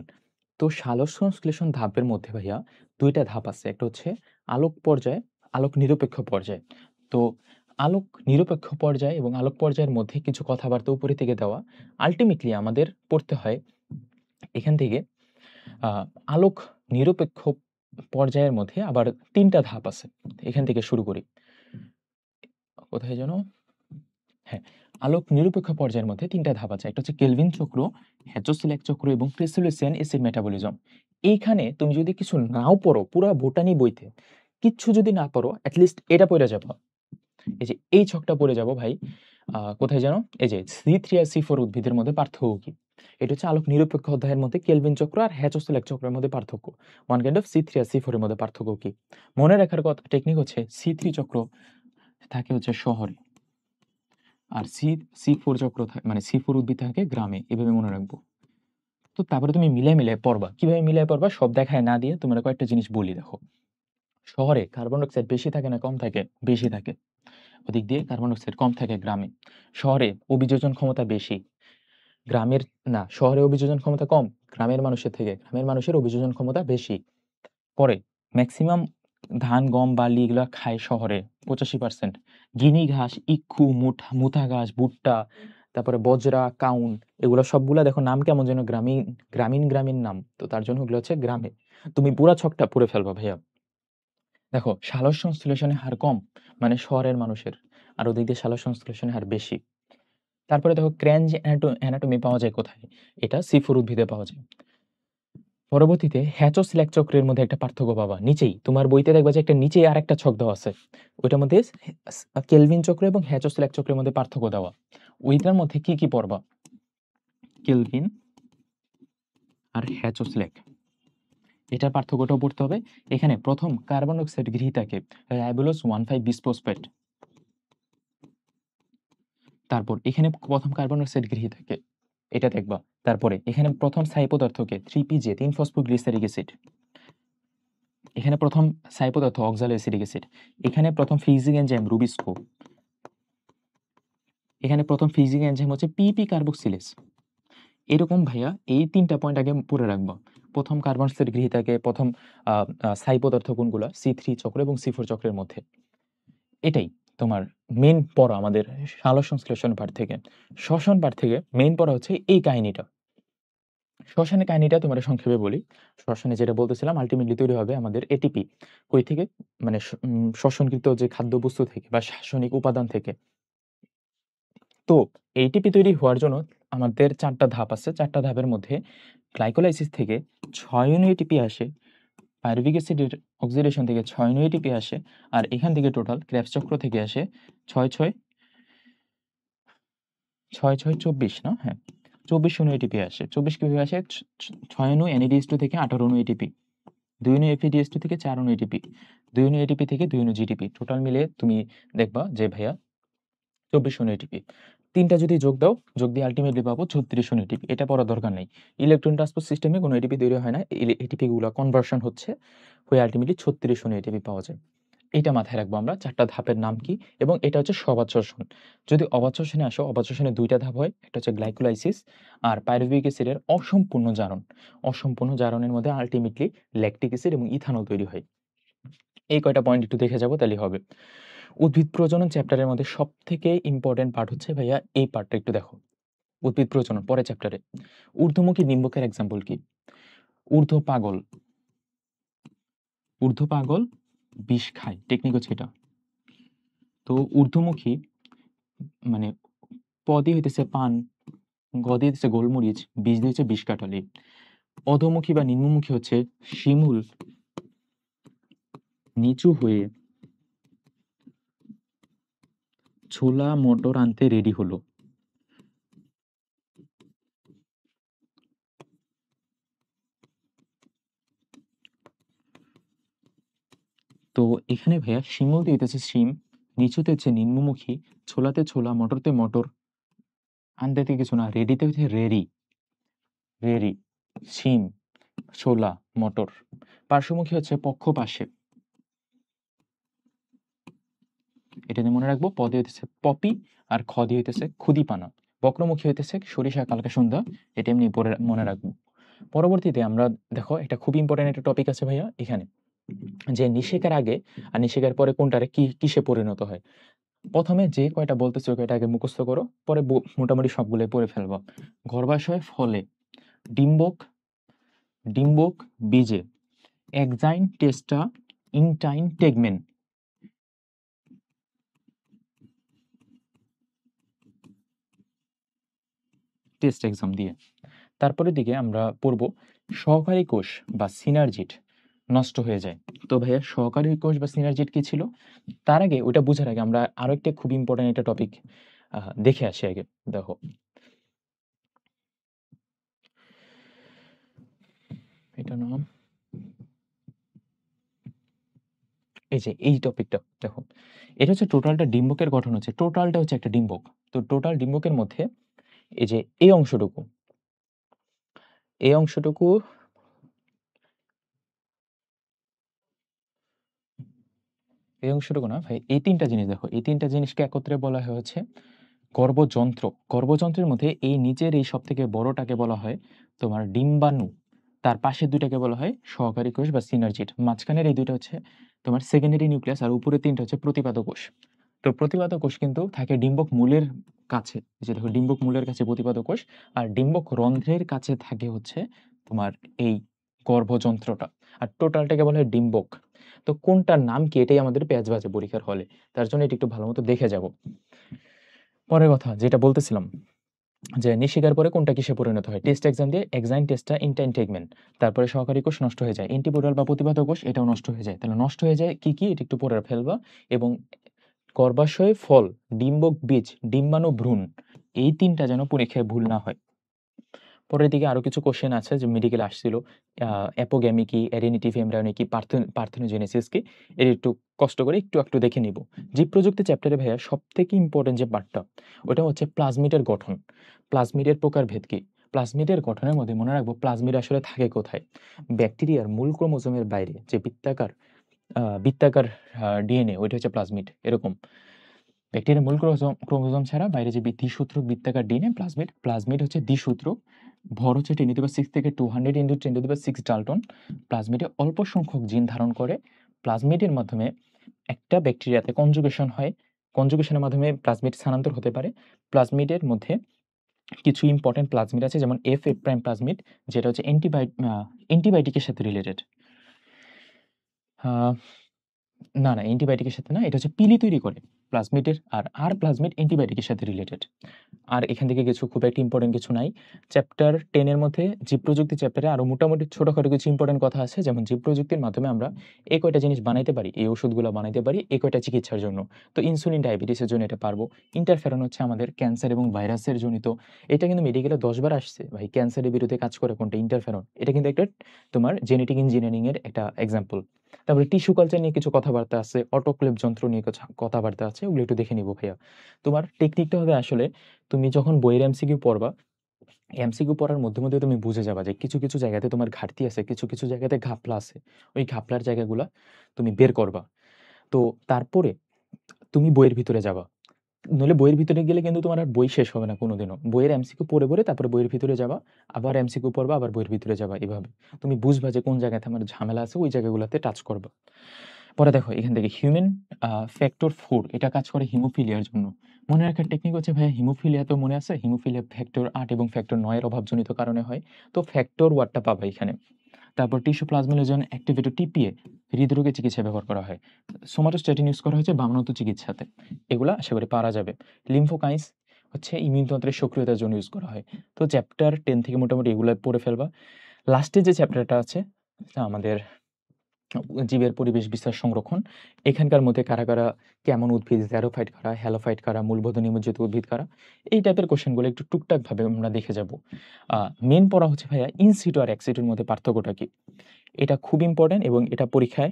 তো সালোক সংশ্লেষণ ধাপের মধ্যে ভাইয়া দুইটা ধাপ আছে, একটা হচ্ছে আলোক পর্যায়, আলোক নিরপেক্ষ পর্যায়। তো আলোক নিরপেক্ষ পর্যায় এবং আলোক পর্যায়ের মধ্যে কিছু কথাবার্তা উপরে থেকে দেওয়া, আলটিমেটলি আমাদের পড়তে হয় এখান থেকে। আলোক নিরপেক্ষ পর্যায়ের মধ্যে আবার ৩টা ধাপ আছে, এখান থেকে শুরু করি। কোথায় যেন, হ্যাঁ, আলোক নিরপেক্ষ পর্যায়ের মধ্যে ৩টা ধাপ আছে, একটা হচ্ছে কেলভিন চক্র, হ্যাচোসিলাক চক্র এবং ক্রিস্টালোসিয়ান অ্যাসিড মেটাবলিজম। এইখানে তুমি যদি কিছু নাও পড়ো, পুরা বোটানি বইতে কিচ্ছু যদি না পড়ো, অ্যাটলিস্ট এটা পড়ে যাবো। এই যে এই ছকটা পড়ে যাবো ভাই, কোথায় যেন, এই যে C3 আর C4 উদ্ভিদের মধ্যে পার্থক্য কি। এটা হচ্ছে আলোক নিরপেক্ষ অধ্যায়ের মধ্যে কেলভিন চক্র আর হ্যাচোসিলাক চক্রের মধ্যে পার্থক্য, one kind of C3 R C4 এর মধ্যে পার্থক্য কি। মনে রাখার কথা টেকনিক হচ্ছে C3 চক্র থাকে হচ্ছে শহরে, আর C4 চক্র মানে C4 উদ্ভিদ থাকে গ্রামে, এভাবে মনে রাখবো। তো তারপরে তুমি মিলাই পড়বা, কিভাবে মিলাই পড়বা সব দেখায় না দিয়ে তোমরা কয়েকটা জিনিস বলি। দেখো, শহরে কার্বন ডাই অক্সাইড বেশি থাকে না কম থাকে, বেশি থাকে, ওদিক দিয়ে কার্বন ডাই অক্সাইড কম থাকে গ্রামে। শহরে অভিযোজন ক্ষমতা বেশি, গ্রামের না, শহরে অভিযোজন ক্ষমতা কম গ্রামের মানুষের থেকে, গ্রামের মানুষের অভিযোজন ক্ষমতা বেশি। পরে ম্যাক্সিমাম ধান গম বার্লি এগুলো খায় শহরে 85%, গিনি ঘাস, ইক্ষু, মুথা ঘাস, ভুট্টা, তারপরে বজরা, কাউন, এগুলো সবগুলা দেখো নাম কেমন যেন গ্রামীণ গ্রামীণ গ্রামীণ নাম, তো তার জন্য ওগুলো হচ্ছে গ্রামে। তুমি পুরা ছকটা পড়ে ফেলবা ভাইয়া। দেখো, সালোক সংশ্লেষণের হার কম মানে শহরের মানুষের, আর ওদিক দিয়ে সালোক সংশ্লেষণের হার বেশি। তারপরে দেখো ক্র্যাঞ্জ অ্যানাটমি পাওয়া যায় কোথায়, এটা C4 উদ্ভিদে পাওয়া যায়। পরবর্তীতে হ্যাচোসিলাক চক্রের মধ্যে একটা পার্থক্য পাবা, নিচেই তোমার বইতে দেখবা যে একটা নিচেই আর একটা ছক দেওয়া আছে, ওইটার মধ্যে কেলভিন চক্র এবং হ্যাচোসিলাক চক্রের মধ্যে পার্থক্য দেওয়া। ওইটার মধ্যে কি কি পড়বা, কেলভিন আর হ্যাচোসিলাক, এটার পার্থক্যটাও পড়তে হবে। এখানে প্রথম carbon die oxide গৃহীতাকে ribulose 1,5 bisphosphate, তারপর এখানে প্রথম কার্বন ডাই অক্সাইড গৃহীতাকে, এটা দেখবা। তারপরে এখানে প্রথম স্থায়ী পদার্থকে 3PJ 3-ফসফোগ্লিসারিক অ্যাসিড, এখানে প্রথম স্থায়ী পদার্থ অক্সালোএসিটিক অ্যাসিড, এখানে প্রথম ফিজিং এনজাইম রুবিস্কো, এখানে প্রথম ফিজিং এনজাইম হচ্ছে PP কার্বক্সিলেজ। এরকম ভাইয়া এই 3টা পয়েন্ট আগে পড়ে রাখবো। প্রথম কার্বনের গৃহীতাকে প্রথম স্থায়ী পদার্থ কোনগুলো, C3 চক্র এবং C4 চক্রের মধ্যে। এটাই তোমার মেন পড়া আমাদের সালোক সংশ্লেষণ পাঠ থেকে। শ্বসন পাঠ থেকে মেইন পড়া হচ্ছে এই কাহিনীটা। শ্বসনের কাহিনীটা তোমার সংক্ষেপে বলি। শ্বসনে যেটা বলতেছিলাম আলটিমেটলি তৈরি হবে আমাদের এটিপি। কই থেকে? মানে শ্বসনকৃত যে খাদ্যবস্তু থেকে বা রাসায়নিক উপাদান থেকে। তো এটিপি তৈরি হওয়ার জন্য আমাদের 4টা ধাপ আছে। 4টা ধাপের মধ্যে গ্লাইকোলাইসিস থেকে 6 অণু এটিপি আসে, পাইরুভিক অ্যাসিডের অক্সিডেশন থেকে 6 অণু এটিপি আসে, আর এখান থেকে টোটাল ক্রেবস চক্র থেকে আসে 6 6 6 6 24 না? হ্যাঁ, 24 অণু এটিপি আসে। 24 কিভাবে আসে? 6 অণু NADH2 থেকে 18 অণু এটিপি, 2 অণু FADH2 থেকে 4 অণু এটিপি, 2 অণু এটিপি থেকে 2 অণু জিটিপি। টোটাল মিলিয়ে তুমি দেখবা যে ভাইয়া 24 অণু এটিপি। 3টা যদি যোগ দাও, যোগ দিয়ে আল্টিমেটলি পাবো 36 অণু এটিপি। এটা পড়ার দরকার নেই। ইলেকট্রন ট্রান্সপোর্ট সিস্টেমে কোনো এটিপি তৈরি হয় না। এটিপি গুলা কনভার্সন হচ্ছে, হয়ে আল্টিমেটলি 36 অণু এটিপি পাওয়া যায়। এটা মাথায় রাখবো আমরা। 4টা ধাপের নাম কি, এবং এটা হচ্ছে সবাত শ্বসন। যদি অবাত শ্বসনে আসো, অবাত শ্বসনে 2টা ধাপ হয়। একটা হচ্ছে গ্লাইকোলাইসিস আর পাইরুভিক অ্যাসিডের অসম্পূর্ণ জারণ। অসম্পূর্ণ জারণের মধ্যে আল্টিমেটলি ল্যাকটিক অ্যাসিড এবং ইথানল তৈরি হয়। এই কয়টা পয়েন্ট একটু দেখে যাবো, তাহলে হবে। উদ্ভিদ প্রজনন চ্যাপ্টারের মধ্যে সবথেকে ইম্পর্টেন্ট পার্ট হচ্ছে ভাইয়া এই পার্টটা একটু দেখো। উদ্ভিদ প্রজনন পরে চ্যাপ্টারে। ঊর্ধ্বমুখী নিম্বকের এক্সাম্পল কি? ঊর্ধ্ব পাগল, ঊর্ধ্ব পাগল বিষ খায়, টেকনিক হচ্ছে এটা। তো ঊর্ধ্বমুখী মানে প দিয়ে হইতেছে পান, গ দিয়ে হচ্ছে গোলমরিচ, বীজ দিয়ে হচ্ছে বিষকাঠালি। অধোমুখী বা নিম্নমুখী হচ্ছে শিমুল নিচু হয়ে ছোলা মটর আনতে রেডি হলো। তো এখানে ভাইয়া শিমুল দিয়ে হইতেছে শিম, নিচুতে হচ্ছে নিম্নমুখী, ছোলাতে ছোলা, মটরতে মটর, আনতে কিছু না, রেডিতে হচ্ছে রেডি, রেডি, শিম, ছোলা, মটর। পার্শ্বমুখী হচ্ছে পক্ষ পাশে, এটা নিয়ে মনে রাখবো। পদে হইতেছে পপি আর খ দিয়ে হইতেছে ক্ষুদিপানা। বক্রমুখী হইতেছে সরিষা কালকা সন্ধ্যা, এটা এমনি পরে মনে রাখবো। পরবর্তীতে আমরা দেখো একটা খুব ইম্পর্টেন্ট একটা টপিক আছে ভাইয়া এখানে, যে নিষেকের আগে আর নিষেকের পরে কোনটারে কি কিসে পরিণত হয়। প্রথমে যে কয়টা বলতেছে ওই কয়টা আগে মুখস্থ করো, পরে মোটামুটি সবগুলোই পড়ে ফেলবো। গর্ভাশয় ফলে, ডিম্বক, ডিম্বক বীজে, এক্সাইন টেস্টা ইনটাইন টেগমেন। টেস্ট এক্সাম দিয়ে তারপরের দিকে আমরা পড়ব সহকারী কোষ বা সিনার্জিট নষ্ট হয়ে যায়। তো ভাইয়া সহকারী কোষ বা সিনার্জিট কি ছিল, তার আগে ওটা বোঝার আগে আমরা আরো একটা খুব ইম্পর্টেন্ট একটা টপিক দেখে আসি আগে। দেখো এটা নাম, এই যে এই টপিকটা দেখো, এটা হচ্ছে টোটালটা ডিম্বকের গঠন হচ্ছে, টোটালটা হচ্ছে একটা ডিম্বক। তো টোটাল ডিম্বকের মধ্যে এই যে এই অংশটুকু, এই অংশটুকু, এই অংশটুকু না ভাই, এই 3টা জিনিস দেখো, এই 3টা জিনিসকে একত্রে বলা হয় হচ্ছে গর্ভযন্ত্র। গর্ভযন্ত্রের মধ্যে এই নিচের এই সব থেকে বড়টাকে বলা হয় তোমার ডিম্বাণু, তার পাশের দুইটাকে বলা হয় সহকারী কোষ বা সিনার্জিট, মাঝখানের এই দুইটা হচ্ছে তোমার সেকেন্ডারি নিউক্লিয়াস, আর উপরে 3টা হচ্ছে প্রতিপাদক কোষ। তো প্রতিপাদক কোষ কিন্তু থাকে ডিম্বক মূলের কাছে, যে দেখো ডিম্বক মূলের কাছে প্রতিপাদক কোষ, আর ডিম্বক রন্ধ্রের কাছে থাকে হচ্ছে তোমার এই গর্ভযন্ত্রটা, আর টোটালটাকে বলা হয় ডিম্বক। তো কোনটার নাম কি, এটাই আমাদের পেঁয়াজ ভাজে পরীক্ষার হলে, তার জন্য এটা একটু ভালো মতো দেখে যাব। পরের কথা যেটা বলতেছিলাম, যে নিষেকের পরে কোনটা কিসে পরিণত হয়, টেস্ট এক্সাম দিয়ে এক্সাইন টেস্টা ইনটাইন টেগমেন্ট, তারপরে সহকারী কোষ নষ্ট হয়ে যায়, এন্টিপোডাল বা প্রতিপাদক কোষ এটাও নষ্ট হয়ে যায়। তাহলে নষ্ট হয়ে যায় কি কি, এটা একটু পরে ফেলবা। এবং গর্ভাশয় ফল, ডিম্বক বীজ, ডিম্বাণু ভ্রূণ, এই 3টা যেন পরীক্ষায় ভুল না হয়। পরের দিকে আরো কিছু কোশ্চেন আছে যে মেডিকেল আসছিল, অ্যাপোগ্যামি কি, এরিনিটিভ এমব্রায়োনি কি, পার্থেনোজেনেসিস কি, এর একটু কষ্ট করে একটু একটু দেখে নিব। জীব প্রযুক্তি চ্যাপ্টারে ভাইয়া সব থেকে ইম্পর্টেন্ট যে পার্টটা, ওটা হচ্ছে প্লাজমিডের গঠন, প্লাজমিডের প্রকারভেদ কি, প্লাজমিডের গঠনের মধ্যে মনে রাখবো প্লাজমিড আসলে থাকে কোথায়? ব্যাকটেরিয়ার মূল ক্রোমোজোমের বাইরে যে বৃত্তাকার ডিএনএ ওইটা হচ্ছে প্লাজমিড এরকম। ব্যাকটেরিয়ার মূল ক্রোমোজোম ছাড়া বাইরে যে দ্বিসূত্রক বৃত্তাকার ডিএনএ প্লাজমিড। প্লাজমিড হচ্ছে দ্বিসূত্রক, ভর হচ্ছে 10⁶ থেকে 200 × 10⁶ ডাল্টন। প্লাজমিডে অল্প সংখ্যক জিন ধারণ করে। প্লাজমিডের মাধ্যমে একটা ব্যাকটেরিয়াতে কনজুগেশন হয়। কনজুগেশনের মাধ্যমে প্লাজমিড স্থানান্তর হতে পারে। প্লাজমিডের মধ্যে কিছু ইম্পর্টেন্ট প্লাজমিড আছে, যেমন এফ প্রাইম প্লাজমিড, যেটা হচ্ছে অ্যান্টিবায়োটিকের সাথে রিলেটেড। না, অ্যান্টিবায়োটিকের সাথে না, এটা হচ্ছে পিলি তৈরি করে প্লাজমিডের। আর প্লাজমিড অ্যান্টিবায়োটিকের সাথে রিলেটেড। আর এখান থেকে কিছু খুব একটা ইম্পর্টেন্ট কিছু নাই। চ্যাপ্টার 10 এর মধ্যে জীব প্রযুক্তি চ্যাপ্টারে আরো মোটামুটি ছোটখাটো কিছু ইম্পর্টেন্ট কথা আছে, যেমন জীব প্রযুক্তির মাধ্যমে আমরা এই কয়টা জিনিস বানাইতে পারি, এই ওষুধগুলো বানাইতে পারি এই কয়টা চিকিৎসার জন্য। তো ইনসুলিন ডায়াবেটিসের জন্য এটা পারবো। ইন্টারফেরন হচ্ছে আমাদের ক্যান্সার এবং ভাইরাসের জনিত। এটা কিন্তু মেডিকেলে 10 বার আসছে ভাই, ক্যান্সারের বিরুদ্ধে কাজ করে কোনটা? ইন্টারফেরন। এটা কিন্তু একটা তোমার জেনেটিক ইঞ্জিনিয়ারিং এর একটা এক্সাম্পল। তারপরে টিস্যু কালচার নিয়ে কিছু কথাবার্তা আছে, অটোক্লেভ যন্ত্র নিয়ে কিছু কথাবার্তা আছে, ওগুলো একটু দেখে নিবো ভাইয়া। তোমার টেকনিকটা হবে আসলে, তুমি যখন বইয়ের এমসিকিউ পড়বা, এমসিকিউ পড়ার মধ্যে, মধ্যে তুমি বুঝে যাবা যে কিছু, কিছু জায়গাতে তোমার ঘাটতি আছে, কিছু, কিছু জায়গাতে ঘাপলা আছে। ওই ঘাপলার জায়গাগুলা তুমি বের করবা। তো তারপরে তুমি বইয়ের ভিতরে যাবা। নইলে বইয়ের ভিতরে গেলে কিন্তু তোমার আর বই শেষ হবে না কোনোদিনও। বইয়ের এমসিকিউ পড়ে, পড়ে তারপরে বইয়ের ভিতরে যাবা, আবার এমসিকিউ পড়বা, আবার বইয়ের ভিতরে যাবা। এভাবে তুমি বুঝবা যে কোন জায়গাতে আমার ঝামেলা আছে, ওই জায়গাগুলোতে টাচ করবা। পরে দেখো এখান থেকে হিউম্যান ফ্যাক্টর 4 এটা কাজ করে হিমোফিলিয়ার জন্য। মনে রাখার টেকনিক হচ্ছে ভাইয়া, হিমোফিলিয়া তো মনে আছে, হিমোফিলিয়া ফ্যাক্টর 8 এবং ফ্যাক্টর 9 এর অভাবজনিত কারণে হয়। তো ফ্যাক্টর 1 টা পাবা এখানে। তারপর টিস্যু প্লাজমোলাইজেশন অ্যাক্টিভেটর টিপিএ হৃদরোগের চিকিৎসায় ব্যবহার করা হয়। সোমাটোস্ট্যাটিন ইউজ করা হয়েছে বামনত চিকিৎসাতে। এগুলা আশা করি পারা যাবে। লিম্ফোকাইন্স হচ্ছে ইমিউনতন্ত্রের সক্রিয়তার জন্য ইউজ করা হয়। তো চ্যাপ্টার 10 থেকে মোটামুটি এগুলো পড়ে ফেলবা। লাস্টে যে চ্যাপ্টারটা আছে আমাদের জীবের পরিবেশ বিস্তার সংরক্ষণ, এখানকার মধ্যে কারা, কারা কেমন উদ্ভিদ, জেরোফাইট কারা, হ্যালোফাইট কারা, মূলবোধ নিমজ্জিত উদ্ভিদ কারা, এই টাইপের কোশ্চেনগুলো একটু টুকটাকভাবে আমরা দেখে যাব। মেইন পড়া হচ্ছে ভাইয়া ইনসিটু আর এক্সিটুর মধ্যে পার্থক্যটা কি? এটা খুব ইম্পর্টেন্ট এবং এটা পরীক্ষায়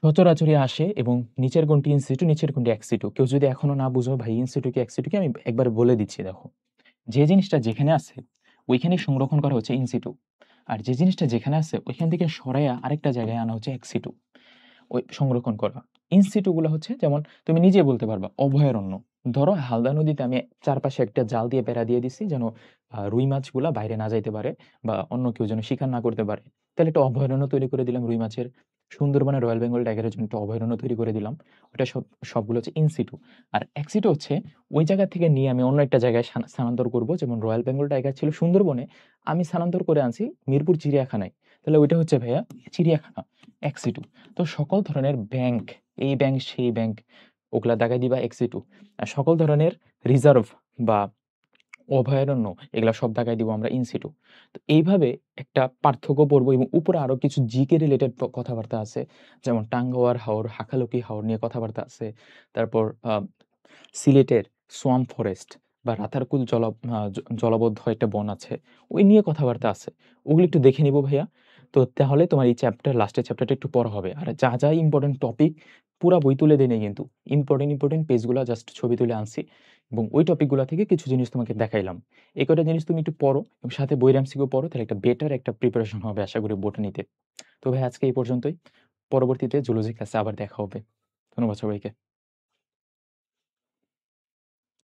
সচরাচরই আসে। এবং নিচের কোনটি ইনসিটু, নিচের কোনটি এক্সিটু। কেউ যদি এখনো না বুঝো ভাই ইনসিটু কি এক্সিটু কি, আমি একবার বলে দিচ্ছি দেখো। যে জিনিসটা যেখানে আছে ওইখানেই সংরক্ষণ করা হচ্ছে ইনসিটু। আর যে জিনিসটা যেখানে আছে ওইখান থেকে সরাইয়া আরেকটা জায়গায় আনা হচ্ছে এক্সিটু। ওই সংরক্ষণ করা। ইনসিটু গুলা হচ্ছে যেমন তুমি নিজে বলতে পারবা অভয়ারণ্য। ধরো হালদা নদীতে আমি চারপাশে একটা জাল দিয়ে বেড়া দিয়ে দিছি যেন রুই মাছগুলা বাইরে না যাইতে পারে বা অন্য কেউ যেন শিকার না করতে পারে। তাহলে একটা অভয়ারণ্য তৈরি করে দিলাম রুই মাছের। সুন্দরবনে রয়্যাল বেঙ্গল টাইগারের জন্য একটা অভয়ারণ্য তৈরি করে দিলাম। ওটা সবগুলো হচ্ছে ইনসিটু। আর এক্সিটু হচ্ছে ওই জায়গা থেকে নিয়ে আমি অন্য একটা জায়গায় স্থানান্তর করব। যেমন রয়্যাল বেঙ্গল টাইগার ছিল সুন্দরবনে, আমি স্থানান্তর করে আনছি মিরপুর চিড়িয়াখানায়। তাহলে ওইটা হচ্ছে ভাইয়া চিড়িয়াখানা, এক্সিটু। তো সকল ধরনের ব্যাংক, এই ব্যাংক সেই ব্যাংক, ওগুলা দাগাই দিবা এক্সিটু। আর সকল ধরনের রিজার্ভ বা অভয়ারণ্য, এগুলা সব দাগাই দিব আমরা ইনসিটু। তো এইভাবে একটা পার্থক্য পড়বো এবং উপরে আরো কিছু জিকে রিলেটেড কথাবার্তা আছে, যেমন টাঙ্গাওয়ার হাওর, হাকালুকি হাওর নিয়ে কথাবার্তা আছে। তারপর সিলেটের সোয়াম্প ফরেস্ট বা রাতারকুল জলাবদ্ধ একটা বন আছে, ওই নিয়ে কথাবার্তা আছে। ওগুলো একটু দেখে নিব ভাইয়া। তো তাহলে তোমার এই লাস্টের চ্যাপ্টারটা একটু পড়া হবে। আর যা, যা ইম্পর্টেন্ট টপিক, পুরা বই তুলে দেই নাই কিন্তু। ইম্পর্টেন্ট পেজগুলা জাস্ট ছবি তুলে আনছি এবং ওই টপিকগুলা থেকে কিছু জিনিস তোমাকে দেখাইলাম। এই কয়টা জিনিস তুমি একটু পড়ো এবং সাথে বইয়ের এমসিকিউ পড়ো, তাহলে একটা বেটার একটা প্রিপারেশন হবে আশা করি বোটানিতে। তো ভাই আজকে এই পর্যন্তই। পরবর্তীতে জুলজি ক্লাসে আবার দেখা হবে। ধন্যবাদ সবাইকে।